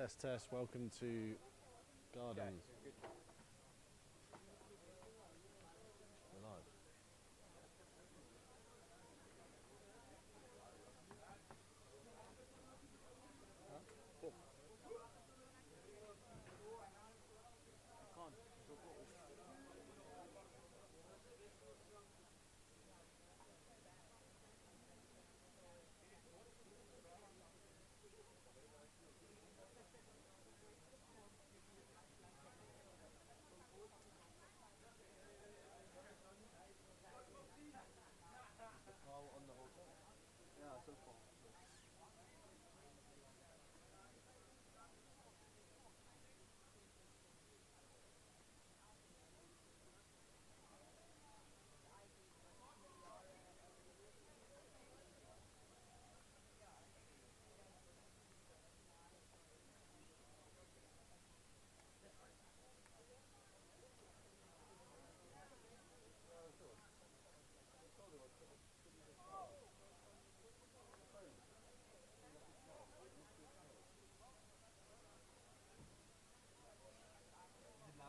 Test, test. Welcome to Gardens. We're live.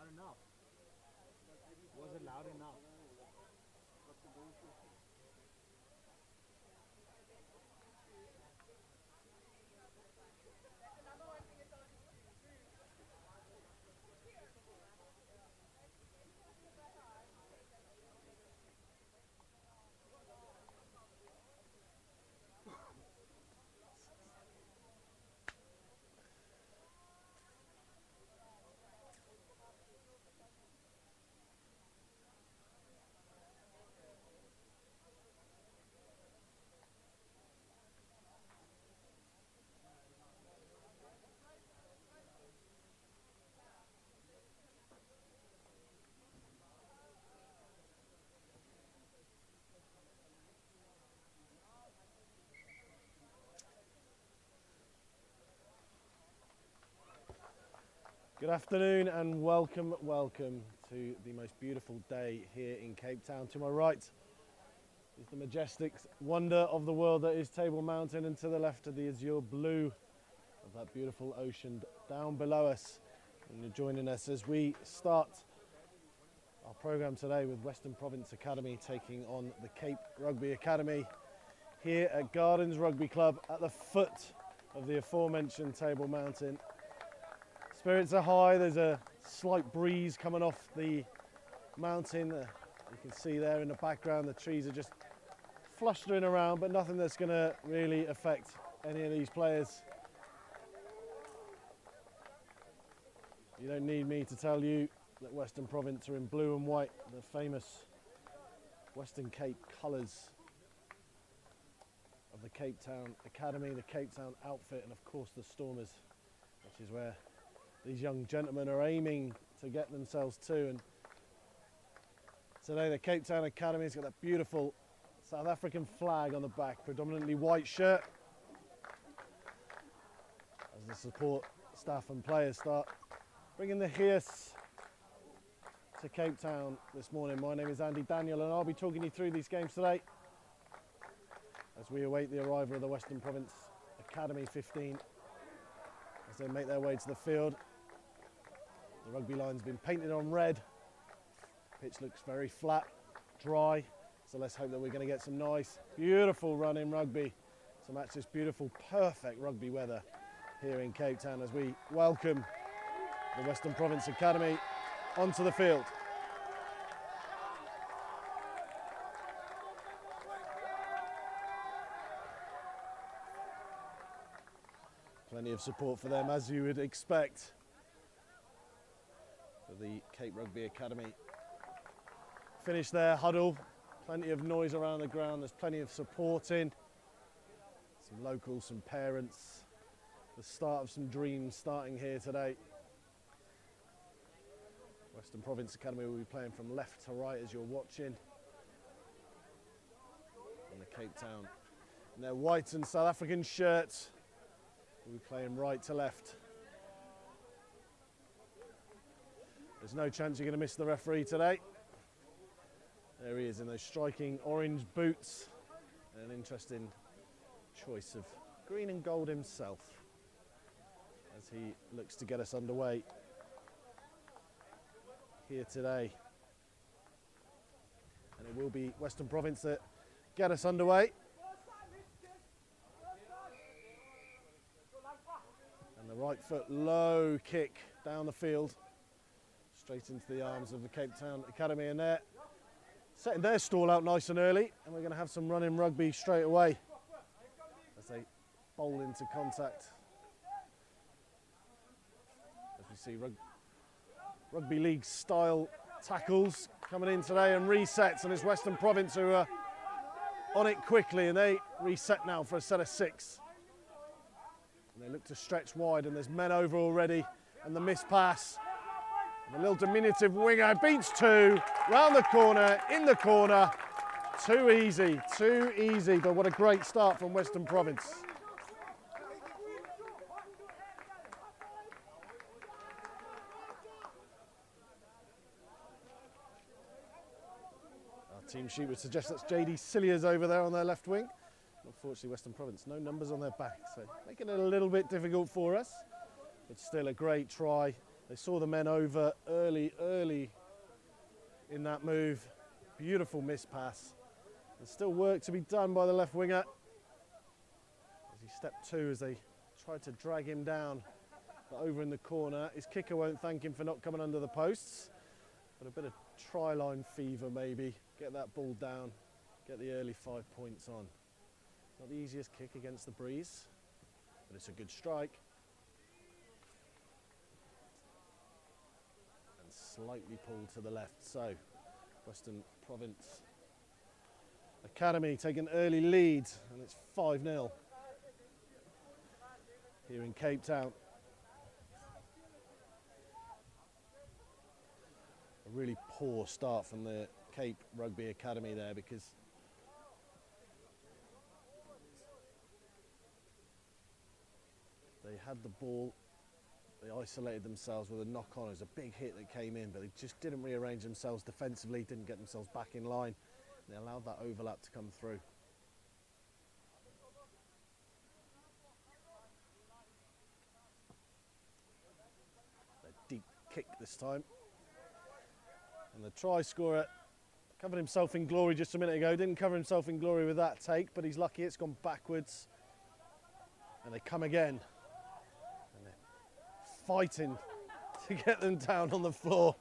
Loud enough. Was it loud enough? Good afternoon and welcome to the most beautiful day here in Cape Town. To my right is the majestic wonder of the world that is Table Mountain, and to the left of the azure blue of that beautiful ocean down below us. And you're joining us as we start our programme today with Western Province Academy taking on the Cape Rugby Academy here at Gardens Rugby Club at the foot of the aforementioned Table Mountain. Spirits are high. There's a slight breeze coming off the mountain. You can see there in the background the trees are just flustering around, but nothing that's going to really affect any of these players. You don't need me to tell you that Western Province are in blue and white, the famous Western Cape colours of the Cape Town Academy, the Cape Town outfit, and of course the Stormers, which is where these young gentlemen are aiming to get themselves to. And today the Cape Town Academy's got that beautiful South African flag on the back, predominantly white shirt, as the support staff and players start bringing the hearse to Cape Town this morning. My name is Andy Daniel and I'll be talking you through these games today as we await the arrival of the Western Province Academy 15 as they make their way to the field. The rugby line's been painted on red. Pitch looks very flat, dry, so let's hope that we're going to get some nice, beautiful running rugby to match this beautiful, perfect rugby weather here in Cape Town as we welcome the Western Province Academy onto the field. Plenty of support for them, as you would expect, for the Cape Rugby Academy. Finish their huddle, plenty of noise around the ground, there's plenty of supporting, some locals, some parents, the start of some dreams starting here today. Western Province Academy will be playing from left to right as you're watching. And the Cape Town in their white and South African shirts will be playing right to left. There's no chance you're going to miss the referee today. There he is in those striking orange boots. An interesting choice of green and gold himself. as he looks to get us underway here today. And it will be Western Province that get us underway. And the right foot low kick down the field, straight into the arms of the Cape Town Academy, and they're setting their stall out nice and early, and we're going to have some running rugby straight away as they bowl into contact. As we see rugby league style tackles coming in today and resets, and it's Western Province who are on it quickly, and they reset now for a set of 6. And they look to stretch wide, and there's men over already, and the miss pass. And the little diminutive winger beats 2, round the corner, in the corner. Too easy, but what a great start from Western Province. Our team sheet would suggest that's JD Cilliers over there on their left wing. Unfortunately, Western Province, no numbers on their back, so making it a little bit difficult for us, but still a great try. They saw the men over early in that move. Beautiful miss pass. There's still work to be done by the left winger as he stepped 2 as they tried to drag him down, but over in the corner. His kicker won't thank him for not coming under the posts, but a bit of try line fever maybe. Get that ball down, get the early 5 points on. Not the easiest kick against the breeze, but it's a good strike. And slightly pulled to the left. So, Western Province Academy take an early lead, and it's 5-0 here in Cape Town. A really poor start from the Cape Rugby Academy there, because they had the ball, they isolated themselves with a knock-on. It was a big hit that came in, but they just didn't rearrange themselves defensively, didn't get themselves back in line. They allowed that overlap to come through. A deep kick this time. And the try scorer covered himself in glory just a minute ago. Didn't cover himself in glory with that take, but he's lucky it's gone backwards. And they come again. Fighting to get them down on the floor.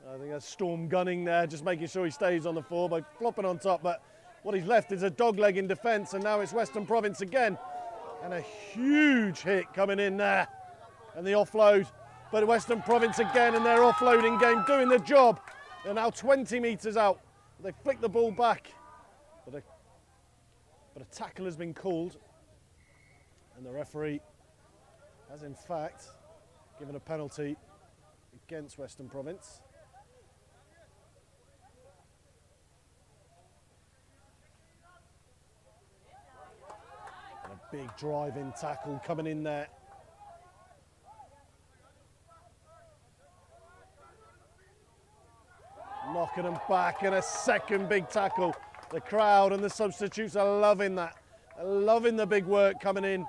I think that's Storm gunning there, just making sure he stays on the floor by flopping on top, but what he's left is a dog leg in defence, and now it's Western Province again. And a huge hit coming in there, and the offload, but Western Province again in their offloading game doing the job. They're now 20 metres out. They flick the ball back, but a tackle has been called, and the referee has in fact given a penalty against Western Province. And a big drive-in tackle coming in there. Knocking them back, and a second big tackle. The crowd and the substitutes are loving that. They're loving the big work coming in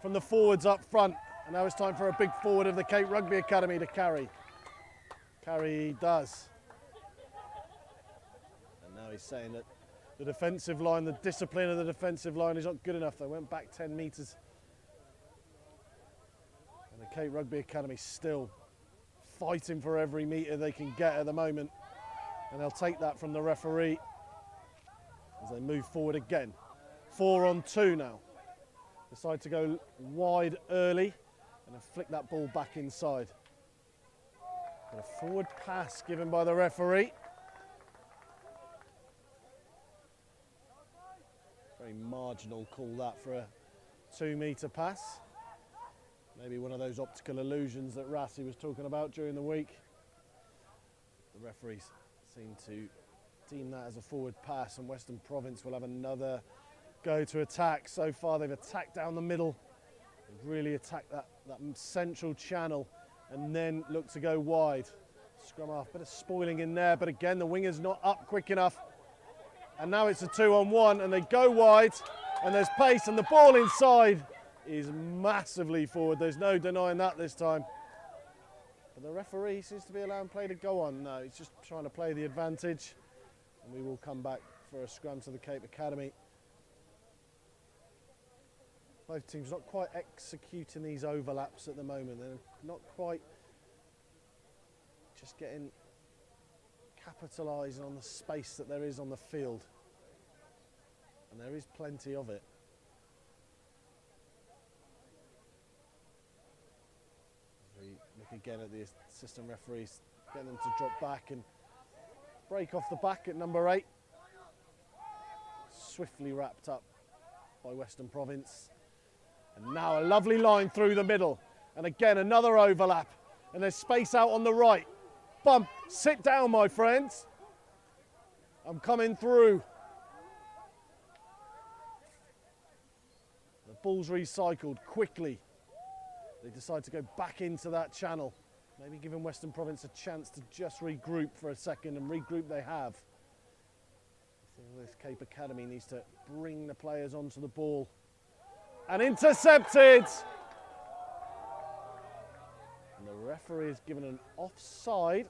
from the forwards up front. And now it's time for a big forward of the Cape Rugby Academy to carry. Carry he does. And now he's saying that the defensive line, the discipline of the defensive line is not good enough. They went back 10 metres. And the Cape Rugby Academy still fighting for every metre they can get at the moment. And they'll take that from the referee as they move forward again. 4 on 2 now. Decide to go wide early and then flick that ball back inside. But a forward pass given by the referee. Very marginal call that for a 2-metre pass. Maybe one of those optical illusions that Rassi was talking about during the week. The referees seem to deem that as a forward pass, and Western Province will have another go to attack. So far they've attacked down the middle. They've really attacked that central channel and then look to go wide. Scrum half, bit of spoiling in there, but again the winger's not up quick enough. And now it's a 2-on-1 and they go wide and there's pace and the ball inside. is massively forward. There's no denying that this time. But the referee seems to be allowing play to go on. No, he's just trying to play the advantage. And we will come back for a scrum to the Cape Academy. Both teams not quite executing these overlaps at the moment. They're not quite just capitalising on the space that there is on the field. And there is plenty of it. As we look again at the assistant referees, getting them to drop back and break off the back at number 8. Swiftly wrapped up by Western Province. And now a lovely line through the middle. And again, another overlap. And there's space out on the right. Bump, sit down, my friends. I'm coming through. The ball's recycled quickly. They decide to go back into that channel. Maybe giving Western Province a chance to just regroup for a second, and regroup they have. I think this Cape Academy needs to bring the players onto the ball. And intercepted! And the referee has given an offside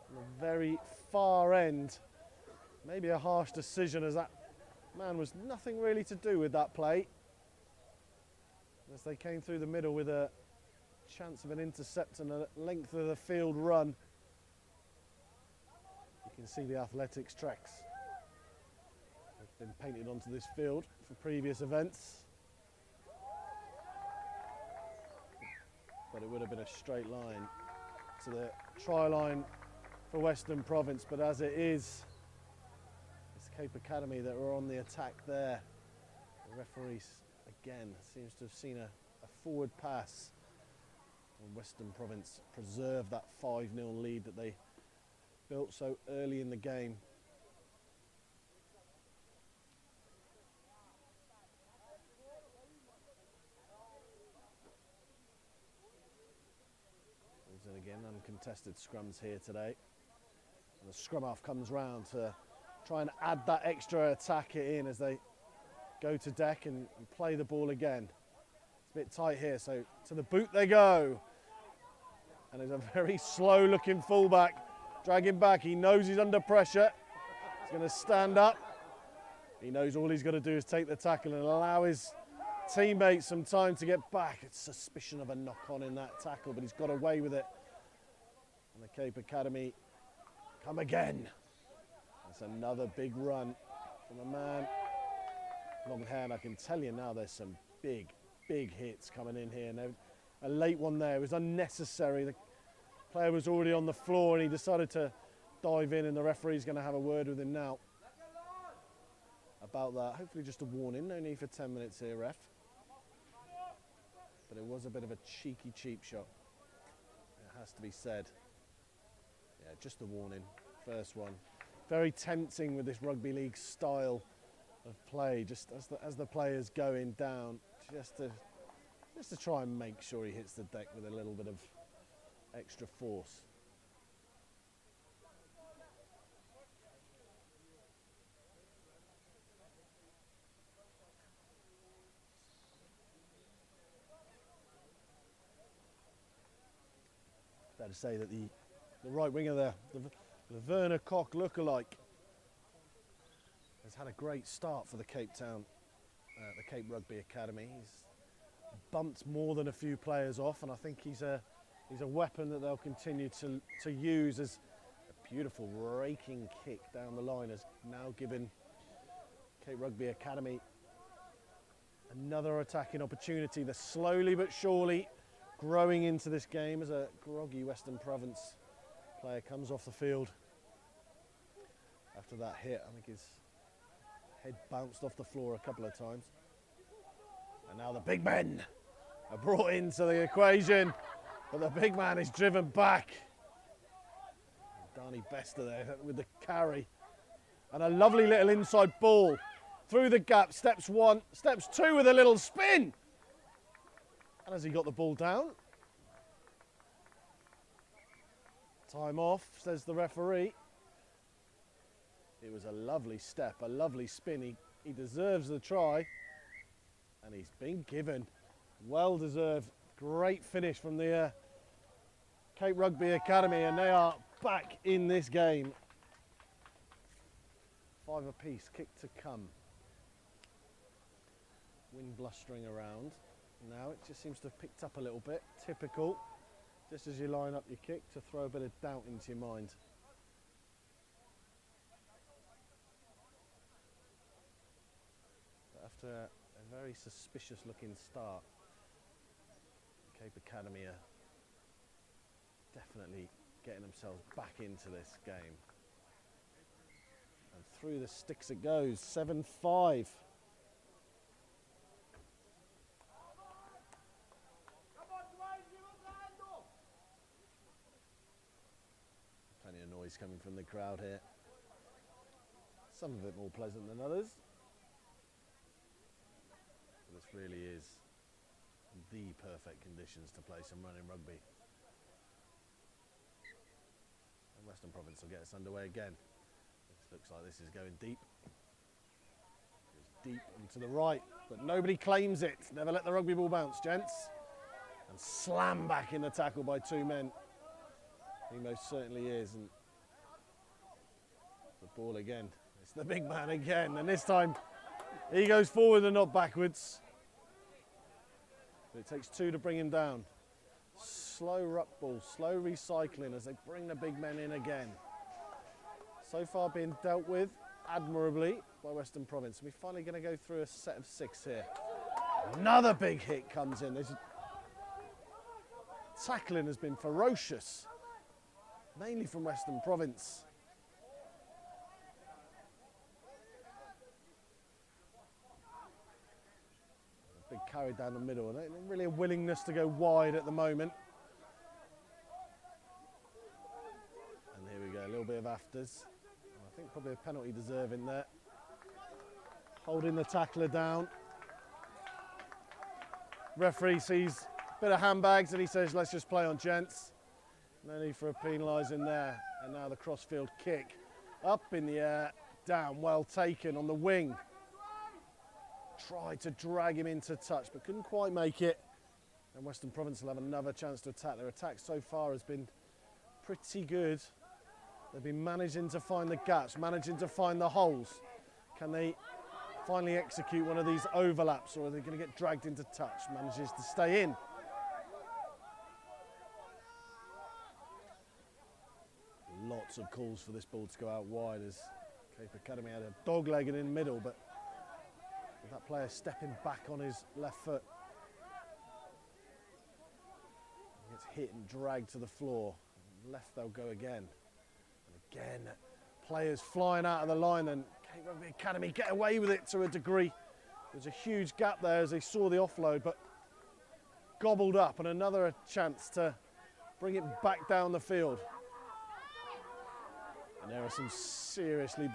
on the very far end. Maybe a harsh decision, as that man was nothing really to do with that play. As they came through the middle with a chance of an intercept and a length of the field run. You can see the athletics tracks have been painted onto this field for previous events. But it would have been a straight line to the try line for Western Province. But as it is, it's Cape Academy that were on the attack there. The referees, again, seems to have seen a forward pass. And Western Province preserved that 5-0 lead that they built so early in the game. And again, uncontested scrums here today. And the scrum half comes round to try and add that extra attack in as they go to deck and play the ball again. It's a bit tight here, so to the boot they go. And there's a very slow looking fullback dragging back. He knows he's under pressure. He's going to stand up. He knows all he's got to do is take the tackle and allow his teammates some time to get back. It's suspicion of a knock on in that tackle, but he's got away with it. And the Cape Academy come again. That's another big run from a man. Long hair, and I can tell you now there's some big hits coming in here. And a late one there was unnecessary. The player was already on the floor and he decided to dive in, and the referee's going to have a word with him now about that. Hopefully just a warning, no need for 10 minutes here, ref. But it was a bit of a cheeky, cheap shot. It has to be said. Yeah, just a warning, first one. Very tempting with this rugby league style of play, just as the player's going down, just to try and make sure he hits the deck with a little bit of extra force. Fair to say that the right winger there, the Werner Koch lookalike, has had a great start for the Cape Rugby Academy. He's bumped more than a few players off, and I think he's a weapon that they'll continue to use, as a beautiful raking kick down the line has now given Cape Rugby Academy another attacking opportunity. They're slowly but surely growing into this game as a groggy Western Province player comes off the field after that hit. I think his head bounced off the floor a couple of times. And now the big men are brought into the equation, but the big man is driven back. Darnie Bester there with the carry. And a lovely little inside ball through the gap. Steps one, steps two with a little spin. And has he got the ball down? Time off, says the referee. It was a lovely step, a lovely spin. He deserves the try. And he's been given. Well deserved. Great finish from the Cape Rugby Academy, and they are back in this game. 5 apiece, kick to come. Wind blustering around. Now it just seems to have picked up a little bit. Typical, just as you line up your kick, to throw a bit of doubt into your mind. But after a very suspicious looking start, Cape Academy are definitely getting themselves back into this game. And through the sticks it goes, 7-5. Plenty of noise coming from the crowd here. Some of it more pleasant than others. But this really is the perfect conditions to play some running rugby. And Western Province will get us underway again. This looks like this is going deep. It's deep and to the right, but nobody claims it. Never let the rugby ball bounce, gents. And slam back in the tackle by 2 men. He most certainly is. And the ball again. It's the big man again, and this time he goes forward and not backwards. But it takes 2 to bring him down. Slow ruck ball, slow recycling as they bring the big men in again. So far being dealt with admirably by Western Province. We're finally going to go through a set of 6 here. Another big hit comes in. Tackling has been ferocious, mainly from Western Province. Big carry down the middle, and really a willingness to go wide at the moment. And here we go, a little bit of afters. I think probably a penalty deserving there. Holding the tackler down. Referee sees a bit of handbags and he says, let's just play on, gents. No need for a penalising there. And now the crossfield kick. Up in the air, down, well taken on the wing. Tried to drag him into touch, but couldn't quite make it. And Western Province will have another chance to attack. Their attack so far has been pretty good. They've been managing to find the gaps, managing to find the holes. Can they finally execute one of these overlaps, or are they going to get dragged into touch? Manages to stay in. Lots of calls for this ball to go out wide, as Cape Academy had a dog leg in the middle, but with that player stepping back on his left foot, he gets hit and dragged to the floor. Left they'll go again. And again, players flying out of the line, and Cape Rugby Academy get away with it to a degree. There's a huge gap there as they saw the offload, but gobbled up, and another chance to bring it back down the field. And there are some seriously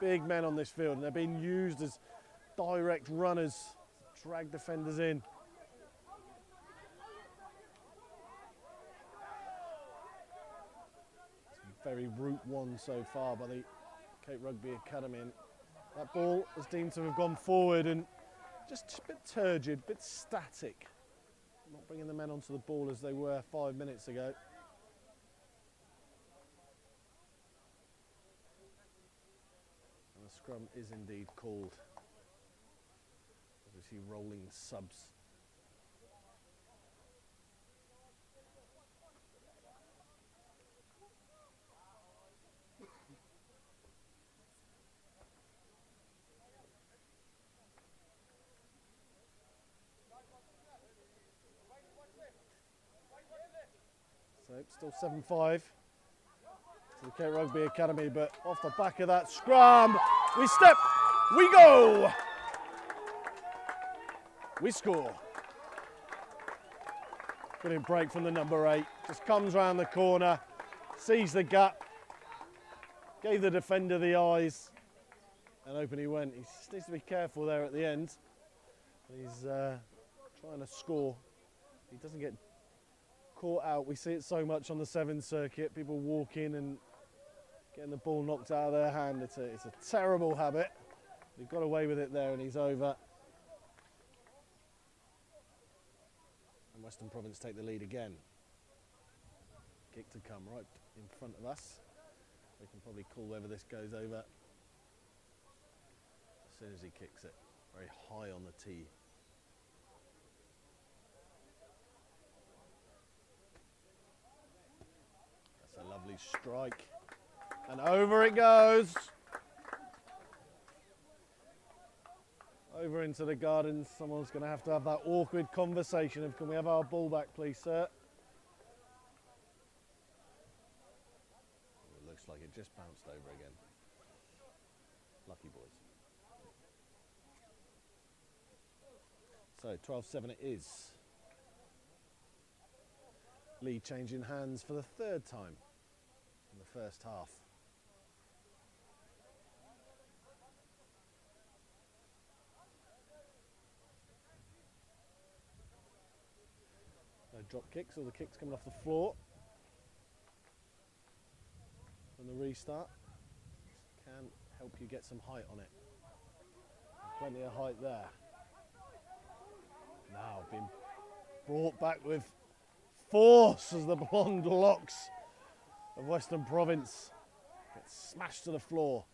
big men on this field, and they're being used as direct runners to drag defenders in. It's very route one so far by the Cape Rugby Academy, and that ball is deemed to have gone forward and just a bit turgid, a bit static. Not bringing the men onto the ball as they were 5 minutes ago. And the scrum is indeed called. As we see rolling subs. So still 7-5 to the Cape Rugby Academy, but off the back of that scrum, we step, we go, we score. Brilliant break from the number 8, just comes round the corner, sees the gap, gave the defender the eyes, and open he went. He just needs to be careful there at the end. He's trying to score. He doesn't get caught out. We see it so much on the 7 circuit, people walk in and getting the ball knocked out of their hand. It's a terrible habit. He got away with it there and he's over. Western Province take the lead again. Kick to come right in front of us. We can probably call whether this goes over as soon as he kicks it. Very high on the tee. That's a lovely strike. And over it goes. Over into the gardens. Someone's going to have that awkward conversation of, can we have our ball back, please, sir? It looks like it just bounced over again. Lucky boys. So 12-7 it is. Lead changing hands for the third time in the first half. No drop kicks, all the kicks coming off the floor. From the restart. Can help you get some height on it. Plenty of height there. Now being brought back with force as the blonde locks of Western Province get smashed to the floor.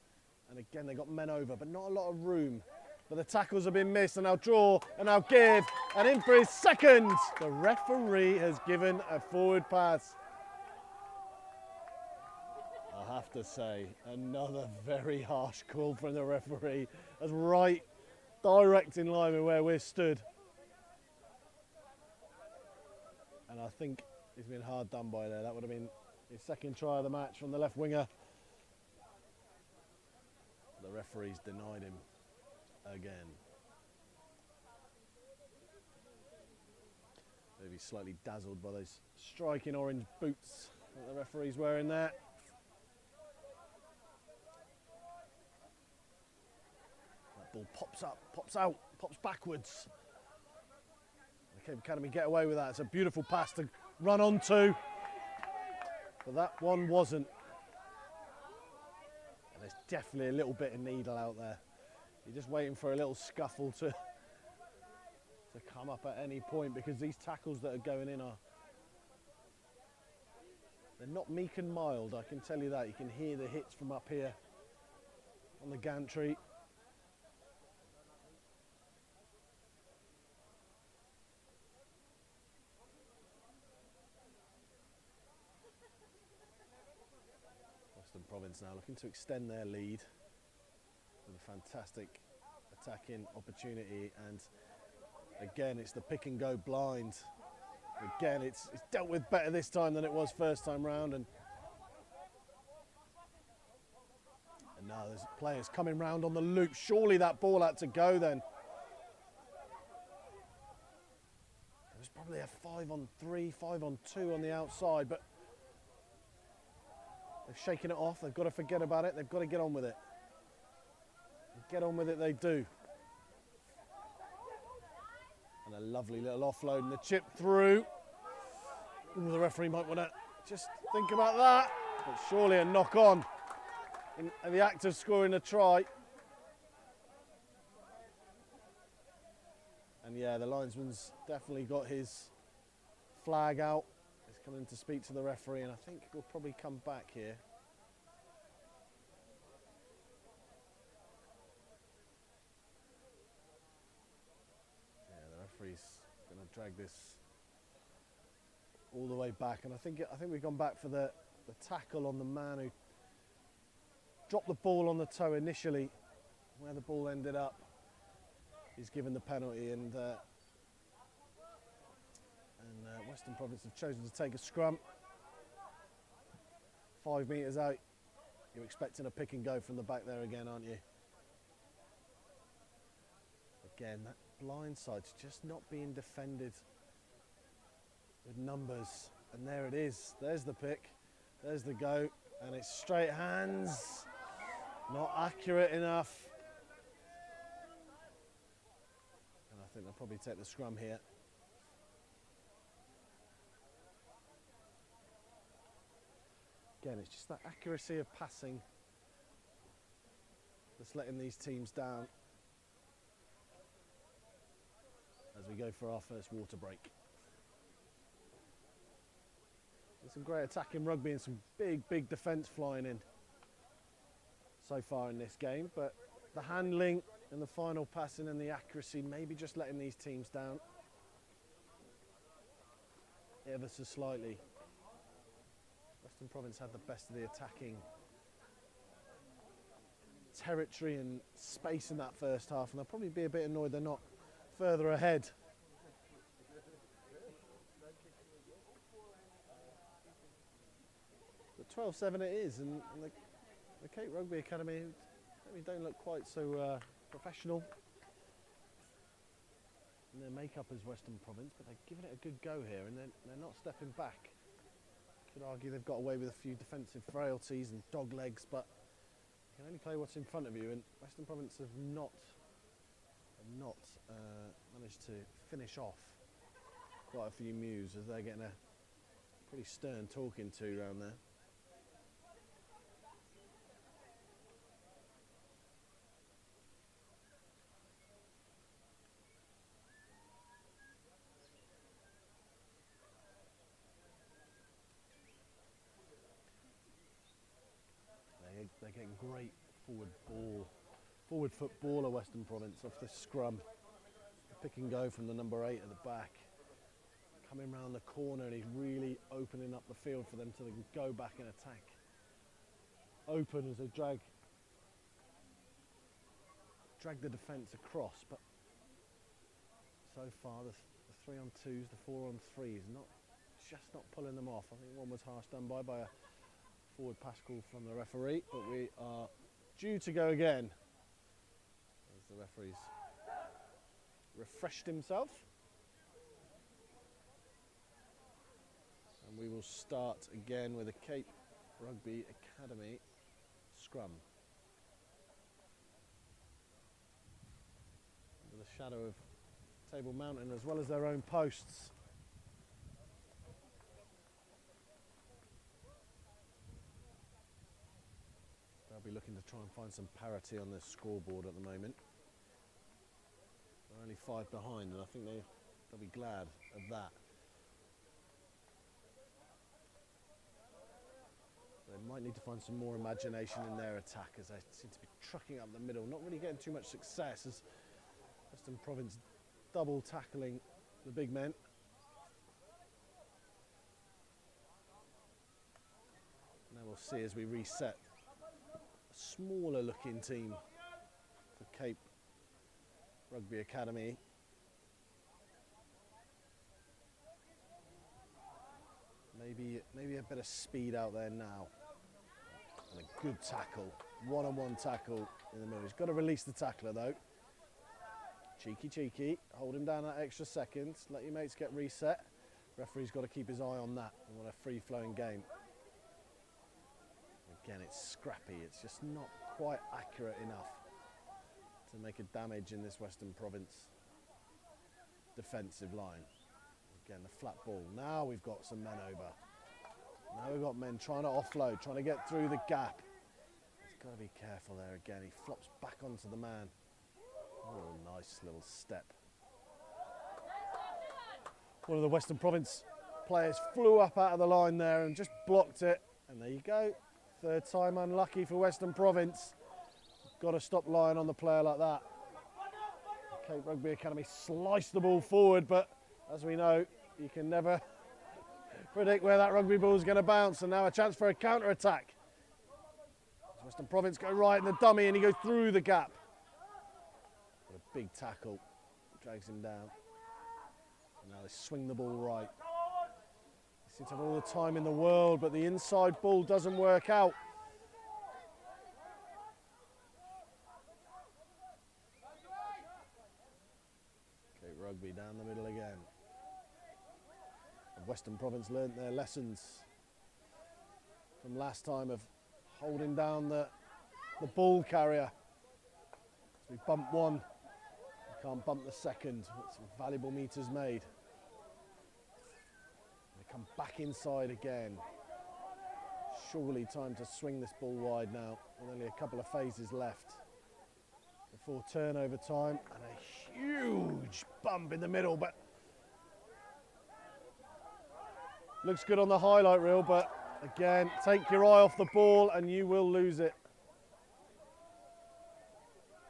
And again, they got men over, but not a lot of room. But the tackles have been missed, and now draw, and now give, and in for his second. The referee has given a forward pass. I have to say, another very harsh call from the referee. That's right, direct in line with where we're stood. And I think he's been hard done by there. That would have been his second try of the match from the left winger. The referee's denied him again. Maybe slightly dazzled by those striking orange boots that the referee's wearing there. That ball pops up, pops out, pops backwards. The Cape Academy get away with that. It's a beautiful pass to run onto, but that one wasn't. And there's definitely a little bit of needle out there. You're just waiting for a little scuffle to come up at any point, because these tackles that are going in they're not meek and mild, I can tell you that. You can hear the hits from up here on the gantry. Western Province now looking to extend their lead with a fantastic attacking opportunity, and again it's the pick and go blind. Again it's dealt with better this time than it was first time round, and now there's players coming round on the loop. Surely that ball had to go then. It was probably a 5-on-3, 5-on-2 on the outside, but they've shaken it off. They've got to forget about it. They've got to get on with it. Get on with it, they do. And a lovely little offload and the chip through. Ooh, the referee might want to just think about that. But surely a knock on in the act of scoring a try. And yeah, the linesman's definitely got his flag out. He's coming to speak to the referee, and I think we'll probably come back here. Referee's going to drag this all the way back, and I think we've gone back for the tackle on the man who dropped the ball on the toe initially. Where the ball ended up, he's given the penalty, and Western Province have chosen to take a scrum. 5 metres out, you're expecting a pick and go from the back there again, aren't you? Again, that blind side's just not being defended with numbers, and there it is. There's the pick, there's the go, and it's straight hands, not accurate enough. And I think they'll probably take the scrum here. Again, it's just that accuracy of passing that's letting these teams down as we go for our first water break. some great attacking rugby and some big defence flying in so far in this game, but the handling and the final passing and the accuracy maybe just letting these teams down ever so slightly. Western Province had the best of the attacking territory and space in that first half, and they'll probably be a bit annoyed they're not further ahead. But 12-7 it is, and the Cape Rugby Academy maybe don't look quite so professional in their makeup as Western Province, but they're giving it a good go here, and they're not stepping back. Could argue they've got away with a few defensive frailties and dog legs, but you can only play what's in front of you, and Western Province have not managed to finish off quite a few moves, as they're getting a pretty stern talking to around there. They're getting great forward footballer, Western Province, off the scrum. Pick and go from the number 8 at the back. Coming round the corner, and he's really opening up the field for them to go back and attack. Open as they drag the defence across, but so far the 3-on-2s, the 4-on-3s, just not pulling them off. I think one was harsh done by a forward pass call from the referee, but we are due to go again as the referee's refreshed himself, and we will start again with a Cape Rugby Academy scrum under the shadow of Table Mountain as well as their own posts. They'll be looking to try and find some parity on the scoreboard at the moment. They're only 5 behind, and I think they'll be glad of that. They might need to find some more imagination in their attack, as they seem to be trucking up the middle, not really getting too much success, as Western Province double tackling the big men. Now we'll see as we reset. A smaller looking team for Cape Rugby Academy. Maybe a bit of speed out there now. And a good tackle, one-on-one tackle in the middle. He's got to release the tackler though. Cheeky, hold him down that extra second. Let your mates get reset. Referee's got to keep his eye on that. We want a free-flowing game. Again, it's scrappy. It's just not quite accurate enough to make a damage in this Western Province defensive line. Again, the flat ball. Now we've got some men over. Now we've got men trying to offload, trying to get through the gap. He's got to be careful there again. He flops back onto the man. Oh, nice little step. One of the Western Province players flew up out of the line there and just blocked it. And there you go. Third time unlucky for Western Province. Got to stop lying on the player like that. Cape Rugby Academy sliced the ball forward, but as we know, you can never predict where that rugby ball is going to bounce. And now a chance for a counter-attack. Western Province go right in the dummy, and he goes through the gap. What a big tackle. Drags him down. And now they swing the ball right. They seem to have all the time in the world, but the inside ball doesn't work out. Cape Rugby down the middle again. And Western Province learnt their lessons from last time of holding down the ball carrier. So we bump one, we can't bump the second. Some valuable meters made. They come back inside again. Surely time to swing this ball wide now, with only a couple of phases left before turnover time, and a huge bump in the middle, but Looks good on the highlight reel, but again, take your eye off the ball and you will lose it.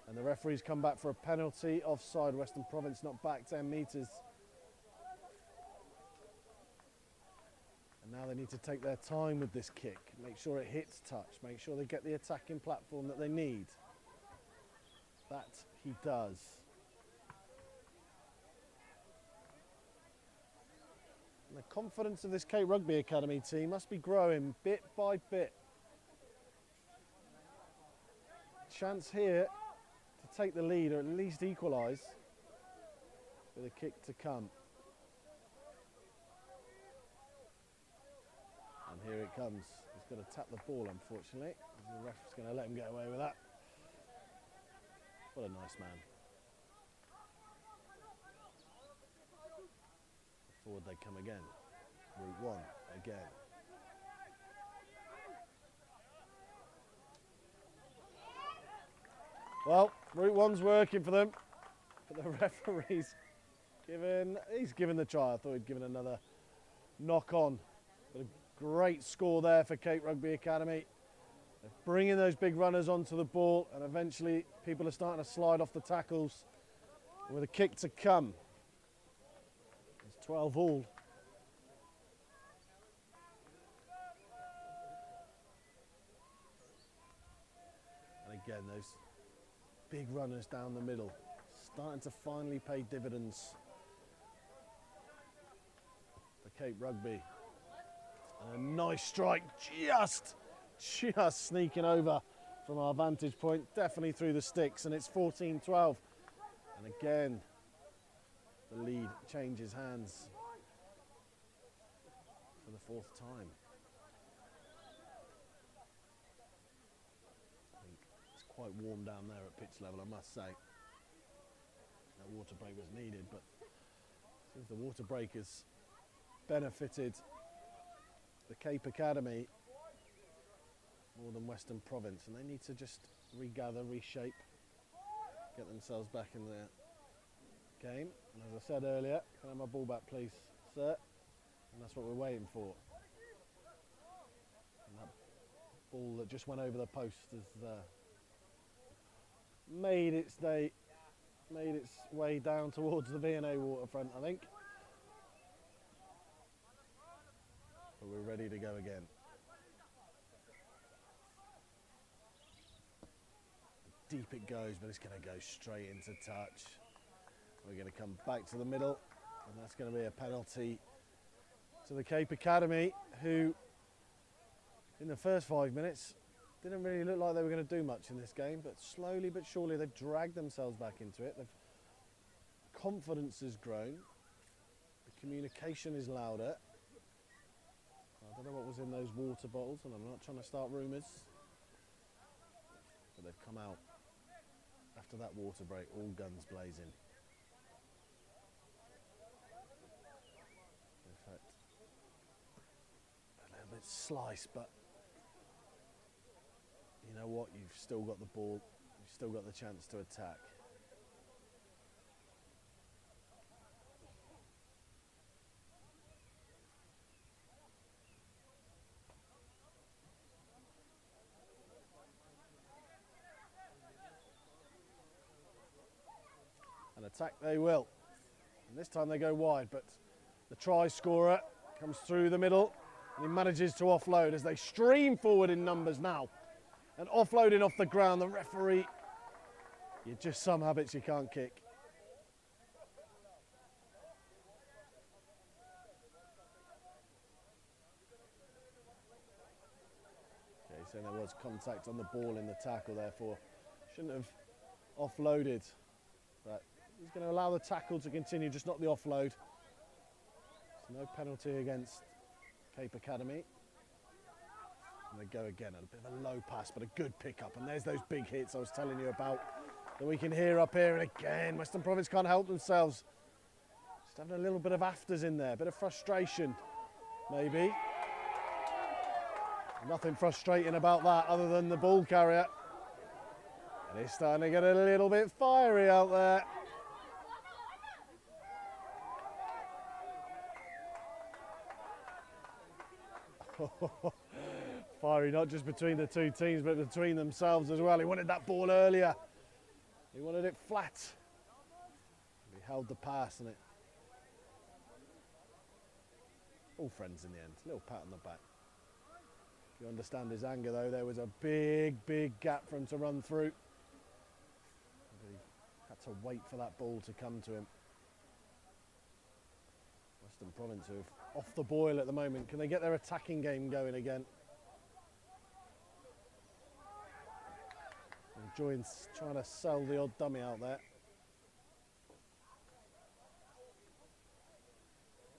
And the referee's come back for a penalty. Offside, Western Province not back 10 metres. And now they need to take their time with this kick. Make sure it hits touch. Make sure they get the attacking platform that they need. That he does. And the confidence of this Cape Rugby Academy team must be growing bit by bit. Chance here to take the lead or at least equalise with a kick to come. And here it comes. He's got to tap the ball, unfortunately. The ref's going to let him get away with that. What a nice man. Forward they come again. Route 1 again. Well, Route 1's working for them, but the referee's he's given the try. I thought he'd given another knock on. But a great score there for Cape Rugby Academy. They're bringing those big runners onto the ball, and eventually people are starting to slide off the tackles with a kick to come. It's 12 all. And again, those big runners down the middle, starting to finally pay dividends for Cape Rugby. And a nice strike, just sneaking over from our vantage point, definitely through the sticks, and it's 14-12. And again, the lead changes hands for the fourth time. I think it's quite warm down there at pitch level, I must say. That water break was needed, but since the water break has benefited the Cape Academy more than Western Province, and they need to just regather, reshape, get themselves back in the game. And as I said earlier, can I have my ball back please, sir? And that's what we're waiting for. And that ball that just went over the post has made its way down towards the V&A waterfront, I think. But we're ready to go again. Deep it goes, but it's going to go straight into touch. We're going to come back to the middle, and that's going to be a penalty to the Cape Academy, who in the first 5 minutes didn't really look like they were going to do much in this game, but slowly but surely they've dragged themselves back into it. Confidence has grown, the communication is louder. I don't know what was in those water bottles, and I'm not trying to start rumours, but they've come out after that water break, all guns blazing. In fact, a little bit sliced, but you know what? You've still got the ball, you've still got the chance to attack. And attack they will. And this time they go wide, but the try scorer comes through the middle and he manages to offload as they stream forward in numbers now. And offloading off the ground, the referee, just some habits you can't kick. Okay, so there was contact on the ball in the tackle, therefore shouldn't have offloaded. But he's going to allow the tackle to continue, just not the offload. So no penalty against Cape Academy. And they go again, a bit of a low pass, but a good pickup. And there's those big hits I was telling you about that we can hear up here. And again, Western Province can't help themselves. Just having a little bit of afters in there, a bit of frustration, maybe. Nothing frustrating about that other than the ball carrier. And it's starting to get a little bit fiery out there. Fiery, not just between the two teams, but between themselves as well. He wanted that ball earlier. He wanted it flat. He held the pass and it. All friends in the end. Little pat on the back. If you understand his anger though, there was a big, big gap for him to run through. He had to wait for that ball to come to him. Western Province are off the boil at the moment. Can they get their attacking game going again? Joy's trying to sell the odd dummy out there.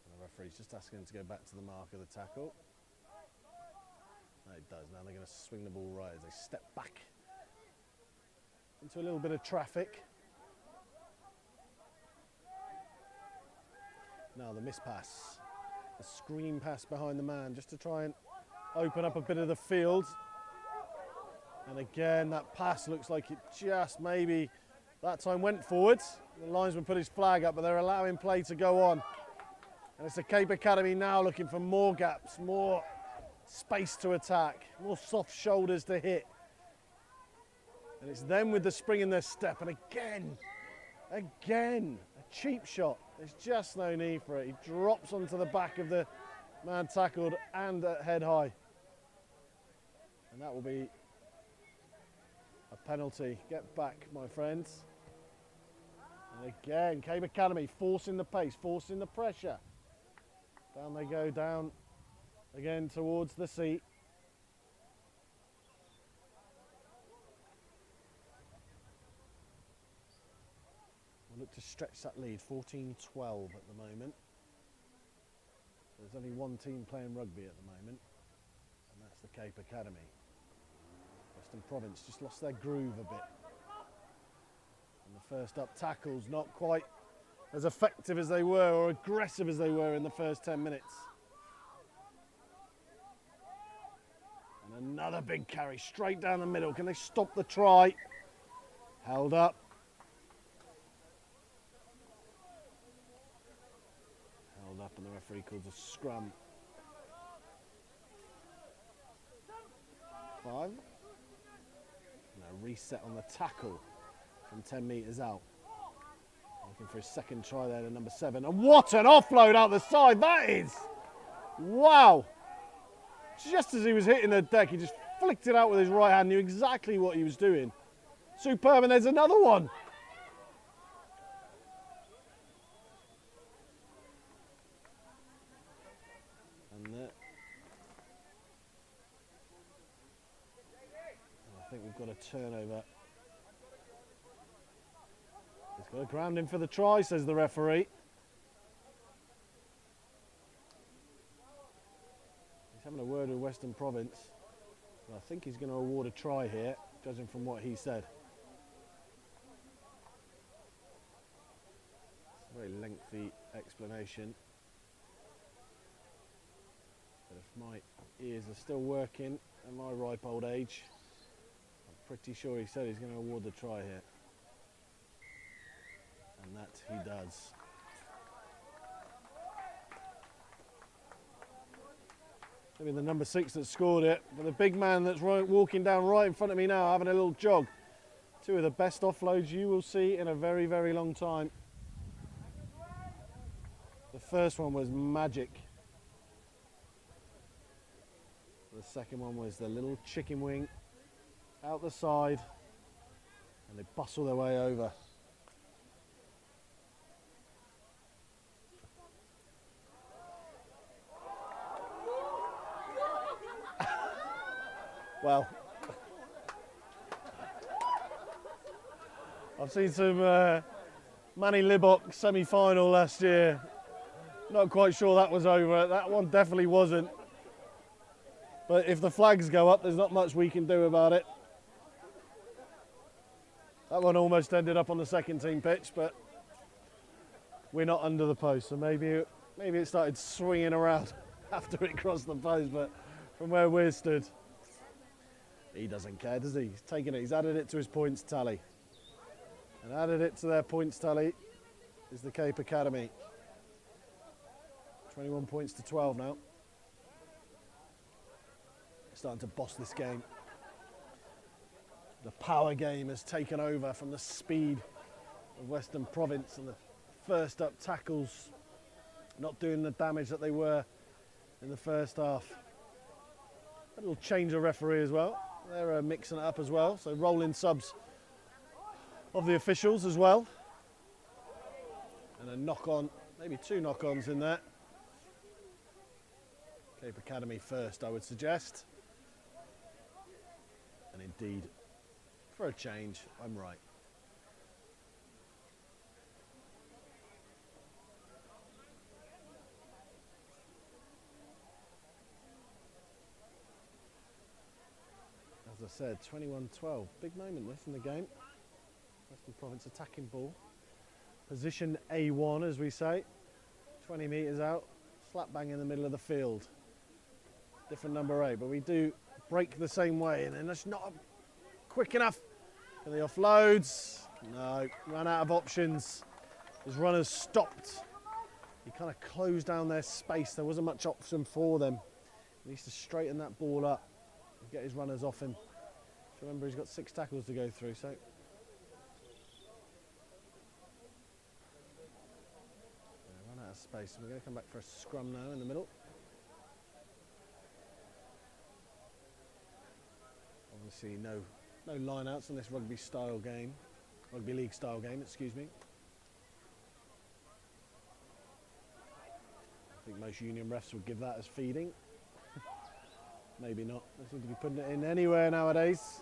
And the referee's just asking him to go back to the mark of the tackle. No, it does. Now they're going to swing the ball right as they step back into a little bit of traffic. Now the miss pass. The screen pass behind the man just to try and open up a bit of the field. And again, that pass looks like it just maybe that time went forwards. The linesman put his flag up, but they're allowing play to go on. And it's the Cape Academy now looking for more gaps, more space to attack, more soft shoulders to hit. And it's them with the spring in their step. And again, a cheap shot. There's just no need for it. He drops onto the back of the man tackled and at head high. And that will be a penalty. Get back, my friends. And again, Cape Academy forcing the pace, forcing the pressure. Down they go, down again towards the seat. We'll look to stretch that lead, 14-12 at the moment. There's only one team playing rugby at the moment, and that's the Cape Academy. Western Province just lost their groove a bit. And the first up tackles not quite as effective as they were or aggressive as they were in the first 10 minutes. And another big carry straight down the middle. Can they stop the try? Held up. Held up and the referee calls a scrum. 5. Reset on the tackle from 10 metres out. Looking for his second try there to number 7. And what an offload out the side that is! Wow! Just as he was hitting the deck, he just flicked it out with his right hand, knew exactly what he was doing. Superb, and there's another one. And I think we've got a turnover. He's got a grounding for the try, says the referee. He's having a word with Western Province. But I think he's going to award a try here, judging from what he said. It's a very lengthy explanation. But if my ears are still working at my ripe old age, pretty sure he said he's going to award the try here. And that he does. Maybe the number 6 that scored it, but the big man that's walking down right in front of me now, having a little jog. 2 of the best offloads you will see in a very, very long time. The first one was magic. The second one was the little chicken wing out the side, and they bustle their way over. Well, I've seen some Manny Libok semi-final last year. Not quite sure that was over. That one definitely wasn't. But if the flags go up, there's not much we can do about it. That one almost ended up on the second team pitch, but we're not under the post, so maybe it started swinging around after it crossed the post, but from where we're stood, he doesn't care, does he? He's taken it, he's added it to his points tally. And added it to their points tally is the Cape Academy. 21 points to 12 now. starting to boss this game. The power game has taken over from the speed of Western Province, and the first up tackles not doing the damage that they were in the first half. A little change of referee as well. They're mixing it up as well, so rolling subs of the officials as well. And a knock-on, maybe two knock-ons in there. Cape Academy first, I would suggest. And indeed, for a change, I'm right. As I said, 21-12. Big moment this in the game. Western Province attacking ball. Position A1, as we say. 20 metres out. Slap bang in the middle of the field. Different number 8, but we do break the same way, and then that's not quick enough. And the offloads. No, ran out of options. His runners stopped. He kind of closed down their space. There wasn't much option for them. He needs to straighten that ball up and get his runners off him. Remember, he's got 6 tackles to go through, so. Run out of space. We're going to come back for a scrum now in the middle. Obviously, no line-outs in this rugby league style game, excuse me. I think most union refs would give that as feeding. Maybe not. They seem to be putting it in anywhere nowadays.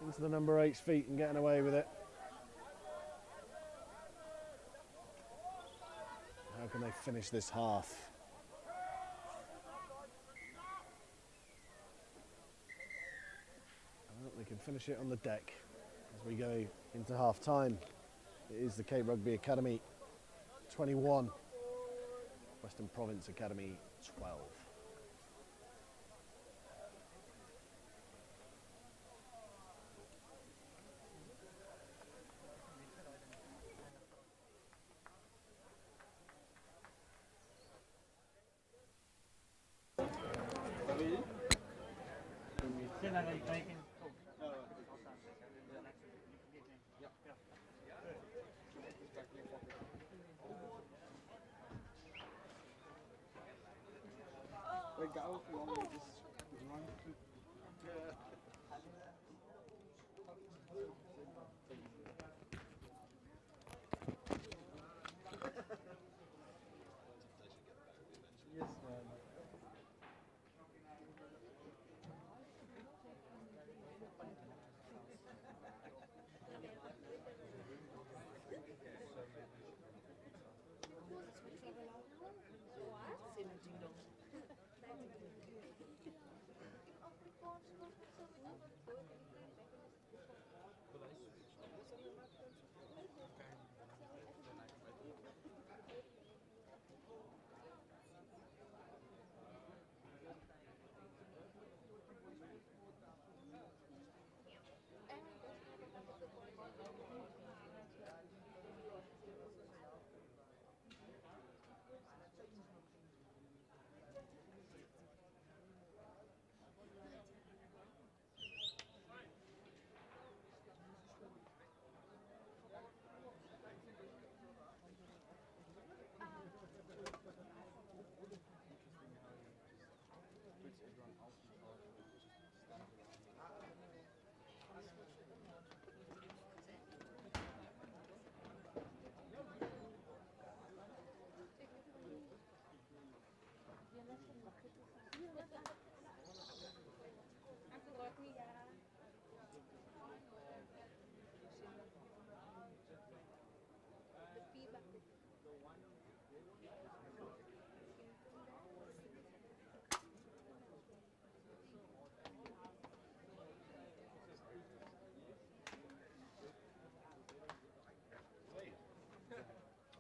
Into the number 8's feet and getting away with it. How can they finish this half? Well, they can finish it on the deck as we go into half time. It is the Cape Rugby Academy 21, Western Province Academy 12.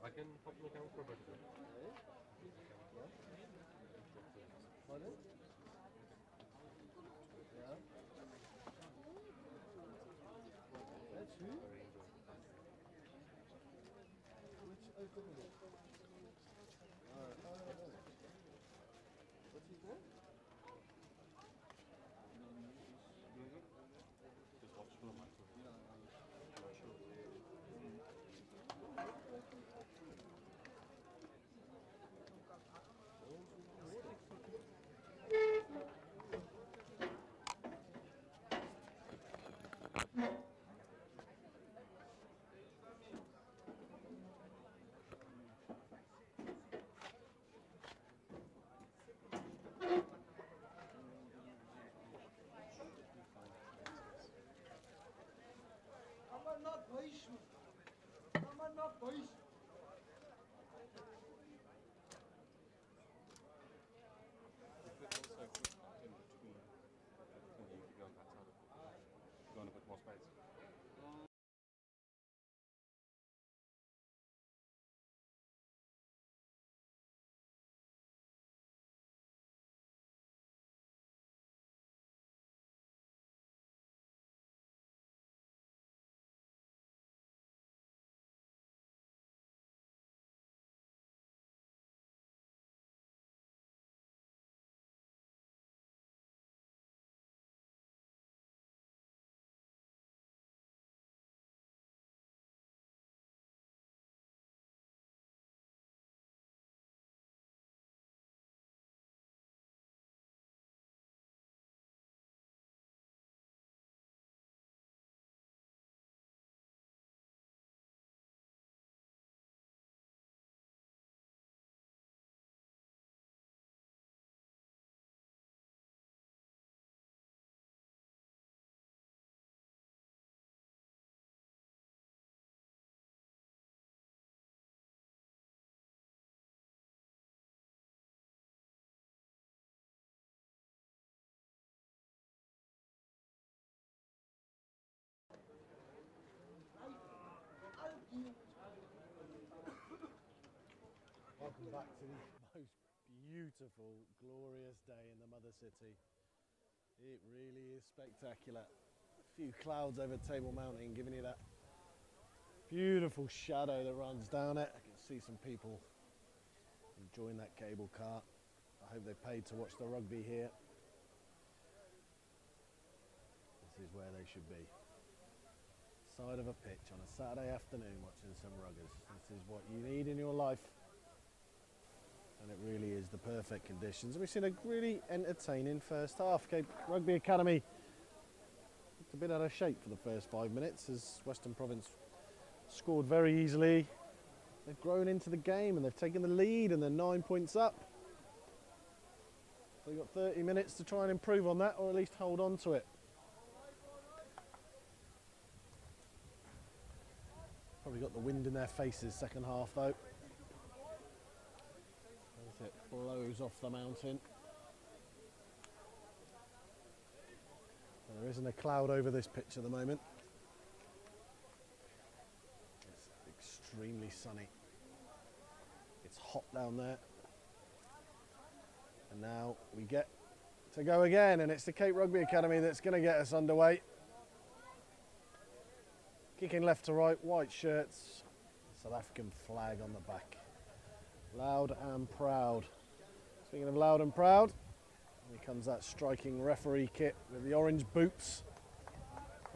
I can pop my camera for a bit. Pardon? Yeah. That's who? Which open it? What's he called? You could also put that in between. Can you go on that side of it? You want a bit more space? Welcome back to the most beautiful, glorious day in the Mother City. It really is spectacular. A few clouds over Table Mountain giving you that beautiful shadow that runs down it. I can see some people enjoying that cable car. I hope they paid to watch the rugby here. This is where they should be. Side of a pitch on a Saturday afternoon watching some ruggers. This is what you need in your life. And it really is the perfect conditions. We've seen a really entertaining first half. Cape Rugby Academy looked a bit out of shape for the first 5 minutes as Western Province scored very easily. They've grown into the game and they've taken the lead and they're 9 points up. So they've got 30 minutes to try and improve on that, or at least hold on to it. Probably got the wind in their faces second half though. As it blows off the mountain. There isn't a cloud over this pitch at the moment. It's extremely sunny. It's hot down there. And now we get to go again, and it's the Cape Rugby Academy that's going to get us underway. Kicking left to right, white shirts, South African flag on the back. Loud and proud. Speaking of loud and proud, here comes that striking referee kit with the orange boots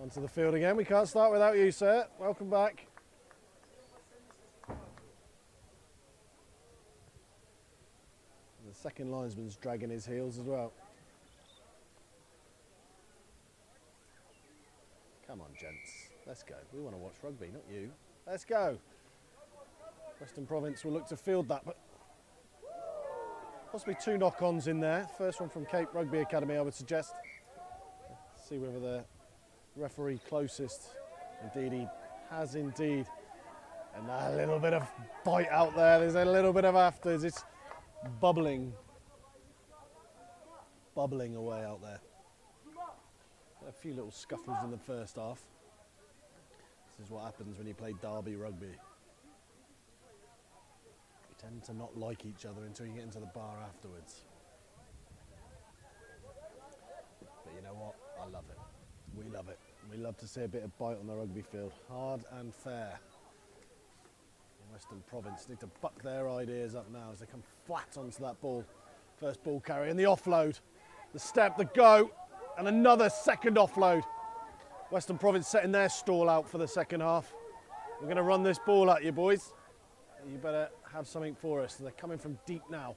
onto the field again. We can't start without you, sir. Welcome back. And the second linesman's dragging his heels as well. Come on, gents. Let's go. We want to watch rugby, not you. Let's go. Western Province will look to field that, but possibly two knock-ons in there. First one from Cape Rugby Academy, I would suggest. See whether the referee closest, indeed he has indeed. And a little bit of bite out there. There's a little bit of afters. It's bubbling away out there. A few little scuffles in the first half. This is what happens when you play derby rugby. You tend to not like each other until you get into the bar afterwards. But you know what? I love it. We love it. We love to see a bit of bite on the rugby field. Hard and fair. Western Province need to buck their ideas up now as they come flat onto that ball. First ball carry and the offload. The step, the go, and another second offload. Western Province setting their stall out for the second half. We're going to run this ball at you, boys. You better have something for us. They're coming from deep now.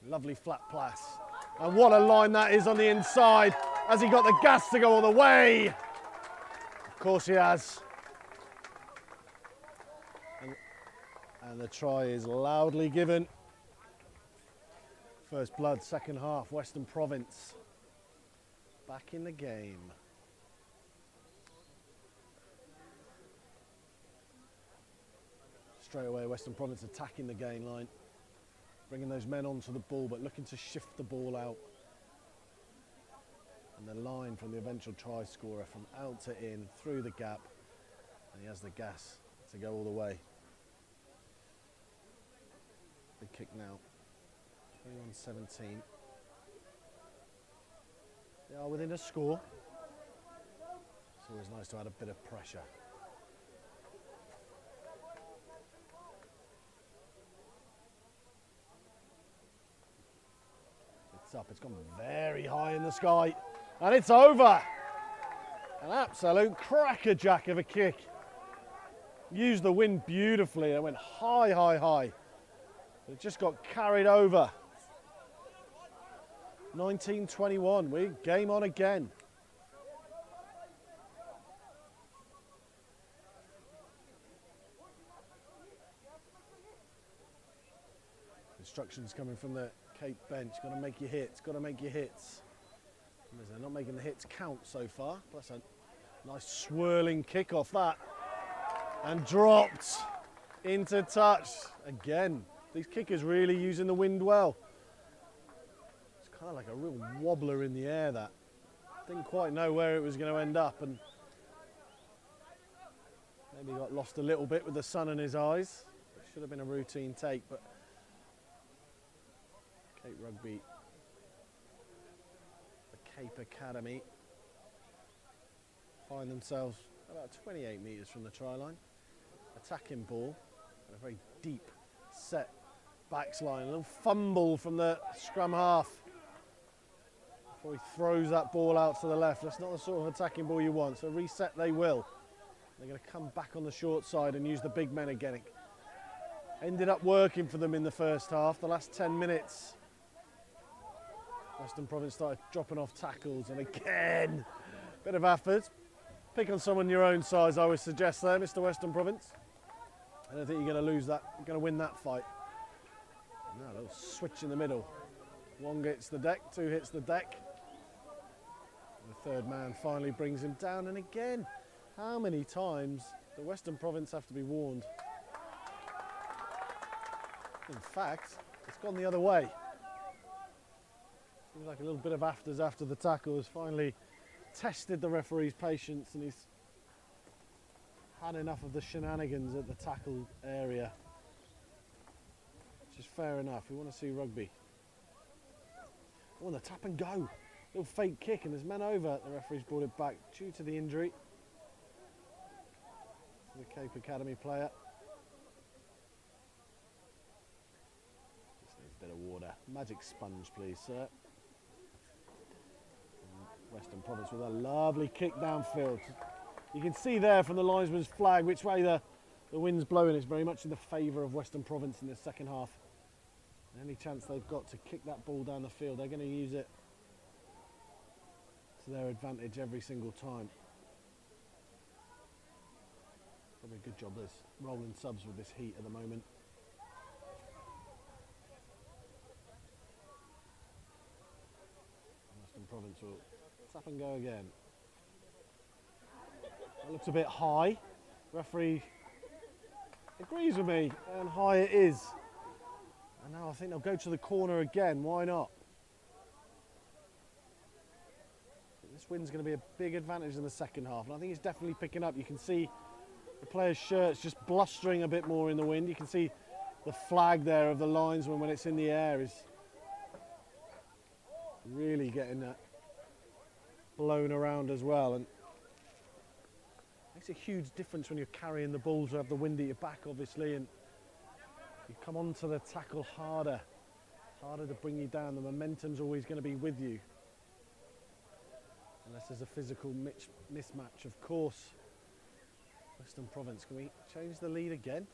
Lovely flat pass. And what a line that is on the inside. Has he got the gas to go all the way? Of course he has. And the try is loudly given. First blood, second half, Western Province. Back in the game. Straight away, Western Province attacking the gain line, bringing those men onto the ball, but looking to shift the ball out. And the line from the eventual try scorer from out to in, through the gap, and he has the gas to go all the way. Big kick now, 21-17. They are within a score. It's always nice to add a bit of pressure. It's up, it's gone very high in the sky, and it's over. An absolute crackerjack of a kick. Used the wind beautifully, it went high, high, high. It just got carried over. 19-21, we game on again. Instructions coming from the Cape bench, got to make your hits, got to make your hits. They're not making the hits count so far. That's a nice swirling kick off that. And dropped into touch. Again, these kickers really using the wind well. It's kind of like a real wobbler in the air, that. Didn't quite know where it was going to end up, and maybe got lost a little bit with the sun in his eyes. It should have been a routine take, but Cape Rugby, the Cape Academy, find themselves about 28 metres from the try line. Attacking ball, and a very deep set backs line. A little fumble from the scrum half before he throws that ball out to the left. That's not the sort of attacking ball you want, so reset they will. They're going to come back on the short side and use the big men again. It ended up working for them in the first half, the last 10 minutes. Western Province started dropping off tackles, and again, bit of effort. Pick on someone your own size, I would suggest there, Mr. Western Province. I don't think you're going to lose that, you're going to win that fight. No, a little switch in the middle. One hits the deck, two hits the deck. And the third man finally brings him down, and again, how many times the Western Province have to be warned? In fact, it's gone the other way. Seems like a little bit of afters after the tackle has finally tested the referee's patience, and he's had enough of the shenanigans at the tackle area. Which is fair enough. We want to see rugby. Oh, and the tap and go. Little fake kick, and there's men over. The referee's brought it back due to the injury. The Cape Academy player. Just needs a bit of water. Magic sponge, please, sir. Western Province with a lovely kick downfield. You can see there from the linesman's flag which way the wind's blowing. It's very much in the favour of Western Province in the second half. Any chance they've got to kick that ball down the field, they're going to use it to their advantage every single time. Probably a good job there's rolling subs with this heat at the moment. Western Province will tap and go again. That looks a bit high. Referee agrees with me, and high it is. And now I think they'll go to the corner again. Why not? This wind's going to be a big advantage in the second half, and I think it's definitely picking up. You can see the players' shirts just blustering a bit more in the wind. You can see the flag there of the linesman when it's in the air is really getting that blown around as well, and makes a huge difference when you're carrying the ball to have the wind at your back, obviously, and you come onto the tackle harder to bring you down. The momentum's always going to be with you, unless there's a physical mismatch, of course. Western Province, can we change the lead again?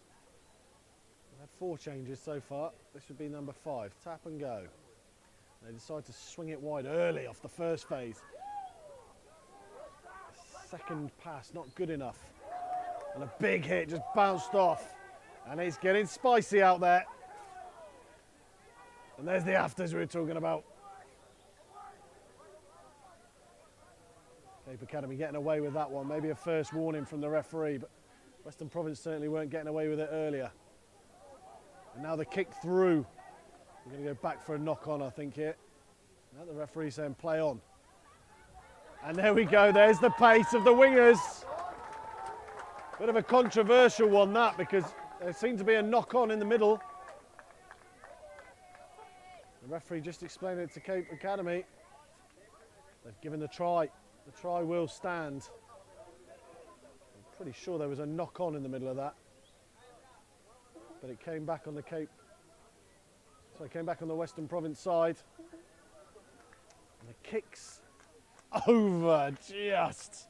We've had 4 changes so far. This would be number 5. Tap and go. They decide to swing it wide early off the first phase. Second pass, not good enough. And a big hit just bounced off. And it's getting spicy out there. And there's the afters we were talking about. Cape Academy getting away with that one. Maybe a first warning from the referee, but Western Province certainly weren't getting away with it earlier. And now the kick through. We're going to go back for a knock on, I think, here. Now the referee saying play on. And there we go, there's the pace of the wingers. Bit of a controversial one, that, because there seemed to be a knock on in the middle. The referee just explained it to Cape Academy. They've given the try. The try will stand. I'm pretty sure there was a knock on in the middle of that. But it came back on the Cape. So it came back on the Western Province side. And the kicks over just.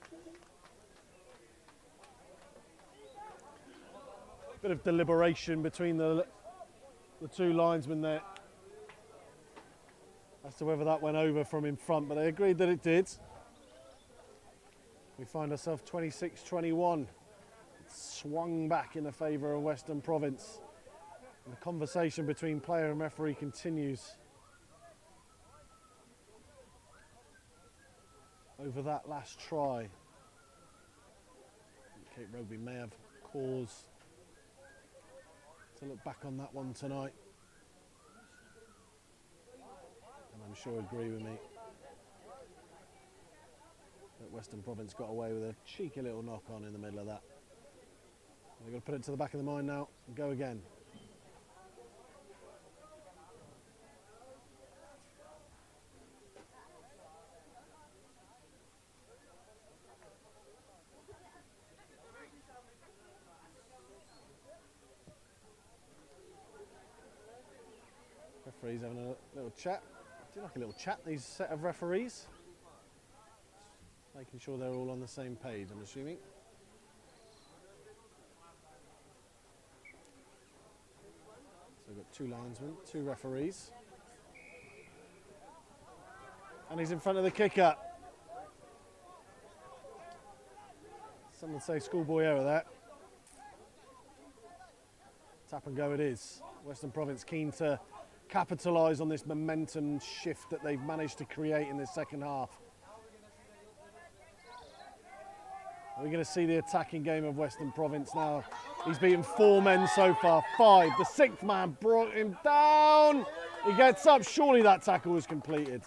Bit of deliberation between the two linesmen there as to whether that went over from in front, but they agreed that it did. We find ourselves 26-21. It's swung back in the favour of Western Province. And the conversation between player and referee continues over that last try. Cape Rugby may have cause to look back on that one tonight. And I'm sure agree with me that Western Province got away with a cheeky little knock on in the middle of that. They've got to put it to the back of the mind now and go again. Referees having a little chat. Do you like a little chat, these set of referees? Making sure they're all on the same page, I'm assuming. So we've got two linesmen, two referees. And he's in front of the kicker. Some would say schoolboy error there. Tap and go it is. Western Province keen to capitalise on this momentum shift that they've managed to create in this second half. We're going to see the attacking game of Western Province now. He's beaten 4 men so far, 5. The 6th man brought him down. He gets up. Surely that tackle was completed.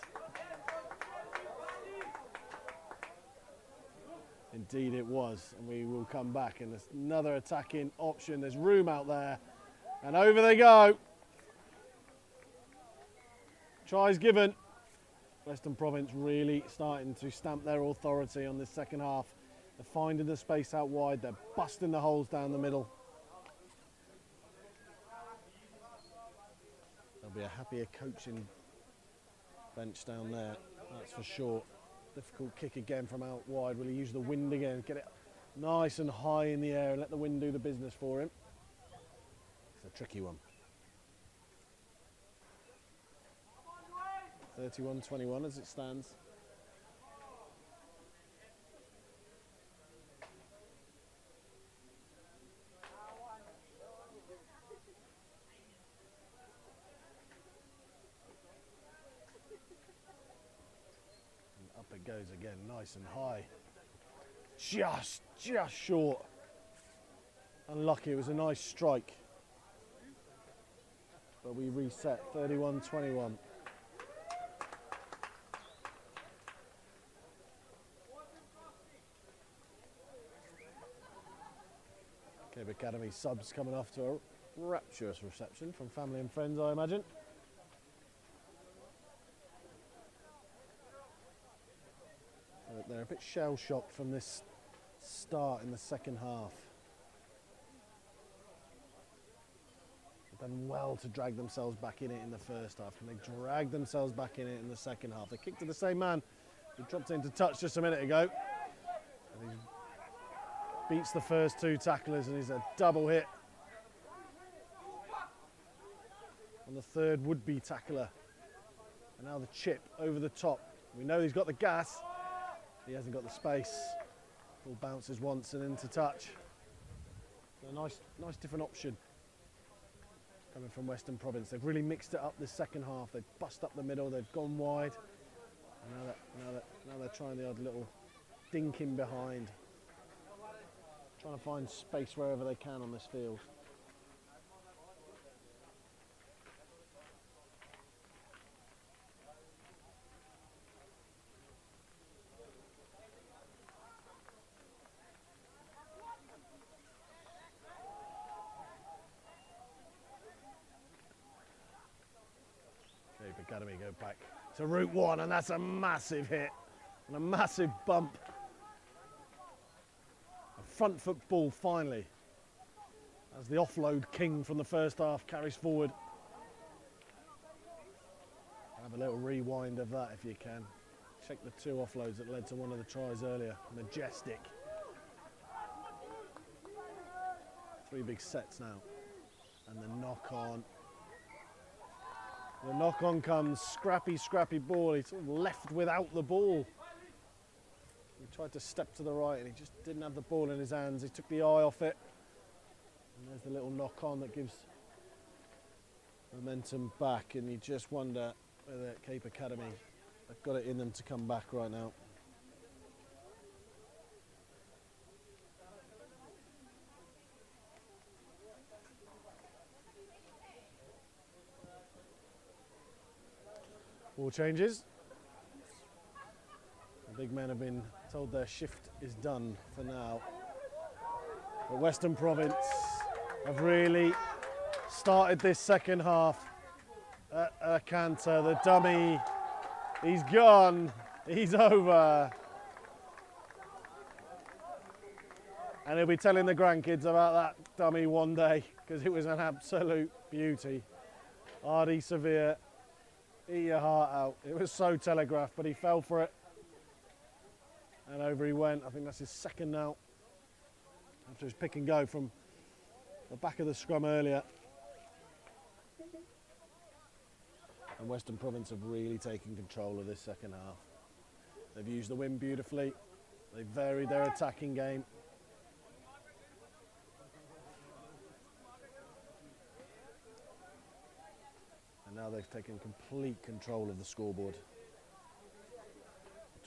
Indeed it was. And we will come back. And there's another attacking option. There's room out there. And over they go. Tries given. Western Province really starting to stamp their authority on this second half. They're finding the space out wide. They're busting the holes down the middle. There'll be a happier coaching bench down there, that's for sure. Difficult kick again from out wide. Will he use the wind again? Get it nice and high in the air and let the wind do the business for him. It's a tricky one. 31-21 as it stands. And up it goes again, nice and high. Just short. Unlucky, it was a nice strike. But we reset, 31-21. Cape Academy subs coming off to a rapturous reception from family and friends, I imagine. They're a bit shell-shocked from this start in the second half. They've done well to drag themselves back in it in the first half, and they drag themselves back in it in the second half. They kicked to the same man who dropped into touch just a minute ago. And he beats the first 2 tacklers, and he's a double hit on the third would-be tackler. And now the chip over the top. We know he's got the gas. He hasn't got the space. Ball bounces once and into touch. So a nice different option coming from Western Province. They've really mixed it up this second half. They've bust up the middle. They've gone wide. And now they're trying the odd little dink in behind. Trying to find space wherever they can on this field. Academy go back to Route 1, and that's a massive hit and a massive bump. A front foot ball finally, as the offload king from the first half carries forward. Have a little rewind of that if you can. Check the 2 offloads that led to one of the tries earlier. Majestic. 3 big sets now. And the knock on. The knock on comes. Scrappy ball. He's sort of left without the ball. He tried to step to the right and he just didn't have the ball in his hands. He took the eye off it. And there's the little knock on that gives momentum back. And you just wonder whether Cape Academy have got it in them to come back right now. Ball changes. The big men have been told their shift is done for now. But Western Province have really started this second half at a canter. The dummy, he's gone, he's over. And he'll be telling the grandkids about that dummy one day, because it was an absolute beauty. Ardy Severe, eat your heart out. It was so telegraphed, but he fell for it. And over he went. I think that's his second now, after his pick and go from the back of the scrum earlier. And Western Province have really taken control of this second half. They've used the wind beautifully. They've varied their attacking game. And now they've taken complete control of the scoreboard.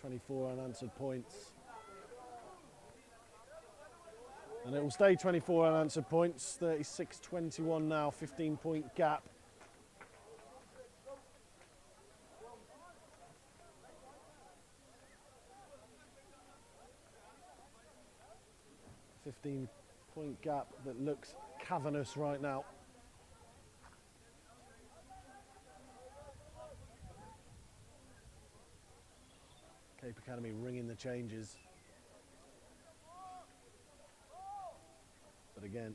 24 unanswered points. And it will stay 24 unanswered points, 36-21 now, 15-point gap. .5 gap that looks cavernous right now. Cape Academy ringing the changes. But again,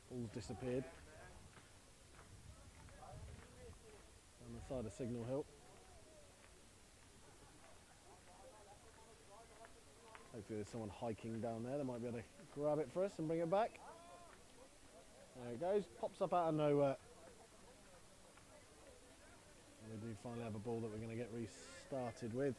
ball's disappeared. On the side of Signal Hill. Hopefully there's someone hiking down there that might be able to grab it for us and bring it back. There it goes, pops up out of nowhere. And we do finally have a ball that we're going to get restarted with.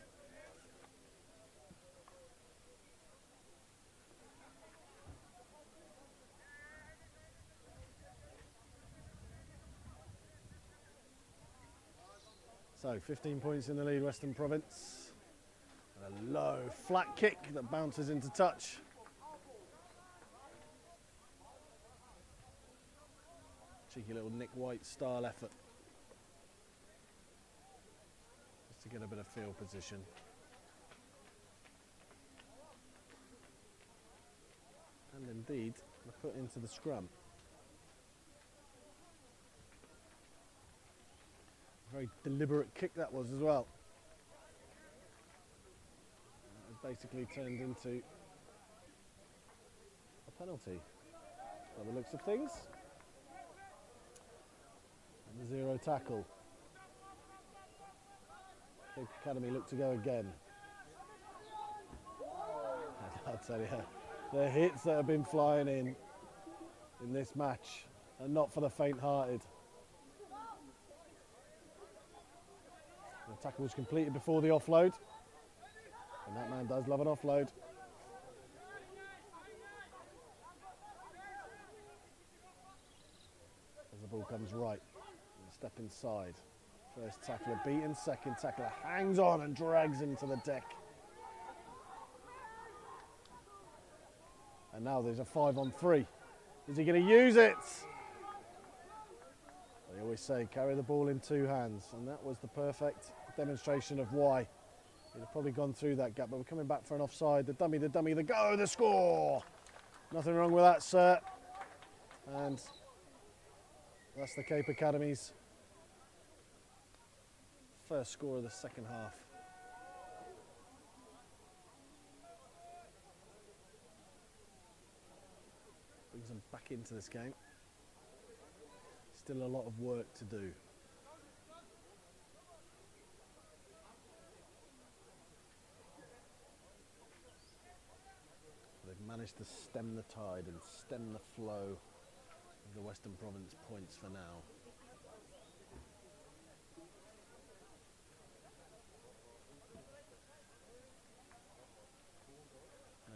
So 15 points in the lead, Western Province. And a low, flat kick that bounces into touch. Cheeky little Nick White style effort. Just to get a bit of field position. And indeed, put into the scrum. Very deliberate kick that was as well. It basically turned into a penalty by the looks of things. And the zero tackle. Cape Academy look to go again. And I'll tell you, the hits that have been flying in this match are not for the faint-hearted. The tackle was completed before the offload, and that man does love an offload. As the ball comes right, and step inside. First tackler beaten, second tackler hangs on and drags him to the deck. And now there's a 5-on-3. Is he going to use it? They always say carry the ball in two hands, and that was the perfect demonstration of why. He'd have probably gone through that gap, but we're coming back for an offside. The dummy, the go, the score! Nothing wrong with that, sir. And that's the Cape Academy's first score of the second half. Brings them back into this game. Still a lot of work to do. They've managed to stem the tide and stem the flow of the Western Province points for now.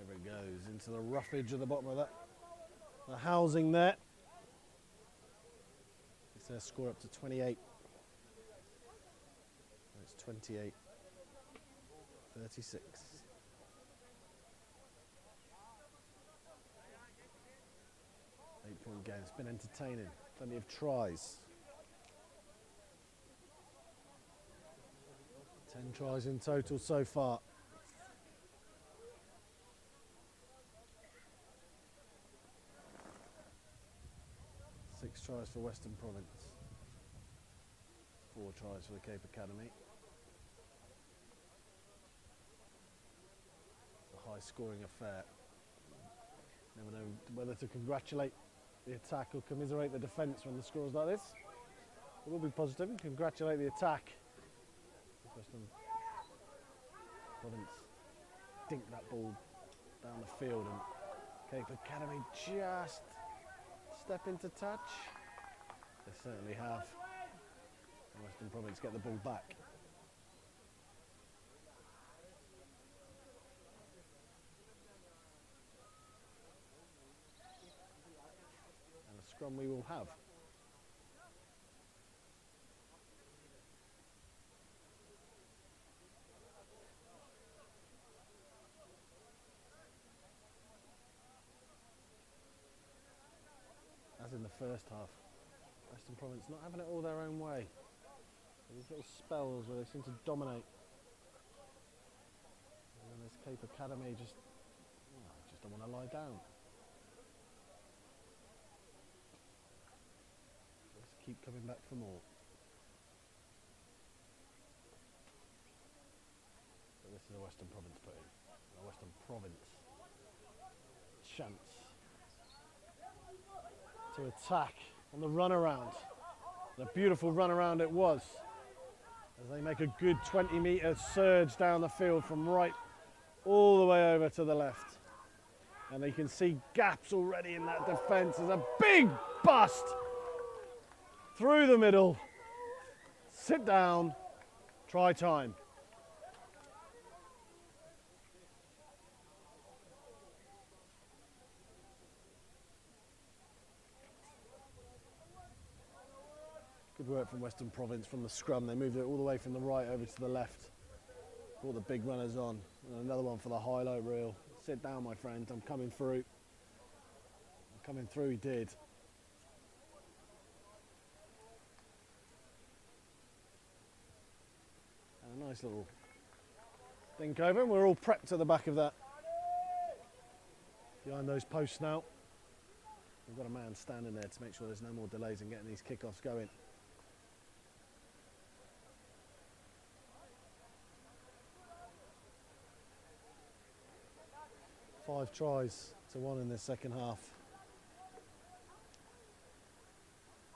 Over it goes into the roughage at the bottom of that. The housing there. It's their score up to 28. It's 28, 36. Eight-point game. It's been entertaining. Plenty of tries. 10 tries in total so far. Six tries for Western Province. 4 tries for the Cape Academy. It's a high-scoring affair. Never know whether to congratulate the attack or commiserate the defence when the score's like this. It will be positive and congratulate the attack. Western Province dink that ball down the field and Cape Academy just step into touch. They certainly have. And Western Province get the ball back. And a scrum we will have. As in the first half, Western Province not having it all their own way. These little spells where they seem to dominate. And then this Cape Academy just don't want to lie down. Just keep coming back for more. But this is a Western Province put in. A Western Province chance to attack on the runaround. The beautiful runaround it was, as they make a good 20-metre surge down the field from right all the way over to the left. And you can see gaps already in that defence. There's a big bust through the middle. Sit down, try time. Good work from Western Province from the scrum. They moved it all the way from the right over to the left. Brought the big runners on. And another one for the highlight reel. Sit down, my friend. I'm coming through. I'm coming through, he did. And a nice little think over. And we're all prepped at the back of that. Behind those posts now. We've got a man standing there to make sure there's no more delays in getting these kickoffs going. Five tries to 1 in the second half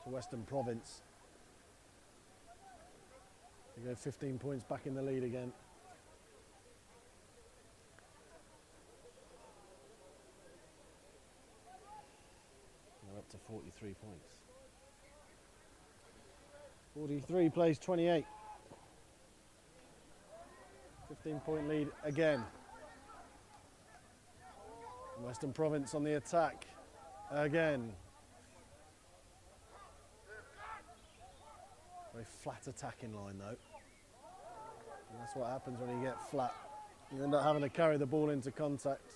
to Western Province. They go 15 points back in the lead again. They're up to 43 points. 43 plays 28. 15-point lead again. Western Province on the attack again. Very flat attacking line though. And that's what happens when you get flat. You end up having to carry the ball into contact.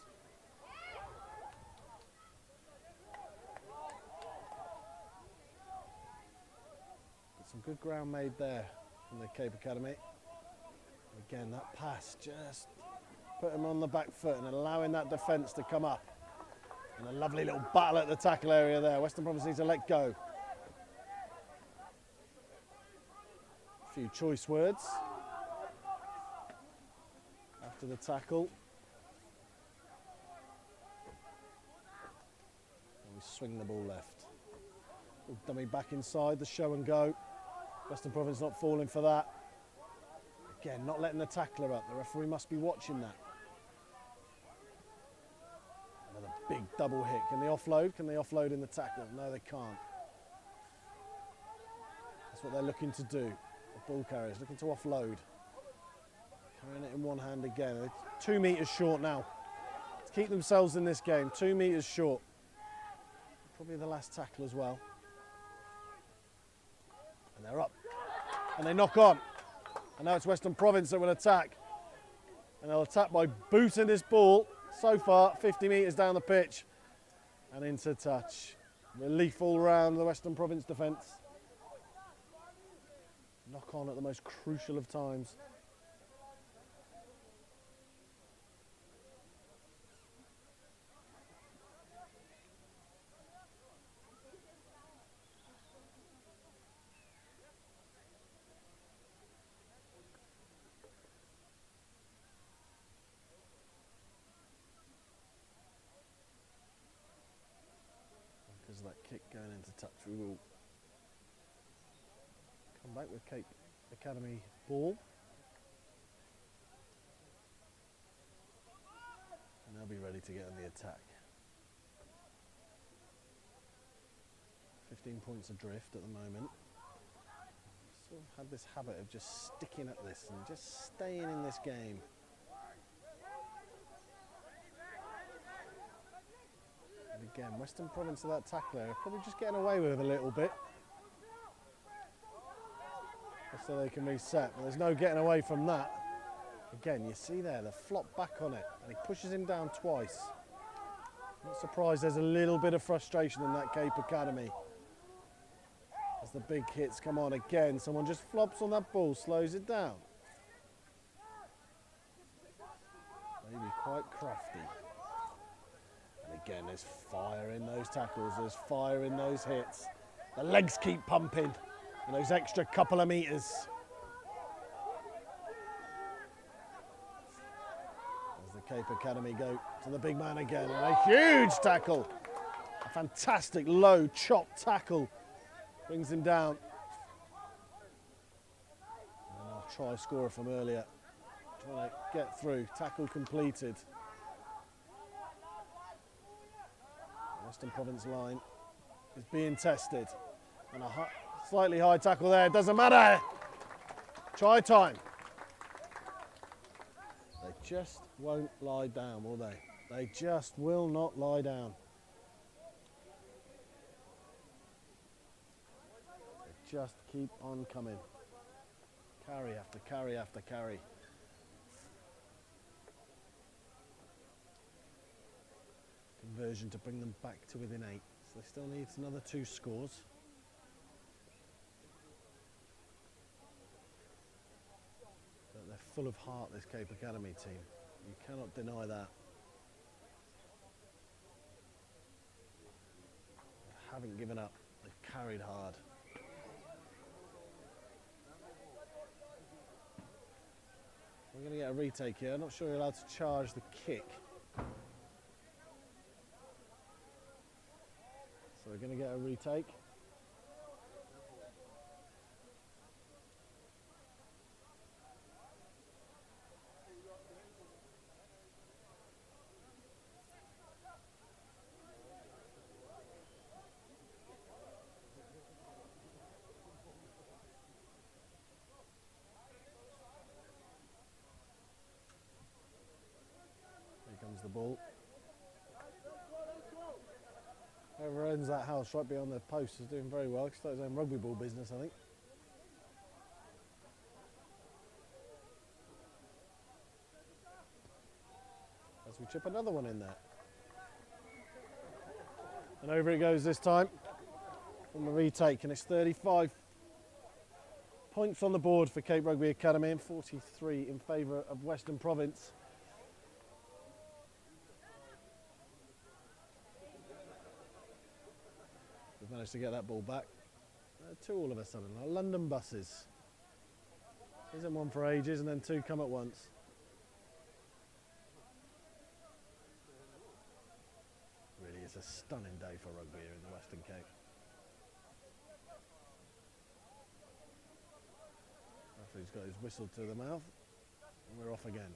But some good ground made there from the Cape Academy. Again, that pass just put him on the back foot and allowing that defence to come up. And a lovely little battle at the tackle area there. Western Province needs to let go. few choice words after the tackle. And we swing the ball left. Dummy back inside, the show and go. Western Province not falling for that. Again, not letting the tackler up. The referee must be watching that. Another big double hit. Can they offload? Can they offload in the tackle? No, they can't. That's what they're looking to do. The ball carriers looking to offload. Carrying it in one hand again. They're 2 metres short now. To keep themselves in this game, 2 metres short. Probably the last tackle as well. And they're up. And they knock on. And now it's Western Province that will attack. And they'll attack by booting this ball, so far, 50 metres down the pitch. And into touch. Relief all round the Western Province defence. Knock on at the most crucial of times. Because of that kick going into touch, we will come back with Cape Academy ball. And they'll be ready to get on the attack. 15 points adrift at the moment. Sort of had this habit of just sticking at this and just staying in this game. And again, Western Province of that tackler probably just getting away with it a little bit. Just so they can reset, but there's no getting away from that. Again, you see there, the flop back on it, and he pushes him down twice. Not surprised there's a little bit of frustration in that Cape Academy. As the big hits come on again, someone just flops on that ball, slows it down. Maybe quite crafty. And again, there's fire in those tackles, there's fire in those hits. The legs keep pumping, and those extra couple of metres. As the Cape Academy go to the big man again, and a huge tackle. A fantastic low chop tackle. Brings him down. And our try scorer from earlier. Trying to get through, tackle completed. Western Province line is being tested. And a slightly high tackle there, doesn't matter. Try time. They just won't lie down, will they? They just will not lie down. They just keep on coming. Carry after carry after carry. Conversion to bring them back to within 8. So they still need another 2 scores. But they're full of heart, this Cape Academy team. You cannot deny that. They haven't given up. They've carried hard. We're going to get a retake here. I'm not sure you're allowed to charge the kick. So we're going to get a retake. Here comes the ball. Whoever owns that house right beyond the post is doing very well. He started his own rugby ball business, I think. As we chip another one in there. And over it goes this time on the retake, and it's 35 points on the board for Cape Rugby Academy and 43 in favour of Western Province. We've managed to get that ball back. 2 all of a sudden. Our London buses Isn't one for ages, and then two come at once. Really, it's a stunning day for rugby here in the Western Cape. Referee's got his whistle to the mouth, and we're off again.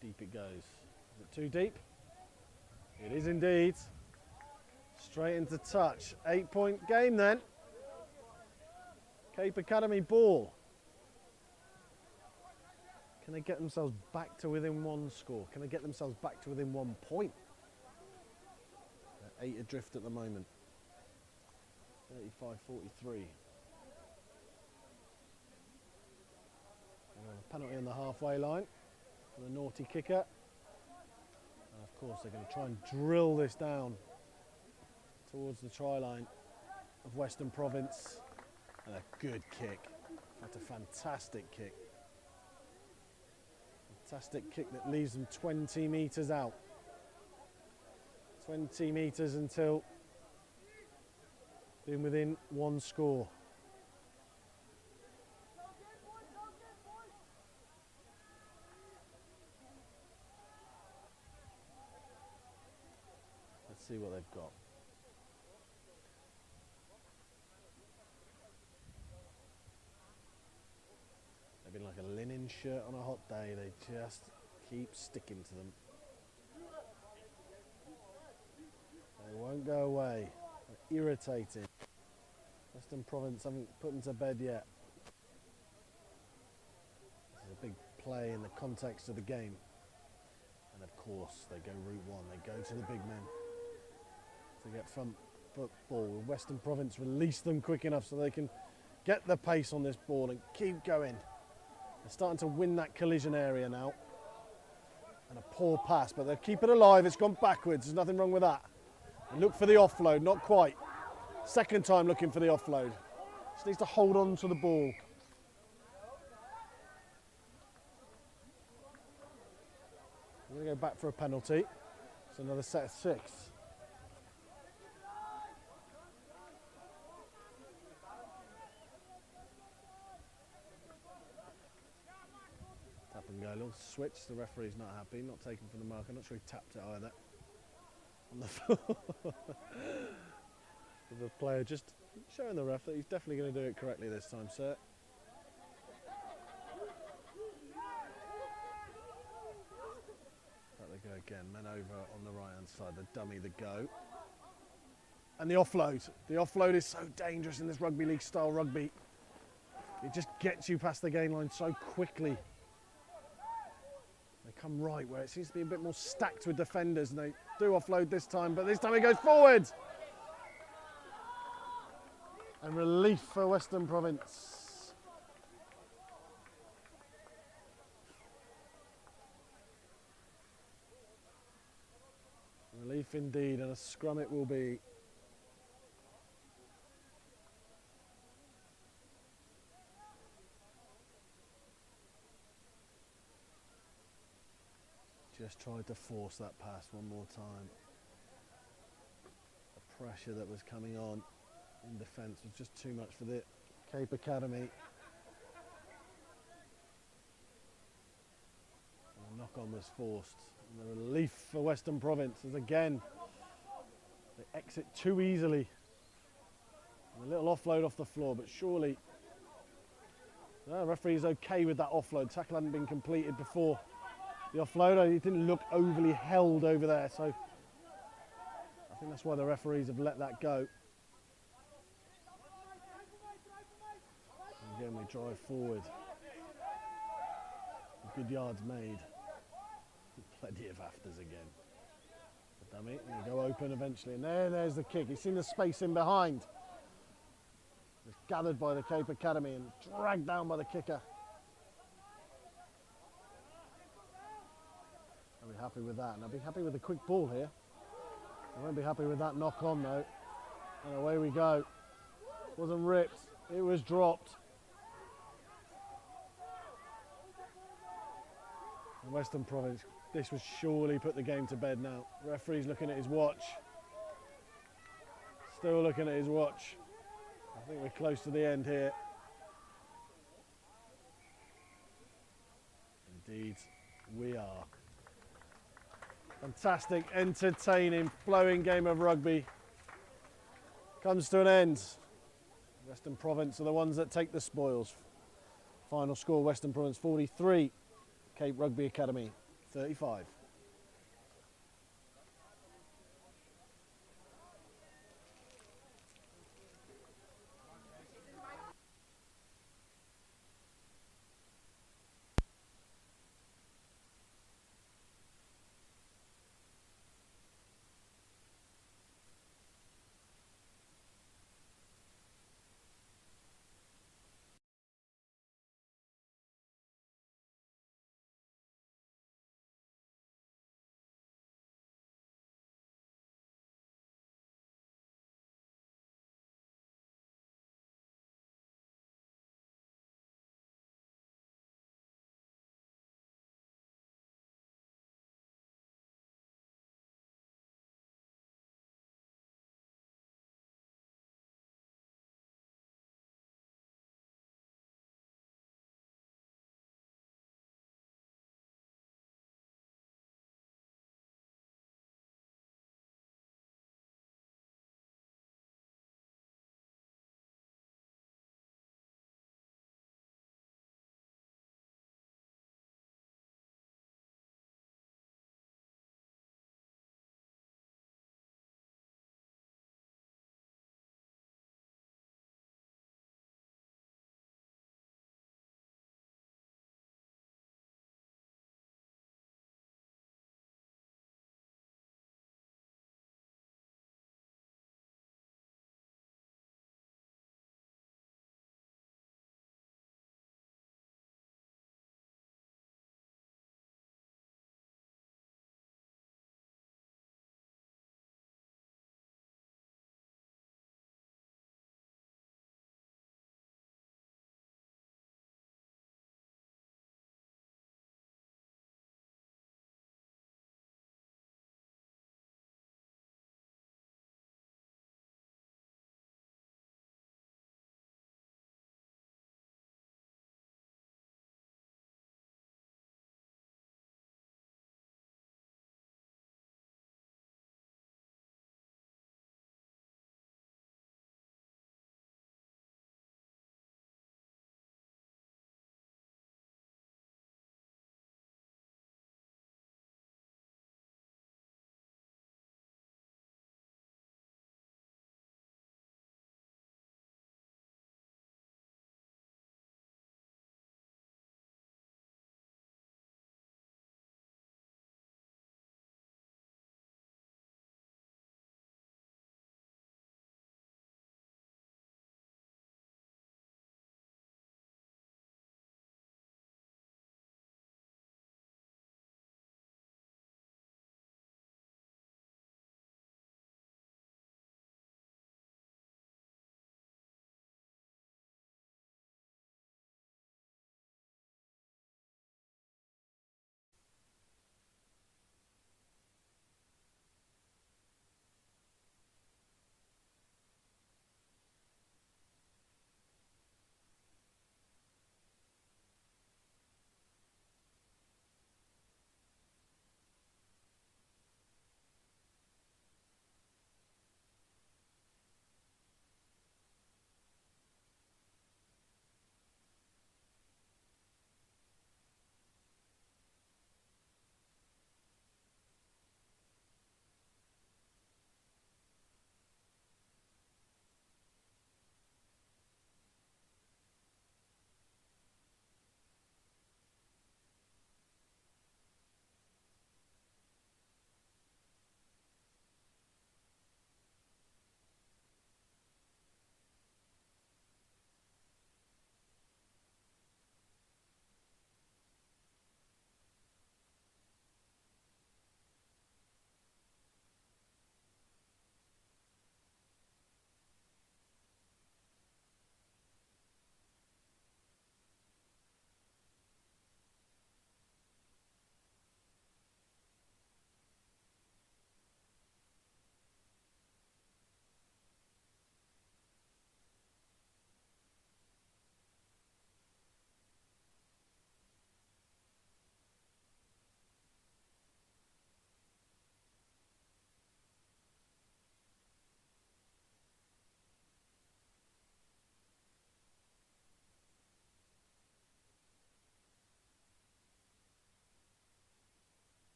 Deep it goes. Is it too deep? It is indeed. Straight into touch. 8-point game then. Cape Academy ball. Can they get themselves back to within one score? Can they get themselves back to within 1 point? They're 8 adrift at the moment. 35-43. A penalty on the halfway line for the naughty kicker. And of course they're going to try and drill this down towards the try line of Western Province. And a good kick. That's a fantastic kick. Fantastic kick that leaves them 20 metres out. 20 metres until being within one score. Let's see what they've got. They've been like a linen shirt on a hot day. They just keep sticking to them. They won't go away. They're irritating. Western Province haven't put them to bed yet. This is a big play in the context of the game. And of course, they go route one. They go to the big men to get front football. Western Province release them quick enough so they can get the pace on this ball and keep going. They're starting to win that collision area now. And a poor pass, but they'll keep it alive. It's gone backwards. There's nothing wrong with that. And look for the offload, not quite. Second time looking for the offload. Just needs to hold on to the ball. We're going to go back for a penalty. It's another set of 6. Tap and go, a little switch. The referee's not happy, not taken from the mark. I'm not sure he tapped it either. On the floor. The player just showing the ref that he's definitely going to do it correctly this time, sir. Back they go again, men over on the right hand side, the dummy, the go. And the offload. The offload is so dangerous in this rugby league style rugby. It just gets you past the gain line so quickly. They come right where it seems to be a bit more stacked with defenders, and they do offload this time, but this time it goes forward. And relief for Western Province. Relief indeed, and a scrum it will be. Just tried to force that pass one more time. The pressure that was coming on in defence was just too much for the Cape Academy. And the knock-on was forced. And the relief for Western Province is again, they exit too easily. And a little offload off the floor, but surely the referee is okay with that offload. Tackle hadn't been completed before the offload. It didn't look overly held over there, so I think that's why the referees have let that go. And again, we drive forward. Good yards made. Plenty of afters again. The dummy, and go open eventually, and there's the kick. He's seen the space in behind. It's gathered by the Cape Academy and dragged down by the kicker. I'll be happy with that, and I'll be happy with the quick ball here. I won't be happy with that knock on though. And away we go. Wasn't ripped, it was dropped. And Western Province, this would surely put the game to bed now. Referee's looking at his watch. Still looking at his watch. I think we're close to the end here. Indeed, we are. Fantastic, entertaining, flowing game of rugby comes to an end. Western Province are the ones that take the spoils. Final score, Western Province 43, Cape Rugby Academy 35.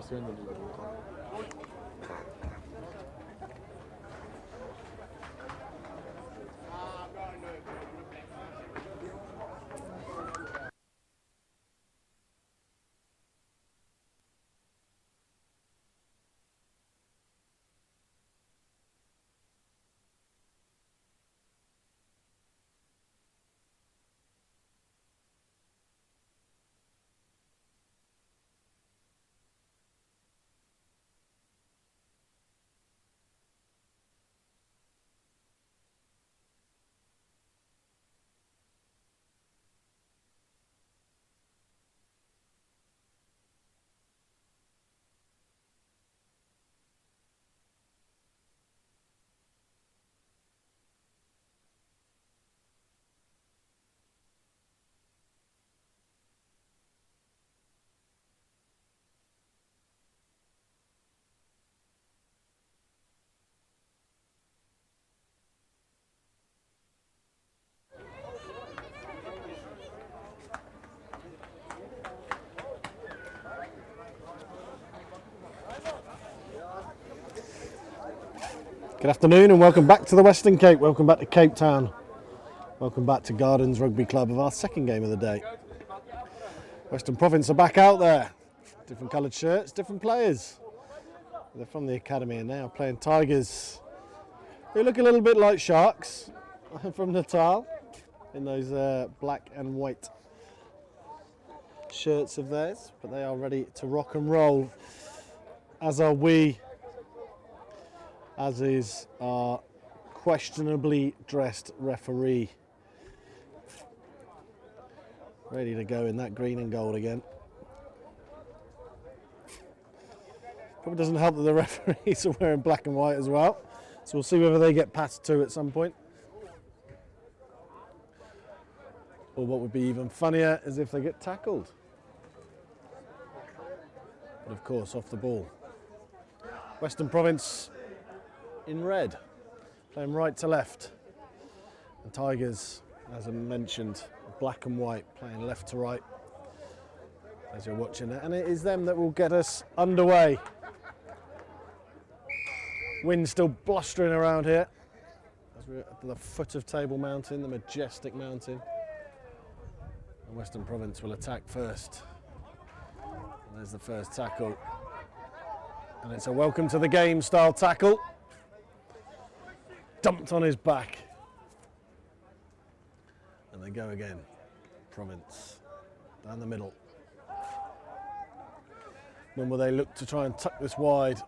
passieren, wenn die so kommen. Good afternoon and welcome back to the Western Cape. Welcome back to Cape Town. Welcome back to Gardens Rugby Club of our second game of the day. Western Province are back out there. Different coloured shirts, different players. They're from the academy and now playing Tigers, who look a little bit like Sharks from Natal in those black and white shirts of theirs. But they are ready to rock and roll, as are we. As is our questionably dressed referee. Ready to go in that green and gold again. Probably doesn't help that the referees are wearing black and white as well. So we'll see whether they get passed to at some point. Or what would be even funnier is if they get tackled. But of course, off the ball. Western Province in red, playing right to left, and Tigers, as I mentioned, black and white, playing left to right as you're watching it, and it is them that will get us underway. Wind still blustering around here as we're at the foot of Table Mountain, the majestic mountain, and Western Province will attack first. And there's the first tackle, and it's a welcome to the game style tackle. Dumped on his back. And they go again. Province. Down the middle. When will they look to try and tuck this wide?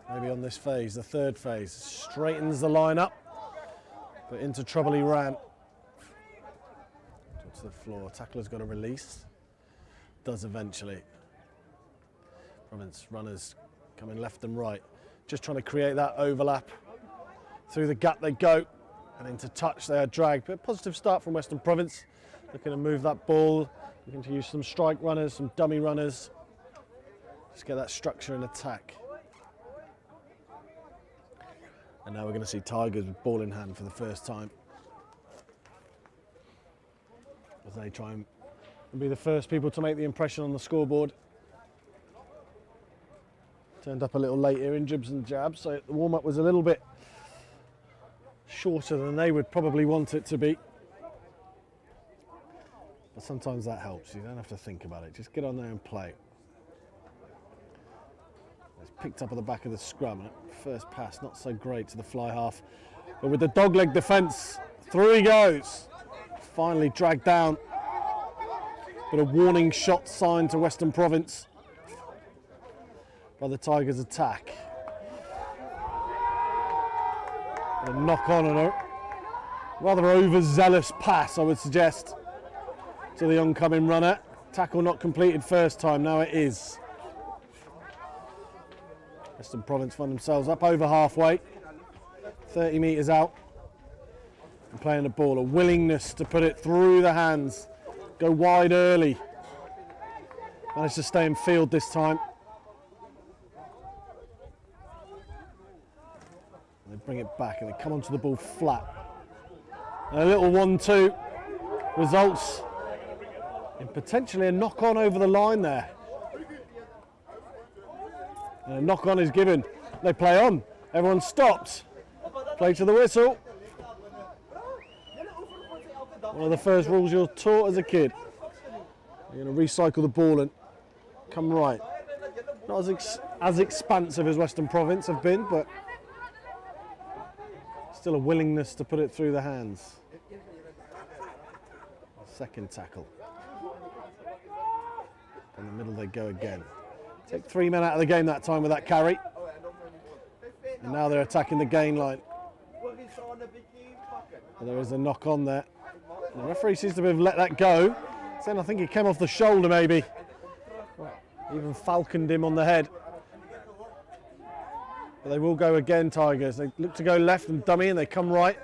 Maybe on this phase, the third phase. Straightens the line up. But into trouble he ran. To the floor. Tackler's got a release. Does eventually. Province runners coming left and right. Just trying to create that overlap. Through the gap they go, and into touch they are dragged. But a positive start from Western Province. Looking to move that ball, looking to use some strike runners, some dummy runners. Just get that structure and attack. And now we're going to see Tigers with ball in hand for the first time. As they try and be the first people to make the impression on the scoreboard. Turned up a little late here in jibs and jabs, so the warm-up was a little bit shorter than they would probably want it to be. But sometimes that helps, you don't have to think about it, just get on there and play. It's picked up at the back of the scrum, and first pass not so great to the fly half. But with the dogleg defence, through he goes. Finally dragged down. But a warning shot signed to Western Province by the Tigers' attack. And a knock on and a rather overzealous pass, I would suggest, to the oncoming runner. Tackle not completed first time, now it is. Western Province find themselves up over halfway, 30 metres out, and playing the ball. A willingness to put it through the hands, go wide early. Managed to stay in field this time. They bring it back and they come onto the ball flat. And a little 1-2 results And potentially a knock on over the line there. And a knock on is given. They play on. Everyone stops. Play to the whistle. One of the first rules you're taught as a kid. You're going to recycle the ball and come right. Not as expansive as Western Province have been, but still a willingness to put it through the hands. Second tackle. In the middle they go again. Take 3 men out of the game that time with that carry. And now they're attacking the gain line. And there is a knock on there. The referee seems to have let that go. Then I think he came off the shoulder maybe. Even falconed him on the head. But they will go again, Tigers. They look to go left and dummy and they come right.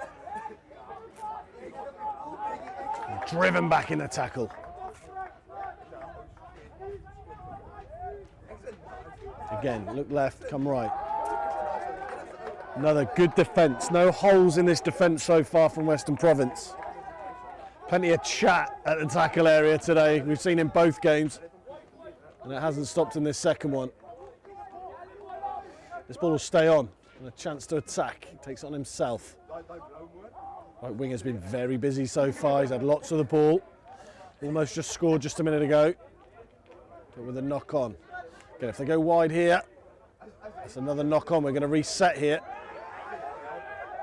Driven back in the tackle. Again, look left, come right. Another good defence. No holes in this defence so far from Western Province. Plenty of chat at the tackle area today. We've seen in both games. And it hasn't stopped in this second one. This ball will stay on. And a chance to attack. He takes it on himself. Right wing has been very busy so far. He's had lots of the ball. Almost just scored just a minute ago. But with a knock on. Again, if they go wide here, that's another knock on. We're going to reset here.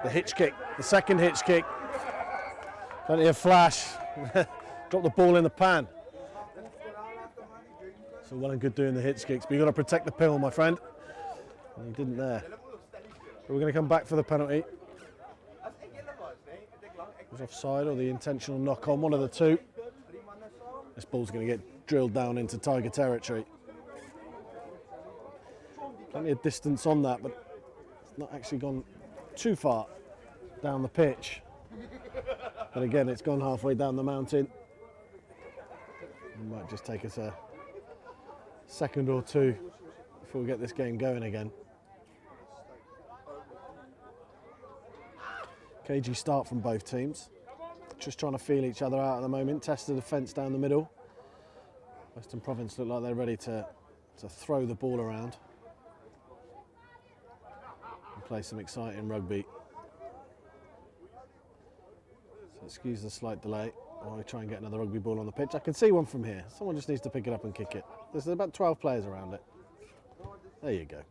The hitch kick, the second hitch kick. Plenty of flash. Drop the ball in the pan. So well and good doing the hitch kicks, but you've got to protect the pill, my friend. And he didn't there. But we're going to come back for the penalty. It was offside or the intentional knock on, one of the two. This ball's going to get drilled down into Tiger territory. Plenty of distance on that, but it's not actually gone too far down the pitch. But again, it's gone halfway down the mountain. It might just take us a second or two before we get this game going again. Cagey start from both teams. Just trying to feel each other out at the moment. Test the defence down the middle. Western Province look like they're ready to throw the ball around and play some exciting rugby. So excuse the slight delay while we try and get another rugby ball on the pitch. I can see one from here. Someone just needs to pick it up and kick it. There's about 12 players around it. There you go.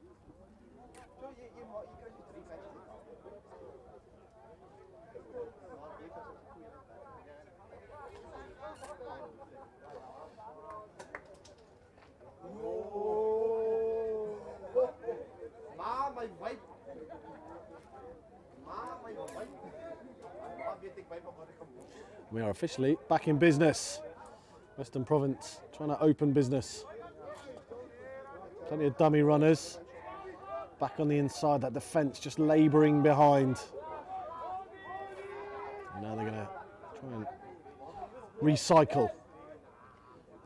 We are officially back in business. Western Province trying to open business. Plenty of dummy runners. Back on the inside, that defence just labouring behind. And now they're going to try and recycle.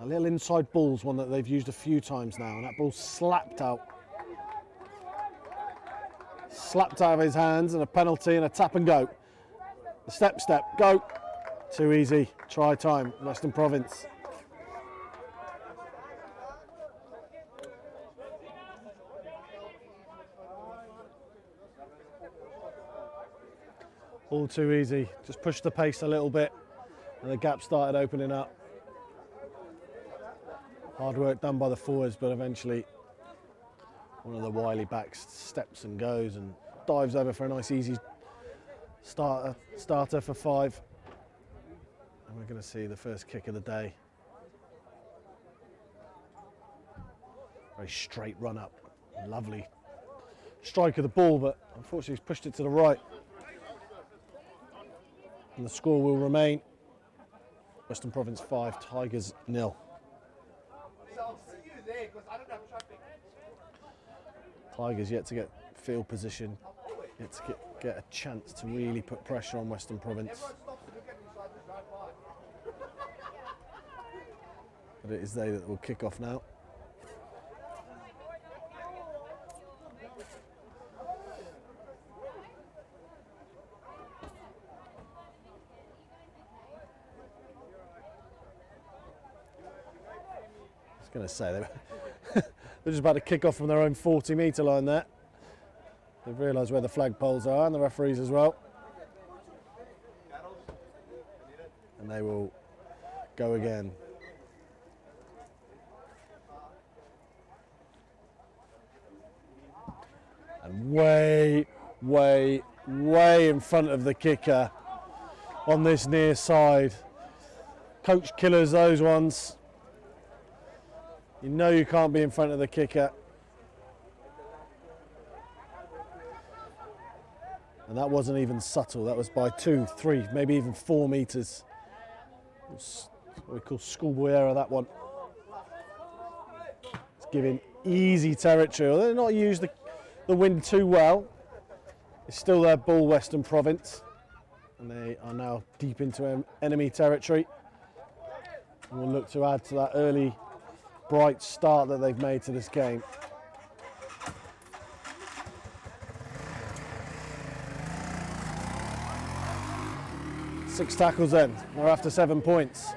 A little inside ball's one that they've used a few times now, and that ball slapped out. Slapped out of his hands, and a penalty and a tap and go. The step, go. Too easy. Try time, Western Province. All too easy. Just pushed the pace a little bit, and the gap started opening up. Hard work done by the forwards, but eventually one of the wily backs steps and goes and dives over for a nice easy starter for 5. And we're going to see the first kick of the day. Very straight run up. Lovely strike of the ball, but unfortunately he's pushed it to the right. And the score will remain Western Province 5, Tigers 0. Tigers yet to get field position, yet to get a chance to really put pressure on Western Province. But it is they that will kick off now. was going to say, they're just about to kick off from their own 40-metre line there. They've realised where the flagpoles are, and the referees as well. And they will go again. And way in front of the kicker on this near side. Coach killers, those ones. You know you can't be in front of the kicker. And that wasn't even subtle. That was by 2, 3, maybe even 4 metres. It's what we call schoolboy error, that one. It's giving easy territory. They've not used the wind too well. It's still their ball, Western Province. And they are now deep into enemy territory. And we'll look to add to that early, bright start that they've made to this game. Six tackles then, they're after 7 points.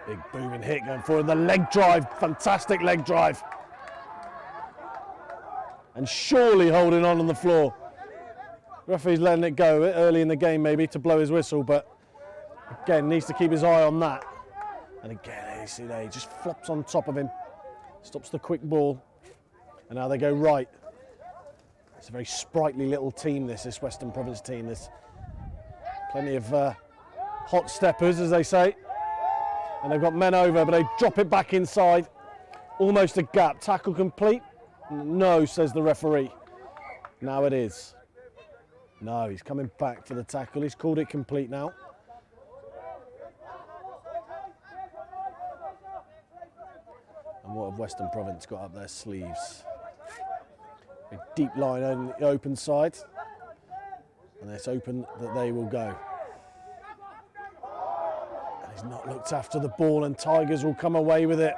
Big booming hit going forward, the leg drive, fantastic leg drive. And surely holding on the floor. Referee's letting it go early in the game maybe to blow his whistle, but again, needs to keep his eye on that. And again, you see there, he just flops on top of him, stops the quick ball, and now they go right. It's a very sprightly little team, this Western Province team. There's plenty of hot steppers, as they say. And they've got men over, but they drop it back inside. Almost a gap. Tackle complete? No, says the referee. Now it is. No, he's coming back for the tackle. He's called it complete now. And what have Western Province got up their sleeves? A deep line on the open side, and it's open that they will go. And he's not looked after the ball, and Tigers will come away with it.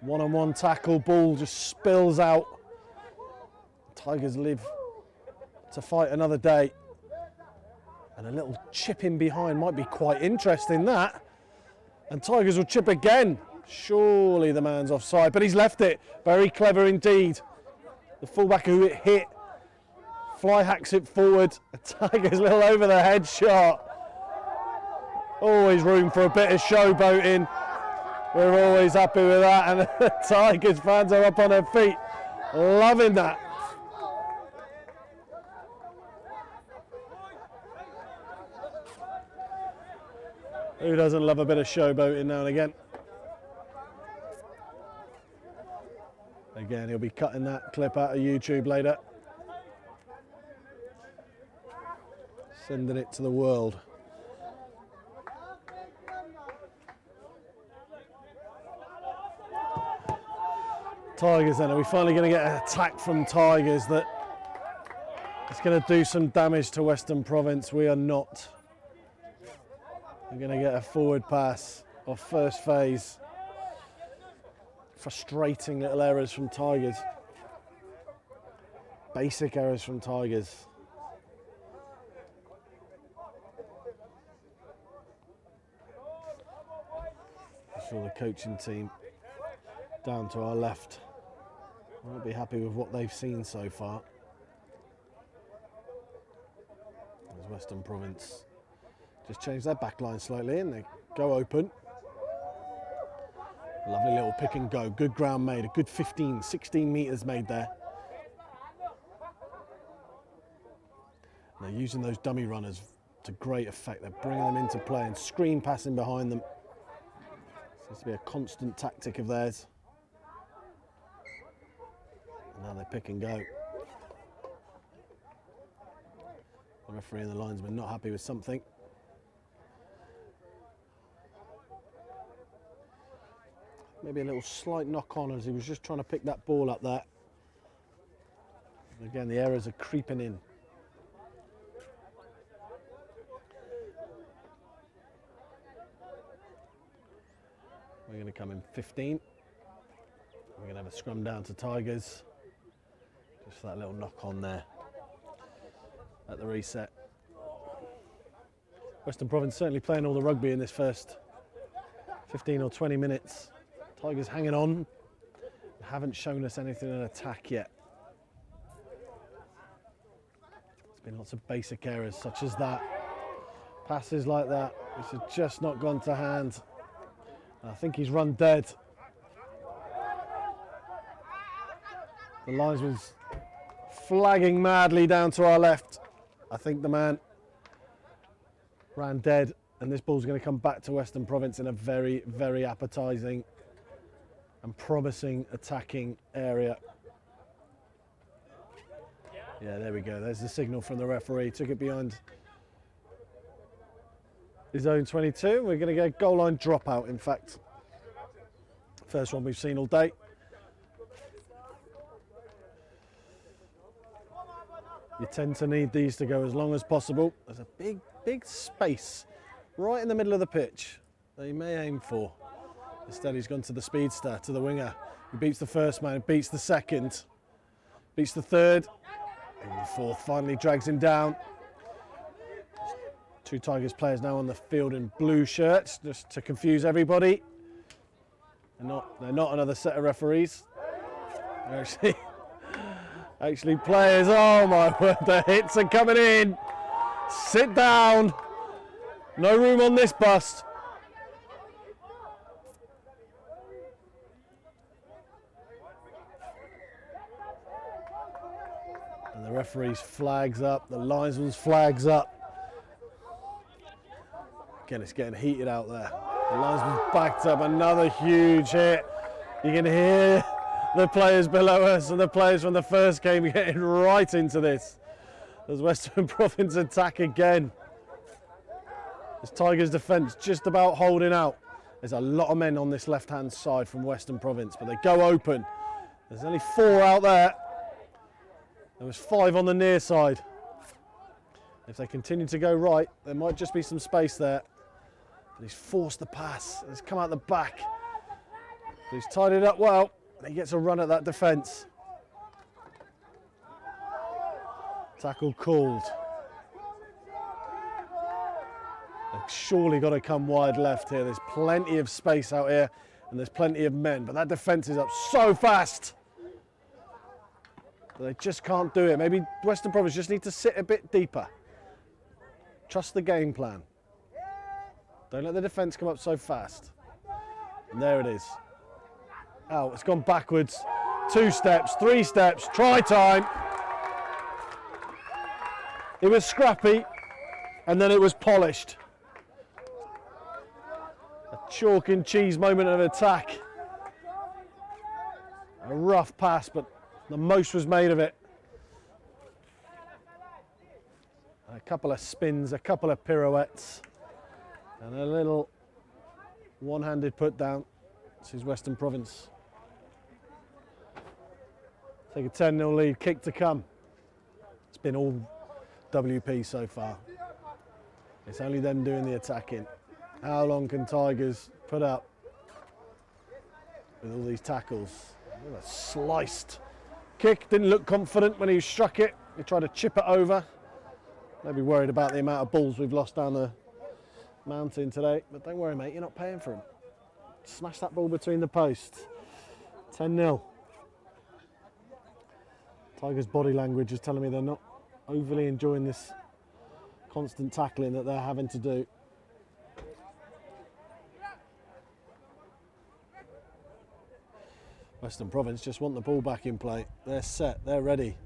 One-on-one tackle, ball just spills out. Tigers live to fight another day. And a little chip in behind might be quite interesting, that. And Tigers will chip again. Surely the man's offside, but he's left it. Very clever indeed. The fullback who it hit, fly hacks it forward. A Tigers little over the head shot. Always room for a bit of showboating. We're always happy with that, and the Tigers fans are up on their feet, loving that. Who doesn't love a bit of showboating now and again? Again, he'll be cutting that clip out of YouTube later. Sending it to the world. Tigers then, are we finally going to get an attack from Tigers that is going to do some damage to Western Province? We are not. We're going to get a forward pass off first phase. Frustrating little errors from Tigers. Basic errors from Tigers. I saw the coaching team down to our left. Won't be happy with what they've seen so far. As Western Province just changed their back line slightly and they go open. Lovely little pick and go, good ground made, a good 15, 16 metres made there. And they're using those dummy runners to great effect. They're bringing them into play and screen passing behind them. Seems to be a constant tactic of theirs. And now they pick and go. The referee and the linesman not happy with something. Maybe a little slight knock on as he was just trying to pick that ball up there. Again, the errors are creeping in. We're going to come in 15. We're going to have a scrum down to Tigers. Just that little knock on there at the reset. Western Province certainly playing all the rugby in this first 15 or 20 minutes. Tigers hanging on. Haven't shown us anything in attack yet. There's been lots of basic errors such as that. Passes like that, which have just not gone to hand. I think he's run dead. The linesman's flagging madly down to our left. I think the man ran dead, and this ball's going to come back to Western Province in a very, very appetising and promising attacking area. Yeah, there we go. There's the signal from the referee. Took it behind his own 22. We're going to get a goal line dropout, in fact. First one we've seen all day. You tend to need these to go as long as possible. There's a big, big space right in the middle of the pitch that he may aim for. Instead, he's gone to the speedster, to the winger. He beats the first man, beats the second, beats the third, and the fourth finally drags him down. Two Tigers players now on the field in blue shirts, just to confuse everybody. They're not another set of referees. They're actually players. Oh my word, the hits are coming in. Sit down. No room on this bus. And the referee's flags up, the linesman's flags up. Again, it's getting heated out there. The linesman's backed up, another huge hit. You can hear the players below us and the players from the first game getting right into this. As Western Province attack again. As Tigers defence just about holding out. There's a lot of men on this left-hand side from Western Province, but they go open. There's only 4 out there. There was 5 on the near side. If they continue to go right, there might just be some space there. But he's forced the pass. He's come out the back. But he's tied it up well. And he gets a run at that defence. Tackle called. They've surely got to come wide left here. There's plenty of space out here and there's plenty of men. But that defence is up so fast. They just can't do it. Maybe Western Province just need to sit a bit deeper. Trust the game plan. Don't let the defence come up so fast. And there it is. Oh, it's gone backwards. 2 steps, 3 steps, try time. It was scrappy and then it was polished. A chalk and cheese moment of attack. A rough pass, but the most was made of it. A couple of spins, a couple of pirouettes, and a little one-handed put down. This is Western Province. Take a 10-0 lead, kick to come. It's been all WP so far. It's only them doing the attacking. How long can Tigers put up with all these tackles? A sliced kick, didn't look confident when he struck it. He tried to chip it over. Maybe worried about the amount of balls we've lost down the mountain today. But don't worry, mate, you're not paying for them. Smash that ball between the posts. 10-0. Tigers' body language is telling me they're not overly enjoying this constant tackling that they're having to do. Western Province just want the ball back in play. They're set, they're ready.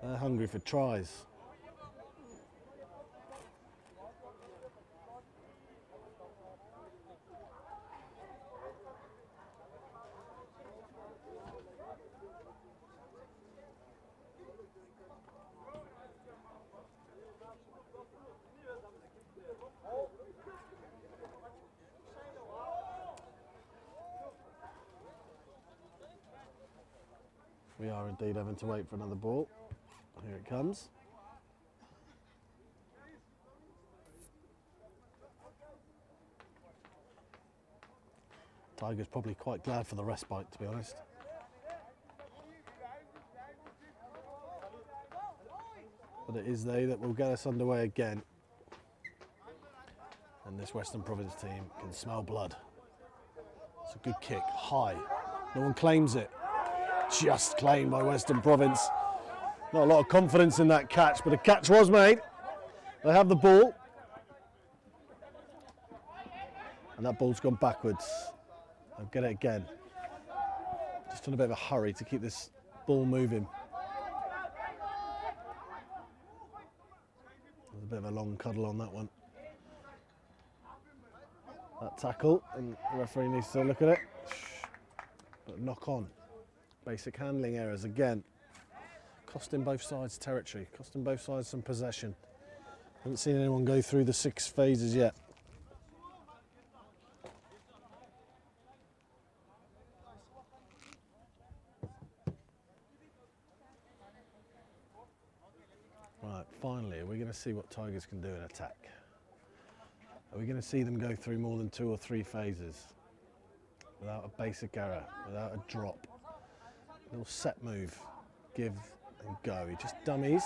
They're hungry for tries. We are indeed having to wait for another ball. Here it comes. Tiger's probably quite glad for the respite, to be honest. But it is they that will get us underway again. And this Western Province team can smell blood. It's a good kick, high. No one claims it. Just claimed by Western Province. Not a lot of confidence in that catch, but a catch was made. They have the ball. And that ball's gone backwards. They'll get it again. Just in a bit of a hurry to keep this ball moving. There's a bit of a long cuddle on that one. That tackle, and the referee needs to look at it. But knock on. Basic handling errors again. Costing both sides territory, costing both sides some possession. Haven't seen anyone go through the 6 phases yet. Right, finally, we're going to see what Tigers can do in attack. Are we going to see them go through more than 2 or 3 phases without a basic error, without a drop? A little set move, give and go. He just dummies.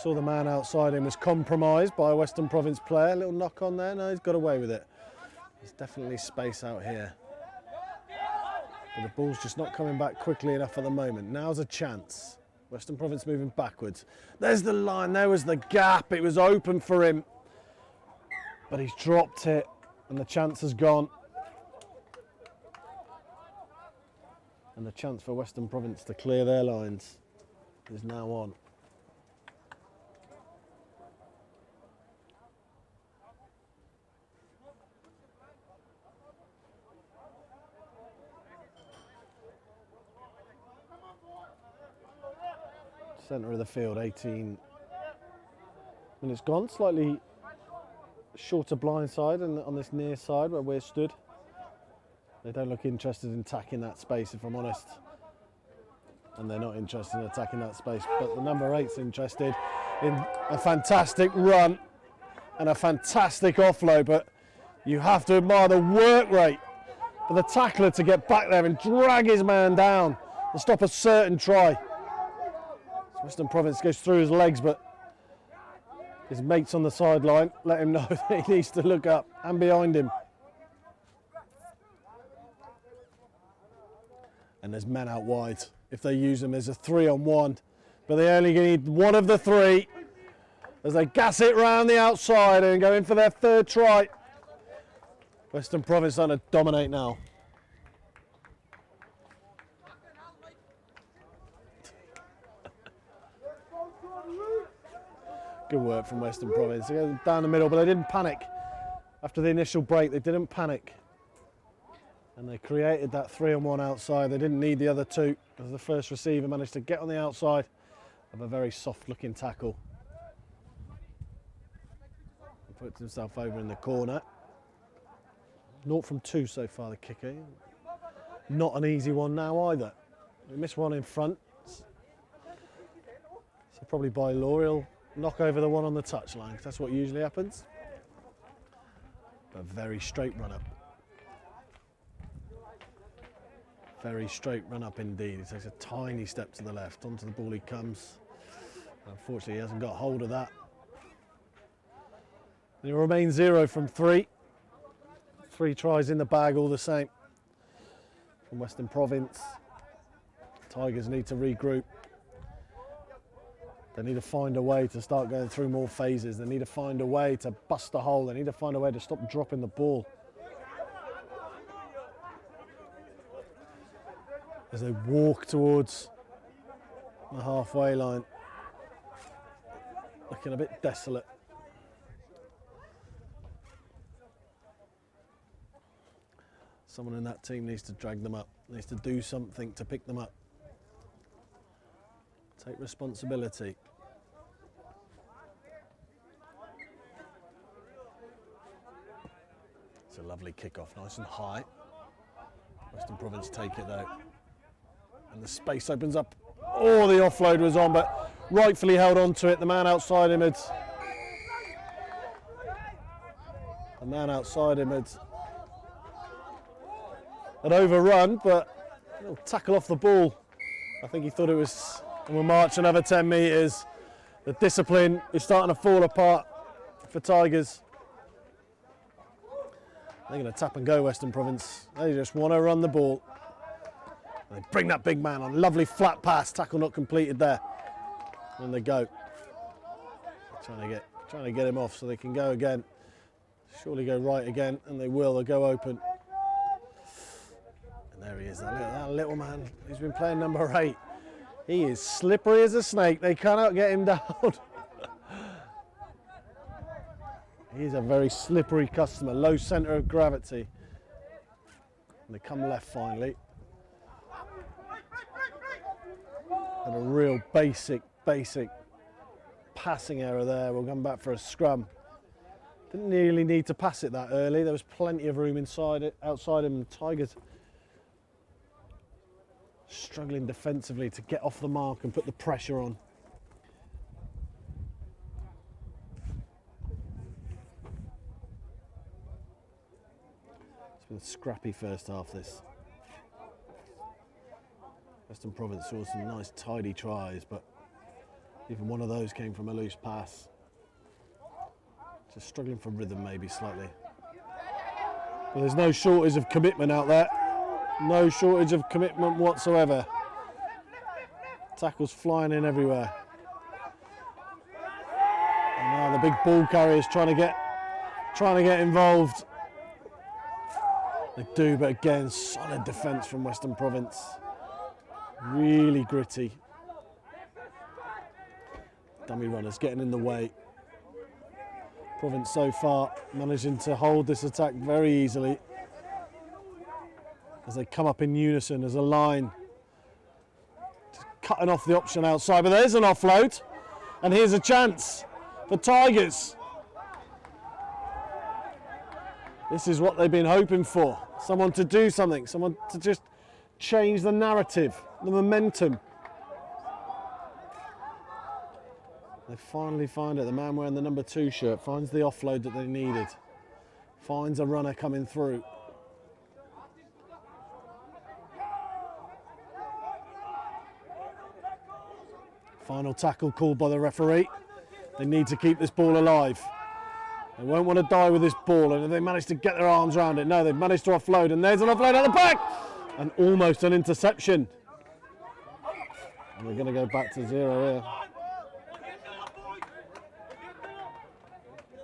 Saw the man outside him was compromised by a Western Province player. A little knock on there. No, he's got away with it. There's definitely space out here. But the ball's just not coming back quickly enough at the moment. Now's a chance. Western Province moving backwards. There's the line. There was the gap. It was open for him. But he's dropped it and the chance has gone. And the chance for Western Province to clear their lines is now on. Centre of the field, 18 minutes gone. Slightly shorter blind side and on this near side where we're stood. They don't look interested in attacking that space, if I'm honest. And they're not interested in attacking that space. But the number 8's interested in a fantastic run and a fantastic offload. But you have to admire the work rate for the tackler to get back there and drag his man down and stop a certain try. Western Province goes through his legs, but his mates on the sideline let him know that he needs to look up and behind him. And there's men out wide. If they use them, there's a 3-on-1, but they only need one of the 3 as they gas it round the outside and go in for their 3rd try. Western Province starting to dominate now. Good work from Western Province. They go down the middle, but they didn't panic. After the initial break, they didn't panic. And they created that 3-on-1 outside. They didn't need the other 2 as the first receiver managed to get on the outside of a very soft-looking tackle. He puts himself over in the corner. 0 from 2 so far, the kicker. Not an easy one now either. We missed one in front. So probably by law, he'll knock over the one on the touchline, because that's what usually happens. A very straight run up. Very straight run up indeed. He takes a tiny step to the left. Onto the ball he comes. Unfortunately, he hasn't got hold of that. And it remains 0 from 3. 3 tries in the bag all the same. From Western Province. Tigers need to regroup. They need to find a way to start going through more phases. They need to find a way to bust a hole. They need to find a way to stop dropping the ball. As they walk towards the halfway line, looking a bit desolate. Someone in that team needs to drag them up, needs to do something to pick them up. Take responsibility. It's a lovely kick-off, nice and high. Western Province take it though. And the space opens up. Oh, the offload was on, but rightfully held on to it. The man outside him had overrun, but a little tackle off the ball. I think he thought it was, and we'll march another 10 metres. The discipline is starting to fall apart for Tigers. They're going to tap and go, Western Province. They just want to run the ball. They bring that big man on. Lovely flat pass. Tackle not completed there. And they go. Trying to get him off so they can go again. Surely go right again, and they will. They'll go open. And there he is, that little man. He's been playing number 8. He is slippery as a snake. They cannot get him down. He's a very slippery customer. Low centre of gravity. And they come left finally. And a real basic passing error there. We'll come back for a scrum. Didn't really need to pass it that early. There was plenty of room inside it, outside him. Tigers struggling defensively to get off the mark and put the pressure on. It's been a scrappy first half, this. Western Province saw some nice tidy tries, but even one of those came from a loose pass. Just struggling for rhythm maybe slightly. But there's no shortage of commitment out there. No shortage of commitment whatsoever. Tackles flying in everywhere. And now the big ball carriers trying to get involved. They do, but again, solid defence from Western Province. Really gritty. Dummy runners getting in the way. Province so far managing to hold this attack very easily as they come up in unison as a line. Just cutting off the option outside, but there's an offload, and here's a chance for Tigers. This is what they've been hoping for. Someone to do something, someone to just change the narrative, the momentum. They finally find it. The man wearing the number 2 shirt finds the offload that they needed. Finds a runner coming through. Final tackle called by the referee. They need to keep this ball alive. They won't want to die with this ball, and if they manage to get their arms around it, no, they've managed to offload, and there's an offload at the back, and almost an interception. And we're going to go back to 0 here.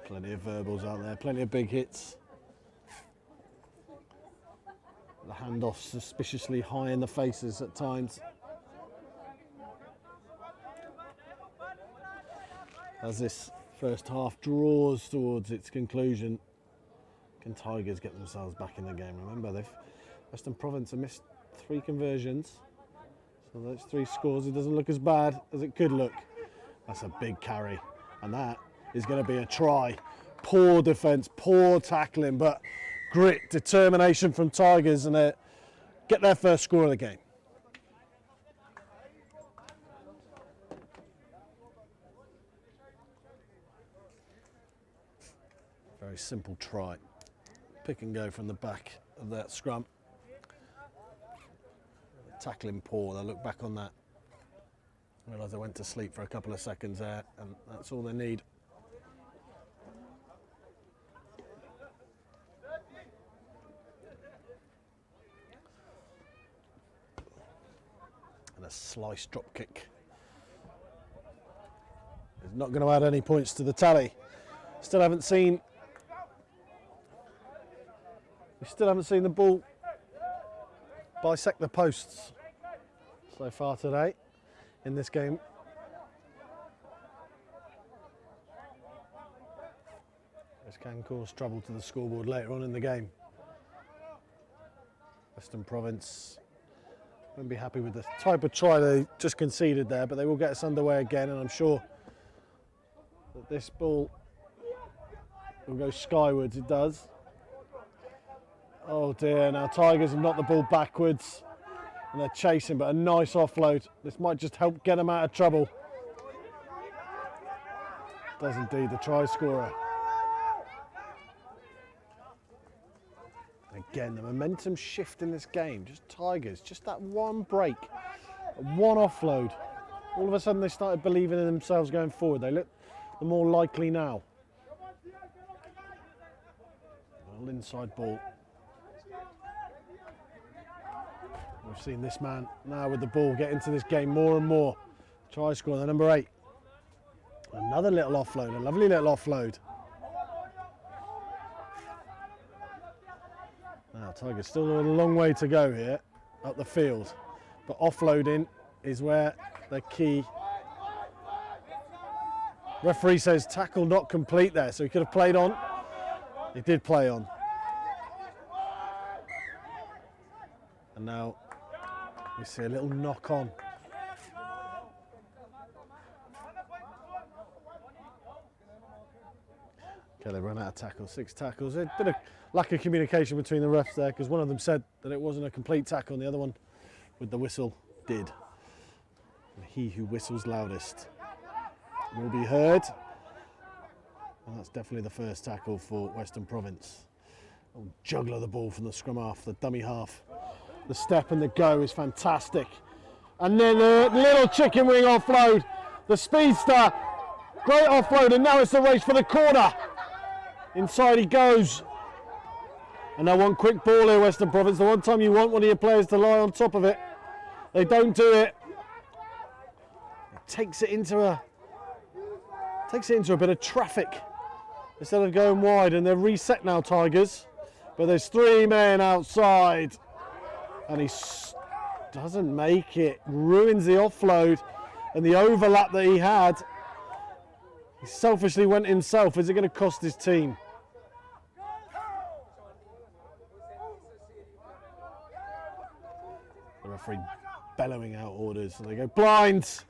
Plenty of verbals out there, plenty of big hits. The handoff suspiciously high in the faces at times. As this first half draws towards its conclusion, can Tigers get themselves back in the game? Remember, Western Province have missed 3 conversions, so those 3 scores, it doesn't look as bad as it could look. That's a big carry, and that is going to be a try. Poor defence, poor tackling, but grit, determination from Tigers, and they get their first score of the game. Very simple try. Pick and go from the back of that scrum. Tackling poor, they'll look back on that. Realise they went to sleep for a couple of seconds there, and that's all they need. And a slice drop kick. It's not going to add any points to the tally. Still haven't seen the ball bisect the posts so far today in this game. This can cause trouble to the scoreboard later on in the game. Western Province won't be happy with the type of try they just conceded there, but they will get us underway again, and I'm sure that this ball will go skywards. It does. Oh dear, now Tigers have knocked the ball backwards and they're chasing, but a nice offload. This might just help get them out of trouble. Does indeed, the try scorer. Again, the momentum shift in this game, just Tigers, just that one break, one offload. All of a sudden they started believing in themselves going forward. They look the more likely now. Little inside ball. We've seen this man now with the ball get into this game more and more. Try scoring the number 8. Another little offload, a lovely little offload. Now Tigers still a long way to go here up the field, but offloading is where the key. Referee says tackle not complete there, so he could have played on. He did play on. And now we see a little knock on. Okay, they run out of tackles, 6 tackles. A bit of lack of communication between the refs there, because one of them said that it wasn't a complete tackle and the other one with the whistle did. And he who whistles loudest will be heard. And that's definitely the first tackle for Western Province. Oh, juggler the ball from the scrum half, the dummy half. The step and the go is fantastic. And then the little chicken wing offload. The speedster, great offload, and now it's the race for the corner. Inside he goes. And now one quick ball here, Western Province. The one time you want one of your players to lie on top of it, they don't do it. It takes it into a bit of traffic instead of going wide, and they're reset now, Tigers. But there's 3 men outside, and he doesn't make it. Ruins the offload and the overlap that he had. He selfishly went himself. Is it going to cost his team? The referee bellowing out orders, and they go blind.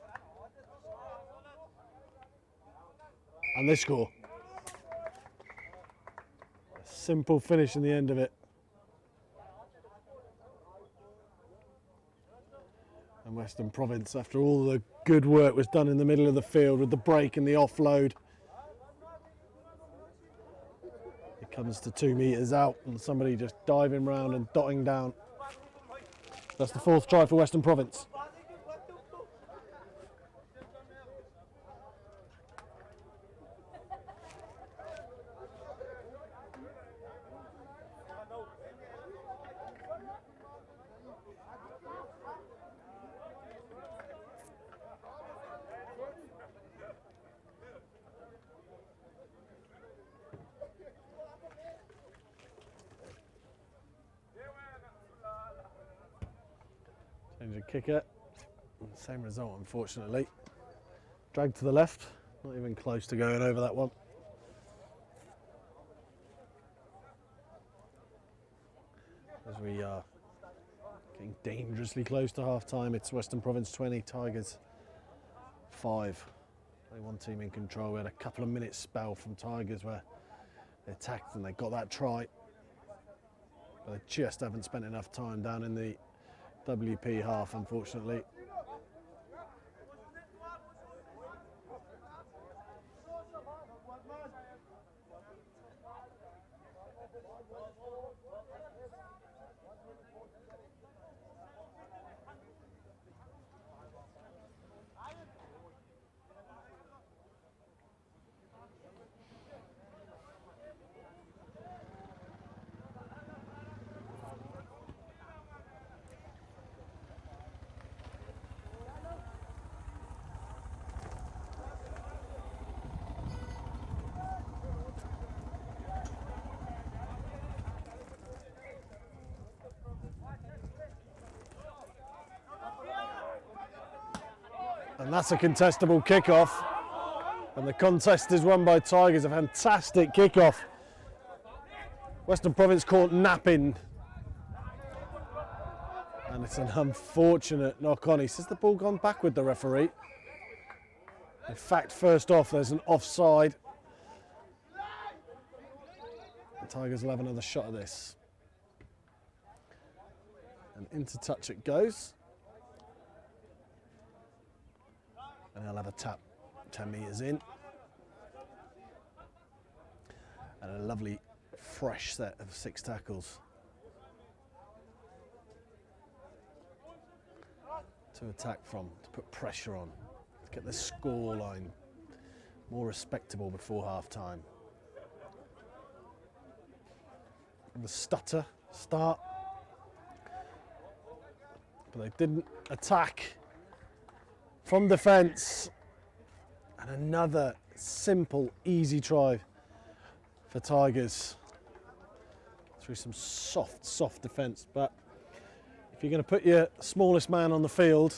And they score. A simple finish in the end of it. And Western Province, after all the good work was done in the middle of the field with the break and the offload, it comes to 2 metres out and somebody just diving round and dotting down. That's the 4th try for Western Province. Change of kicker, same result unfortunately. Dragged to the left, not even close to going over that one. As we are getting dangerously close to half time, it's Western Province 20, Tigers 5. Only one team in control. We had a couple of minutes spell from Tigers where they attacked and they got that try. But they just haven't spent enough time down in the WP half, unfortunately. And that's a contestable kickoff. And the contest is won by Tigers. A fantastic kickoff. Western Province caught napping. And it's an unfortunate knock on. He says the ball gone backward, the referee. In fact, first off, there's an offside. The Tigers will have another shot at this. And into touch it goes. And he'll have a tap 10 metres in. And a lovely fresh set of 6 tackles. To attack from, to put pressure on, to get the score line more respectable before half time. the stutter start. But they didn't attack from defence. And another simple, easy try for Tigers. Through some soft defence. But if you're going to put your smallest man on the field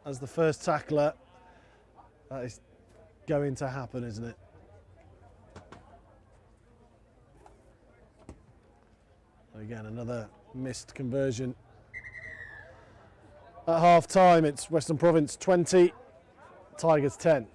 as the first tackler, that is going to happen, isn't it? Again, another missed conversion. At half time, it's Western Province 20, Tigers 10.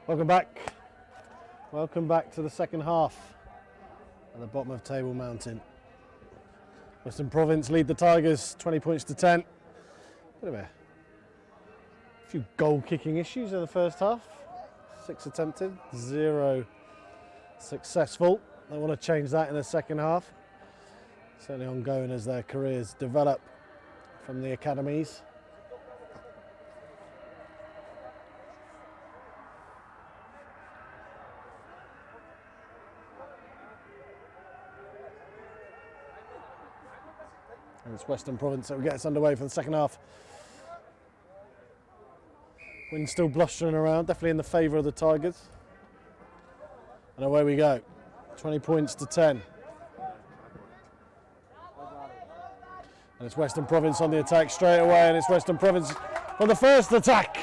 Welcome back. Welcome back to the second half at the bottom of Table Mountain. Western Province lead the Tigers 20 points to 10. Bit of a few goal kicking issues in the first half. 6 attempted, 0 successful. They want to change that in the second half. Certainly ongoing as their careers develop from the academies. And it's Western Province that will get us underway for the second half. Wind still blustering around, definitely in the favour of the Tigers. And away we go. 20 points to 10. And it's Western Province on the attack straight away, and it's Western Province on the first attack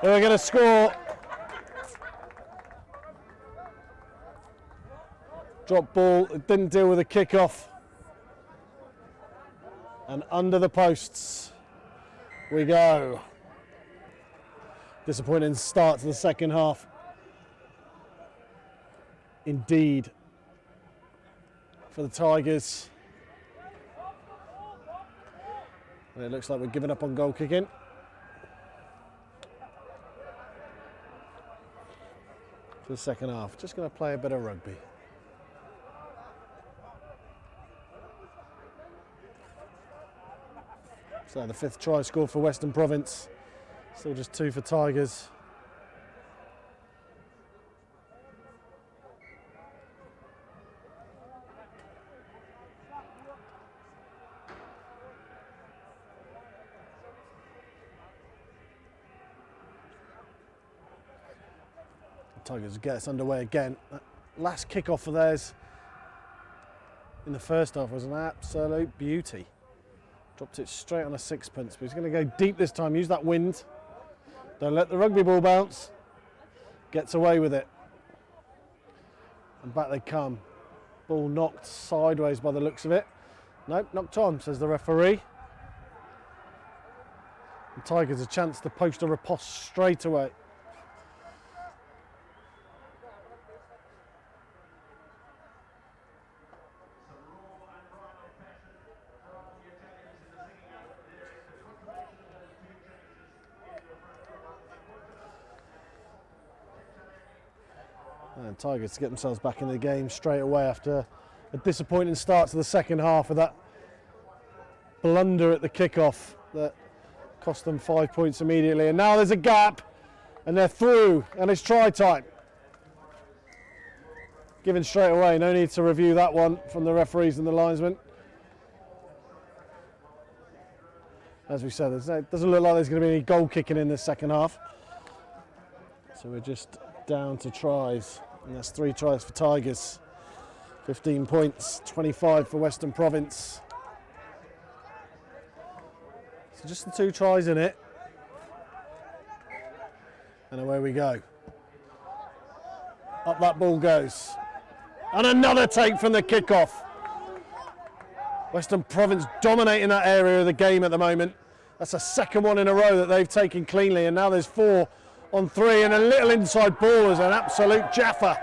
who are going to score. Drop ball, it didn't deal with a kick-off. And under the posts we go. Disappointing start to the second half. Indeed, for the Tigers. And it looks like we're giving up on goal kicking. For the second half, just going to play a bit of rugby. So the 5th try scored for Western Province. Still just 2 for Tigers. The Tigers get us underway again. That last kick-off for theirs in the first half was an absolute beauty. Dropped it straight on a sixpence, but he's going to go deep this time. Use that wind. Don't let the rugby ball bounce. Gets away with it. And back they come. Ball knocked sideways by the looks of it. Nope, knocked on, says the referee. The Tigers a chance to post a riposte straight away. And Tigers to get themselves back in the game straight away after a disappointing start to the second half with that blunder at the kickoff that cost them 5 points immediately. And now there's a gap and they're through and it's try time. Given straight away, no need to review that one from the referees and the linesmen. As we said, it doesn't look like there's going to be any goal kicking in this second half. So we're just down to tries. And that's 3 tries for Tigers. 15 points, 25 for Western Province. So just the 2 tries in it. And away we go. Up that ball goes. And another take from the kickoff. Western Province dominating that area of the game at the moment. That's the second one in a row that they've taken cleanly, and now there's 4 on 3, and a little inside ball is an absolute jaffa.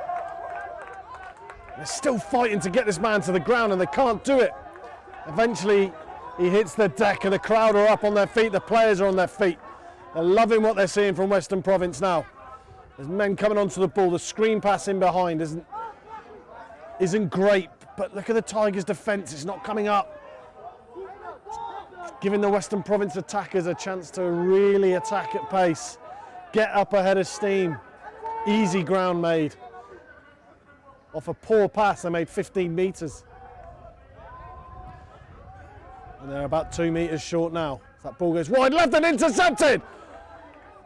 They're still fighting to get this man to the ground and they can't do it. Eventually he hits the deck and the crowd are up on their feet, the players are on their feet. They're loving what they're seeing from Western Province now. There's men coming onto the ball, the screen pass in behind isn't great, but look at the Tigers' defence, it's not coming up. It's giving the Western Province attackers a chance to really attack at pace. Get up ahead of steam. Easy ground made. Off a poor pass, they made 15 metres. And they're about 2 metres short now. That ball goes wide left and intercepted.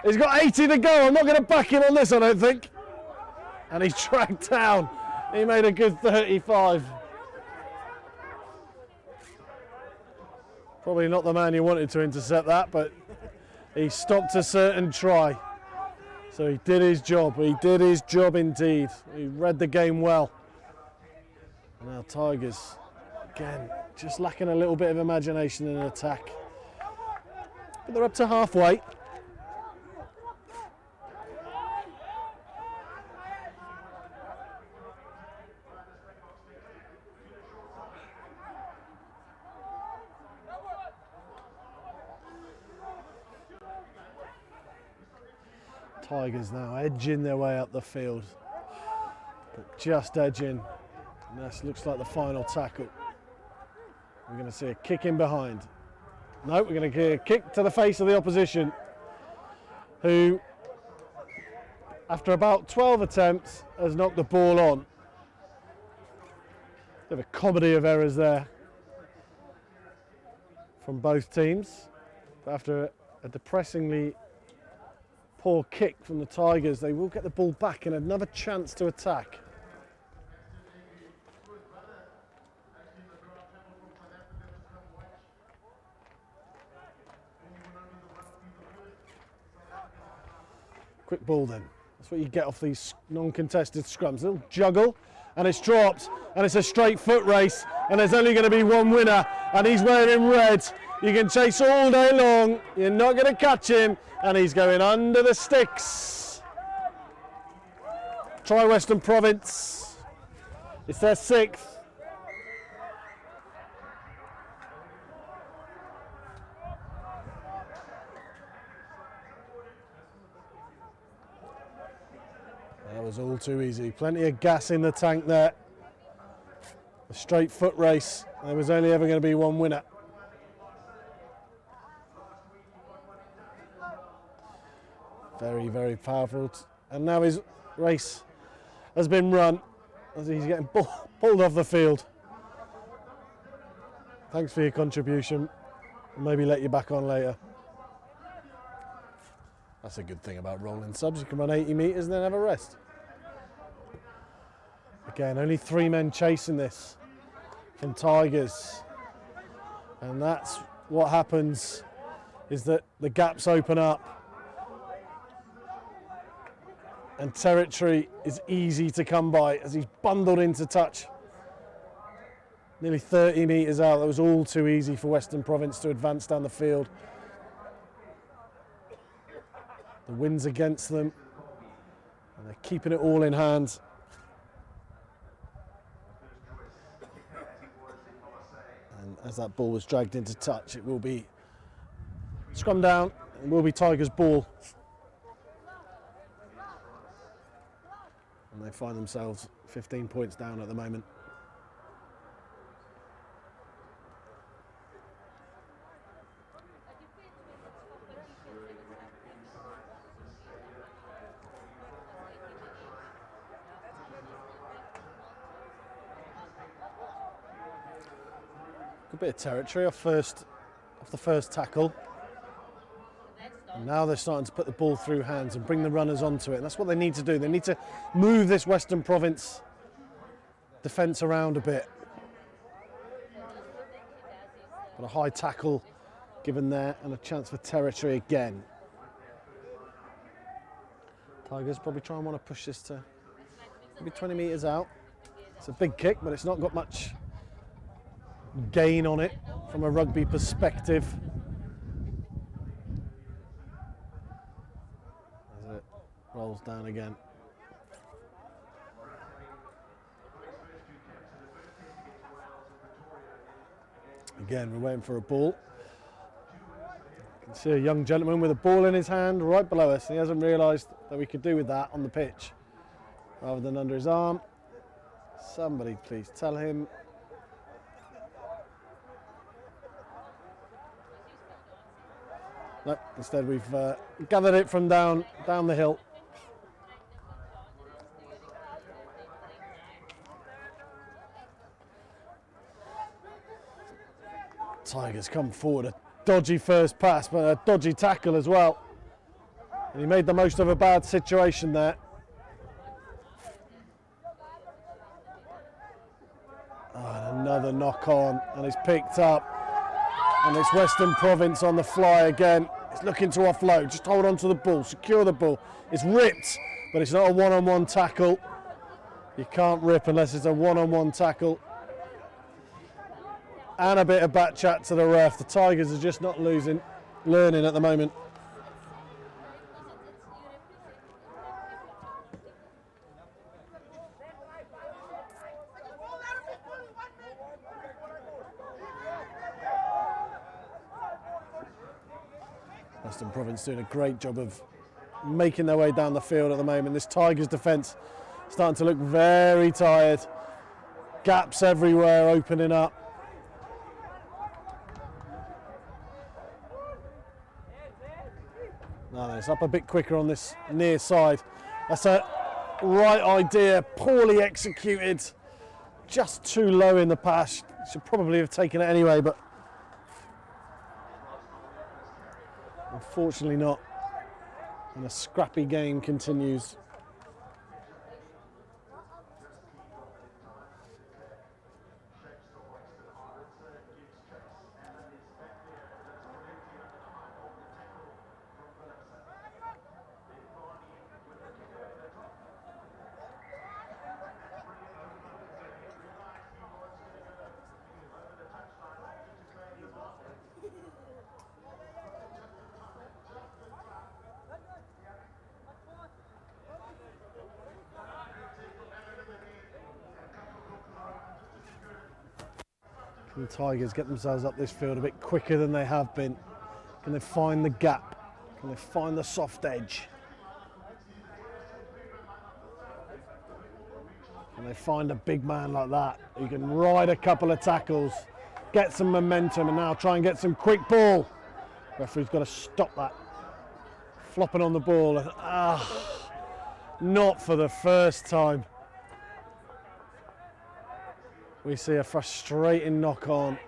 He's got 80 to go. I'm not going to back him on this, I don't think. And he's tracked down. He made a good 35. Probably not the man you wanted to intercept that, but he stopped a certain try. So he did his job. He did his job indeed. He read the game well. And now Tigers, again, just lacking a little bit of imagination in an attack. But they're up to halfway. Tigers now edging their way up the field, but just edging. And this looks like the final tackle. We're going to see a kick in behind. No, we're going to get a kick to the face of the opposition, who, after about 12 attempts, has knocked the ball on. Bit of a comedy of errors there from both teams. But after a depressingly poor kick from the Tigers, they will get the ball back and another chance to attack. Quick ball then. That's what you get off these non-contested scrums. A little juggle, and it's dropped, and it's a straight foot race, and there's only going to be one winner, and he's wearing red. You can chase all day long, you're not going to catch him, and he's going under the sticks. Try Western Province. It's their 6th. That was all too easy. Plenty of gas in the tank there. A straight foot race. There was only ever going to be one winner. Very, very powerful. And now his race has been run as he's getting pulled off the field. Thanks for your contribution. Maybe let you back on later. That's a good thing about rolling subs. You can run 80 metres and then have a rest. Again, only 3 men chasing this from Tigers. And that's what happens, is that the gaps open up and territory is easy to come by as he's bundled into touch. Nearly 30 metres out. That was all too easy for Western Province to advance down the field. The wind's against them, and they're keeping it all in hand. And as that ball was dragged into touch, it will be scrum down, it will be Tigers' ball. And they find themselves 15 points down at the moment. Good bit of territory off the first tackle. And now they're starting to put the ball through hands and bring the runners onto it. And that's what they need to do. They need to move this Western Province defence around a bit. But a high tackle given there and a chance for territory again. Tigers probably try and want to push this to maybe 20 metres out. It's a big kick, but it's not got much gain on it from a rugby perspective. As it rolls down again. Again, we're waiting for a ball. You can see a young gentleman with a ball in his hand right below us. He hasn't realised that we could do with that on the pitch rather than under his arm. Somebody please tell him. No, instead we've gathered it from down the hill. Tigers come forward, a dodgy first pass, but a dodgy tackle as well. And he made the most of a bad situation there. Oh, and another knock on, and it's picked up. And it's Western Province on the fly again. It's looking to offload, just hold on to the ball, secure the ball. It's ripped, but it's not a one-on-one tackle. You can't rip unless it's a one-on-one tackle. And a bit of back chat to the ref. The Tigers are just not learning at the moment. Western Province doing a great job of making their way down the field at the moment. This Tigers defence starting to look very tired. Gaps everywhere opening up. No, it's up a bit quicker on this near side. That's a right idea, poorly executed. Just too low in the pass. Should probably have taken it anyway, but unfortunately not. And a scrappy game continues. Can the Tigers get themselves up this field a bit quicker than they have been? Can they find the gap? Can they find the soft edge? Can they find a big man like that who can ride a couple of tackles, get some momentum, and now try and get some quick ball? Referee's got to stop that. Flopping on the ball. Not for the first time. We see a frustrating knock on.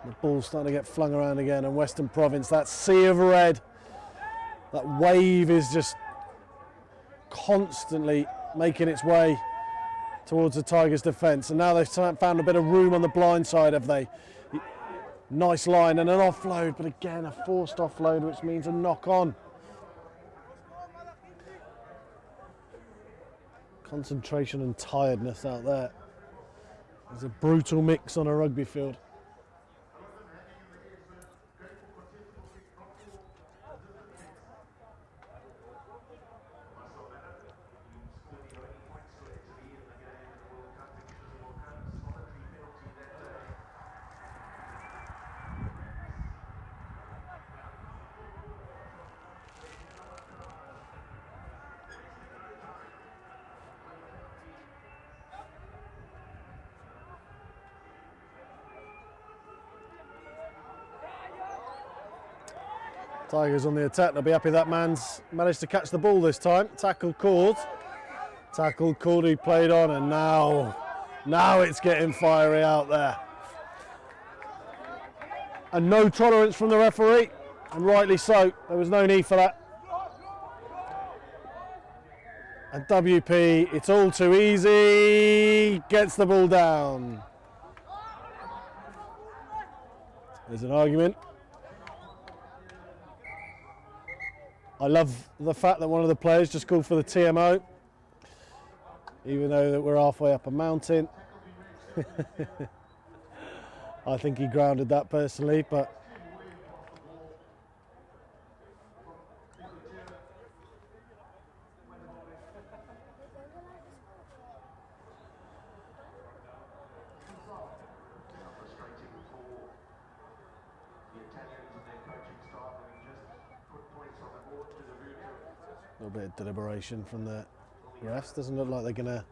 The ball's starting to get flung around again, and Western Province, that sea of red, that wave is just constantly making its way towards the Tigers' defence. And now they've found a bit of room on the blind side, have they? Nice line and an offload, but again a forced offload, which means a knock on. Concentration and tiredness out there. There's a brutal mix on a rugby field. Tigers on the attack. They'll be happy that man's managed to catch the ball this time. Tackle called. Tackle called, he played on, and now it's getting fiery out there. And no tolerance from the referee, and rightly so. There was no need for that. And WP, it's all too easy, gets the ball down. There's an argument. I love the fact that one of the players just called for the TMO, even though that we're halfway up a mountain. I think he grounded that personally, but a little bit of deliberation from the refs. Doesn't look like they're going to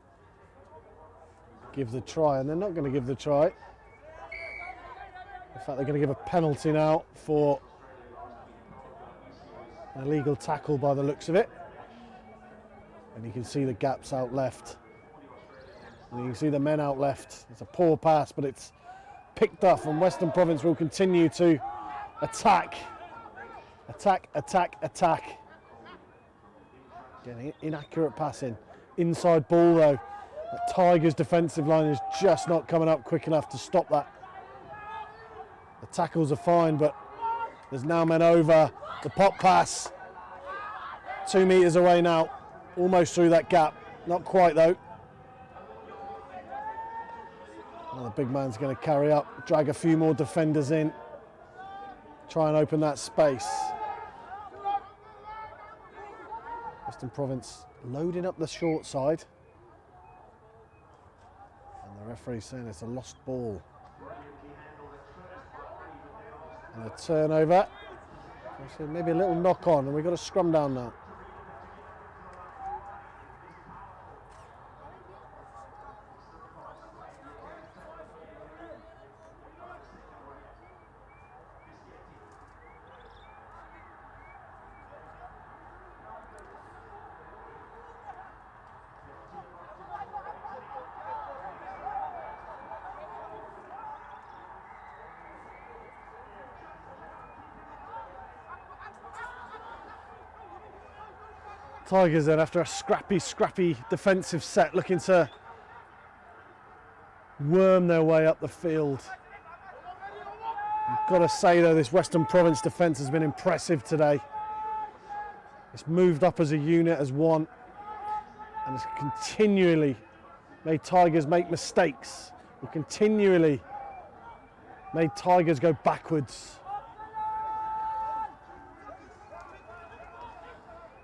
give the try, and they're not going to give the try. In fact, they're going to give a penalty now for an illegal tackle by the looks of it. And you can see the gaps out left. And you can see the men out left. It's a poor pass, but it's picked up, and Western Province will continue to attack. Attack, attack, attack. Again, inaccurate passing. Inside ball though. The Tigers' defensive line is just not coming up quick enough to stop that. The tackles are fine, but there's now men over. The pop pass. 2 metres away now. Almost through that gap. Not quite though. Well, the big man's going to carry up, drag a few more defenders in. Try and open that space. Western Province loading up the short side. And the referee's saying it's a lost ball. And a turnover So maybe a little knock on, and we've got a scrum down now. Tigers then, after a scrappy defensive set, looking to worm their way up the field. I've got to say though, this Western Province defence has been impressive today. It's moved up as a unit, as one, and it's continually made Tigers make mistakes. We've continually made Tigers go backwards.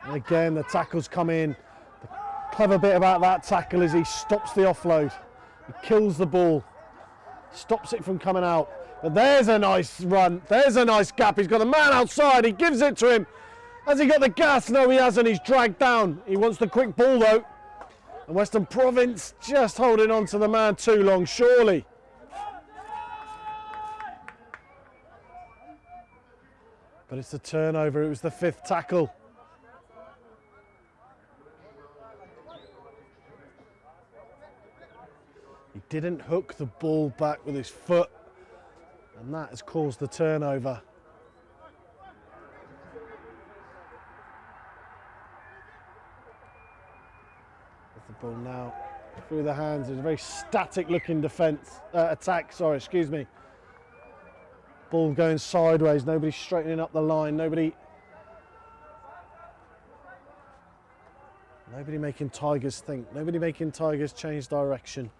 And again, the tackles come in. The clever bit about that tackle is he stops the offload. He kills the ball, stops it from coming out. But there's a nice run. There's a nice gap. He's got a man outside. He gives it to him. Has he got the gas? No, he hasn't. He's dragged down. He wants the quick ball, though. And Western Province just holding on to the man too long, surely. But it's a turnover. It was the 5th tackle. He didn't hook the ball back with his foot, and that has caused the turnover. With the ball now through the hands. It's a very static looking attack, excuse me. Ball going sideways, nobody straightening up the line, nobody making Tigers think, nobody making Tigers change direction.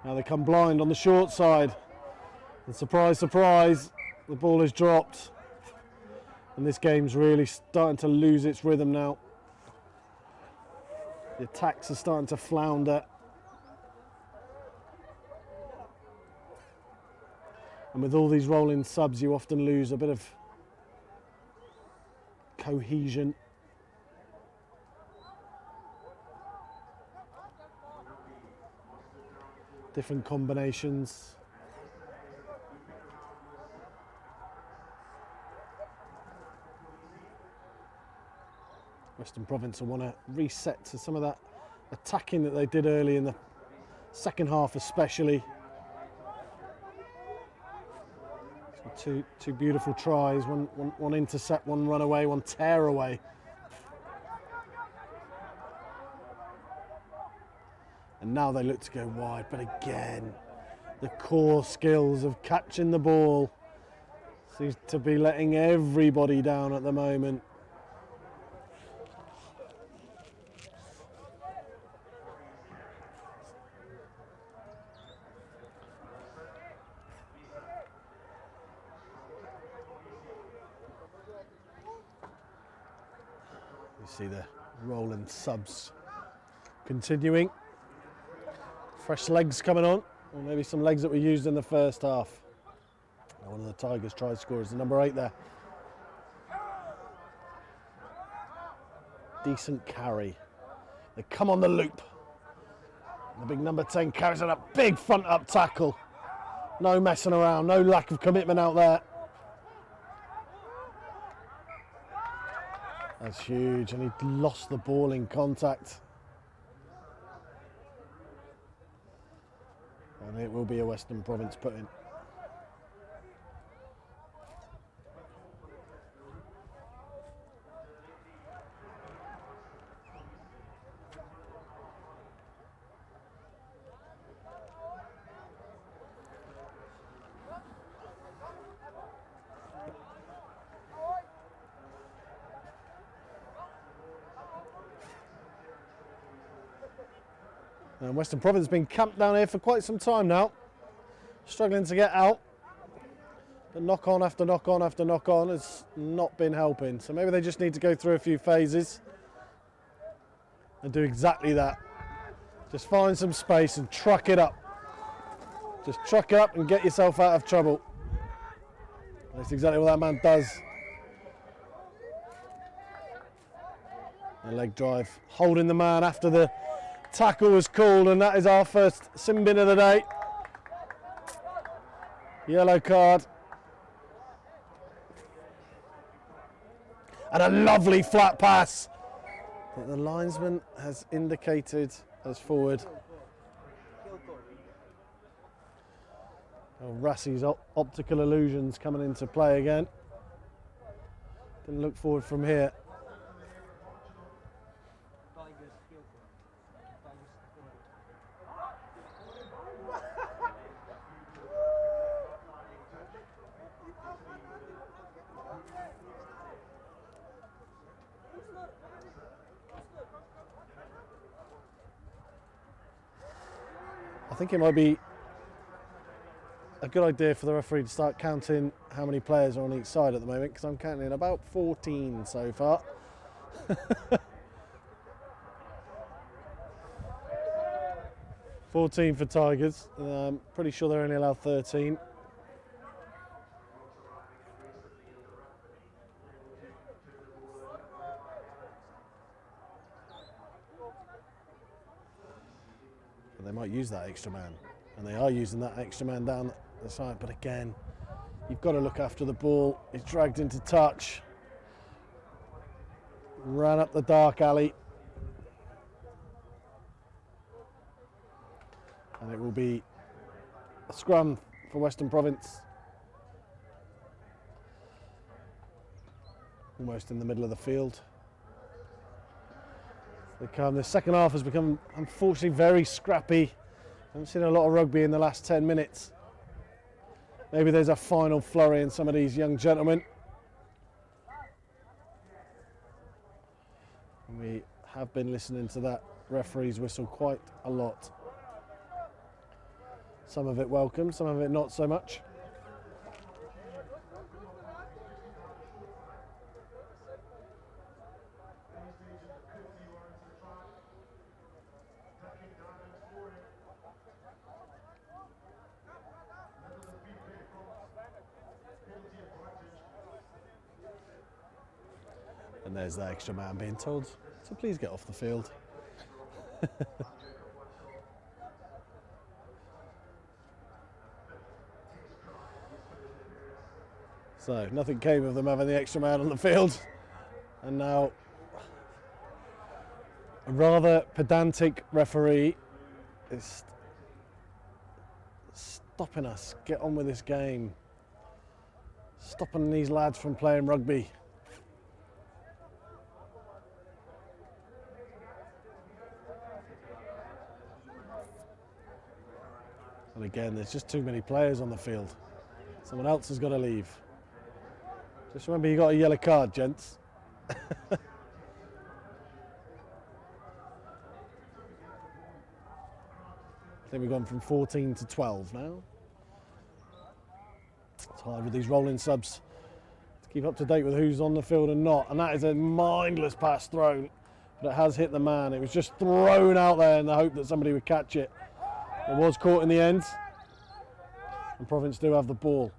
Now they come blind on the short side. And surprise, surprise, the ball is dropped. And this game's really starting to lose its rhythm now. The attacks are starting to flounder. And with all these rolling subs, you often lose a bit of cohesion. Different combinations. Western Province will want to reset to some of that attacking that they did early in the second half, especially. So two beautiful tries, one intercept, one run away, one tear away. And now they look to go wide, but again, the core skills of catching the ball seems to be letting everybody down at the moment. You see the rolling subs continuing. Fresh legs coming on, or maybe some legs that were used in the first half. One of the Tigers try scorers, the number 8 there. Decent carry. They come on the loop. The big number 10 carries out a big front up tackle. No messing around, no lack of commitment out there. That's huge, and he lost the ball in contact. And it will be a Western Province put-in. And Western Province has been camped down here for quite some time now, struggling to get out. But knock on after knock on after knock on has not been helping. So maybe they just need to go through a few phases and do exactly that. Just find some space and truck it up. Just truck it up and get yourself out of trouble. That's exactly what that man does. The leg drive, holding the man after the tackle was called, and that is our first sin bin of the day. Yellow card. And a lovely flat pass that the linesman has indicated as forward. Oh, Rassie's optical illusions coming into play again. Didn't look forward from here. I think it might be a good idea for the referee to start counting how many players are on each side at the moment, because I'm counting about 14 so far. 14 for Tigers. I'm pretty sure they're only allowed 13. But they might use that extra man, and they are using that extra man down the side. But again, you've got to look after the ball. It's dragged into touch. Ran up the dark alley. And it will be a scrum for Western Province. Almost in the middle of the field. The second half has become, unfortunately, very scrappy. I haven't seen a lot of rugby in the last 10 minutes. Maybe there's a final flurry in some of these young gentlemen. We have been listening to that referee's whistle quite a lot. Some of it welcome, some of it not so much. And there's the extra man being told to please get off the field. So nothing came of them having the extra man on the field. And now a rather pedantic referee is stopping us. Get on with this game. Stopping these lads from playing rugby. And again, there's just too many players on the field. Someone else has got to leave. Just remember, you got a yellow card, gents. I think we've gone from 14 to 12 now. It's hard with these rolling subs to keep up to date with who's on the field and not. And that is a mindless pass thrown, but it has hit the man. It was just thrown out there in the hope that somebody would catch it. It was caught in the end, and Province do have the ball.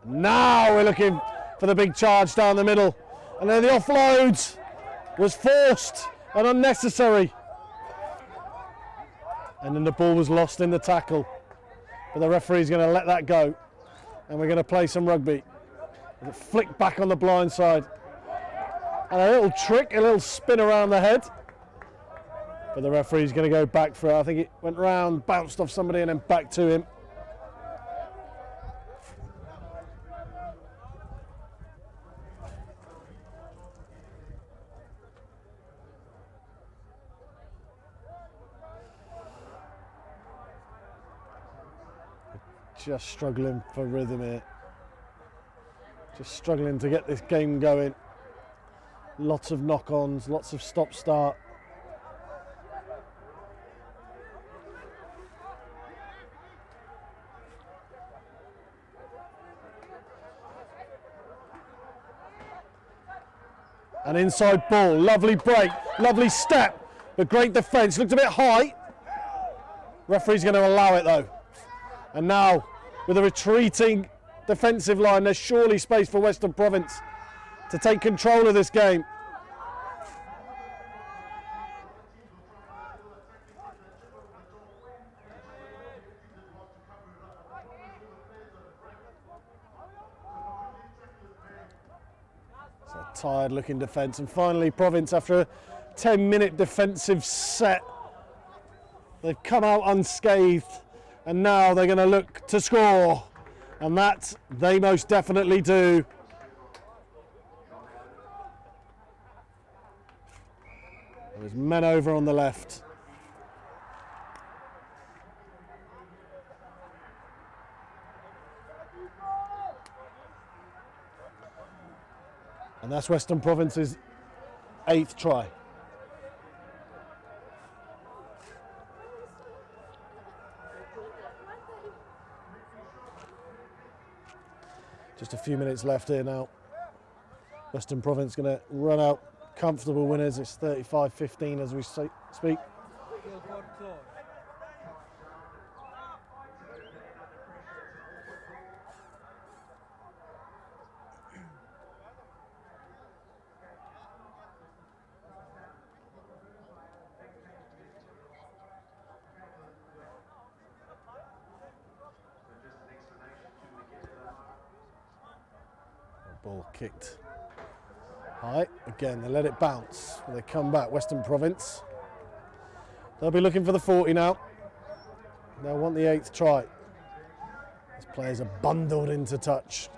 Now we're looking for the big charge down the middle, and then the offload was forced and unnecessary, and then the ball was lost in the tackle. But the referee's going to let that go, and we're going to play some rugby. With a flick back on the blind side, and a little trick, a little spin around the head. But the referee's going to go back for it. I think it went round, bounced off somebody, and then back to him. Just struggling for rhythm here. Just struggling to get this game going. Lots of knock-ons, lots of stop-start. An inside ball, lovely break, lovely step, but great defence. Looked a bit high. Referee's going to allow it though. And now, with a retreating defensive line, there's surely space for Western Province to take control of this game. It's a tired looking defence, and finally Province, after a 10-minute defensive set, they've come out unscathed, and now they're going to look to score, and that they most definitely do. There's men over on the left. And that's Western Province's 8th try. Just a few minutes left here now. Western Province going to run out comfortable winners. It's 35-15 as we speak. Ball kicked high. Again, they let it bounce. They come back, Western Province. They'll be looking for the 40 now. They'll want the 8th try. These players are bundled into touch.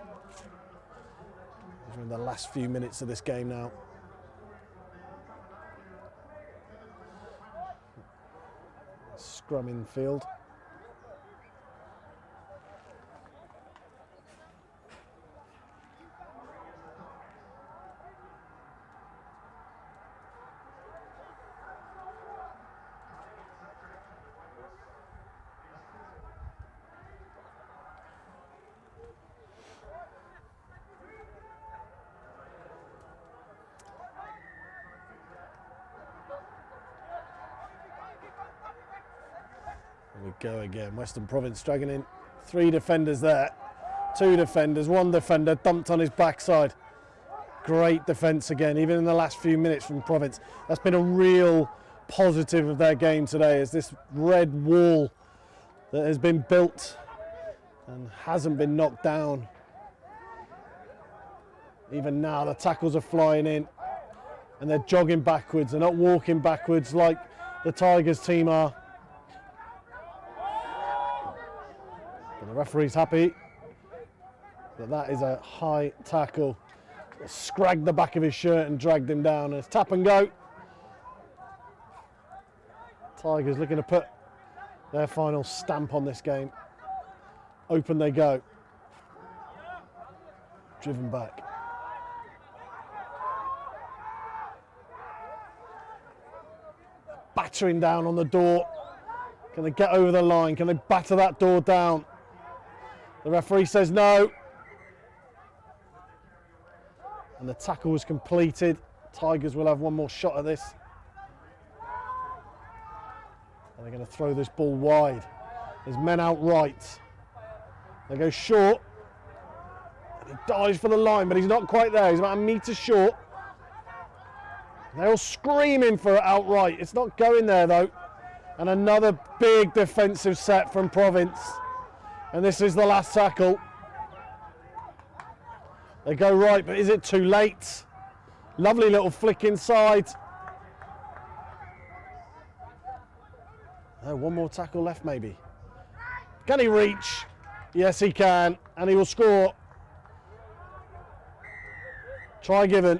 We're in the last few minutes of this game now. Scrum in field. We go again. Western Province dragging in 3 defenders there. 2 defenders, 1 defender dumped on his backside. Great defence again, even in the last few minutes from Province. That's been a real positive of their game today, is this red wall that has been built and hasn't been knocked down. Even now the tackles are flying in and they're jogging backwards. They're not walking backwards like the Tigers team are. But the referee's happy that that is a high tackle. Scragged the back of his shirt and dragged him down. And it's tap and go. Tigers looking to put their final stamp on this game. Open they go. Driven back. Battering down on the door. Can they get over the line? Can they batter that door down? The referee says no. And the tackle was completed. Tigers will have one more shot at this. And they're going to throw this ball wide. There's men out right. They go short. And he dives for the line, but he's not quite there. He's about a metre short. They're all screaming for it outright. It's not going there though. And another big defensive set from Province. And this is the last tackle. They go right, but is it too late? Lovely little flick inside. Oh, one more tackle left maybe. Can he reach? Yes, he can. And he will score. Try given.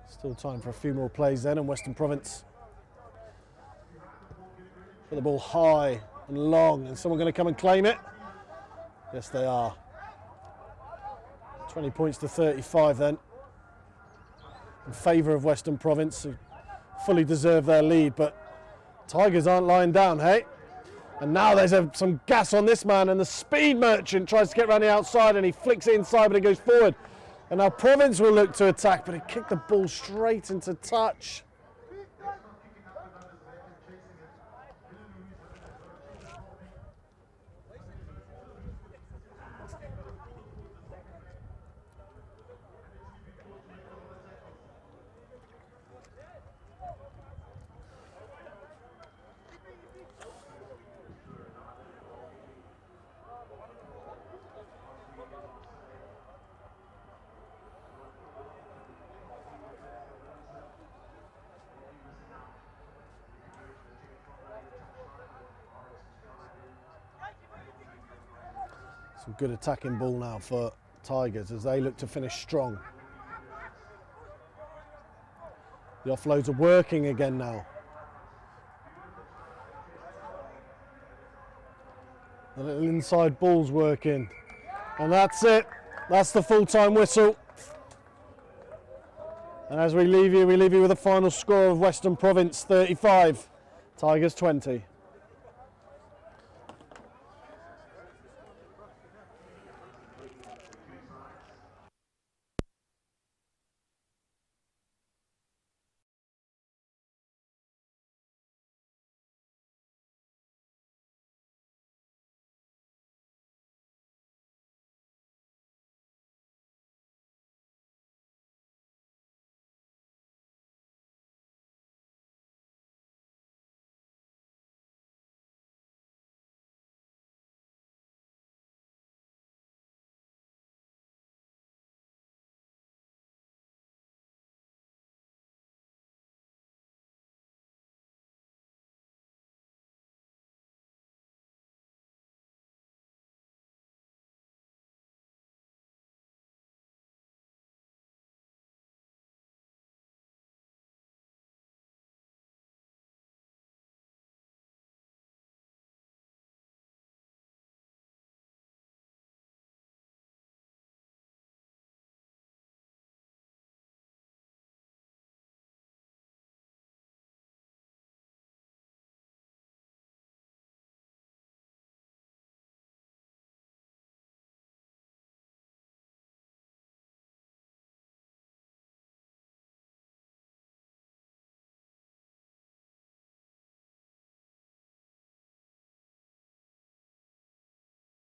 Still time for a few more plays then, and Western Province put the ball high and long, and someone going to come and claim it. Yes, they are. 20 points to 35 then, in favour of Western Province, who fully deserve their lead, but Tigers aren't lying down, hey? And now there's some gas on this man, and the speed merchant tries to get around the outside, and he flicks it inside, but it goes forward. And now Province will look to attack, but he kicked the ball straight into touch. Some good attacking ball now for Tigers as they look to finish strong. The offloads are working again now. The little inside ball's working. And that's it. That's the full-time whistle. And as we leave you with a final score of Western Province 35, Tigers 20.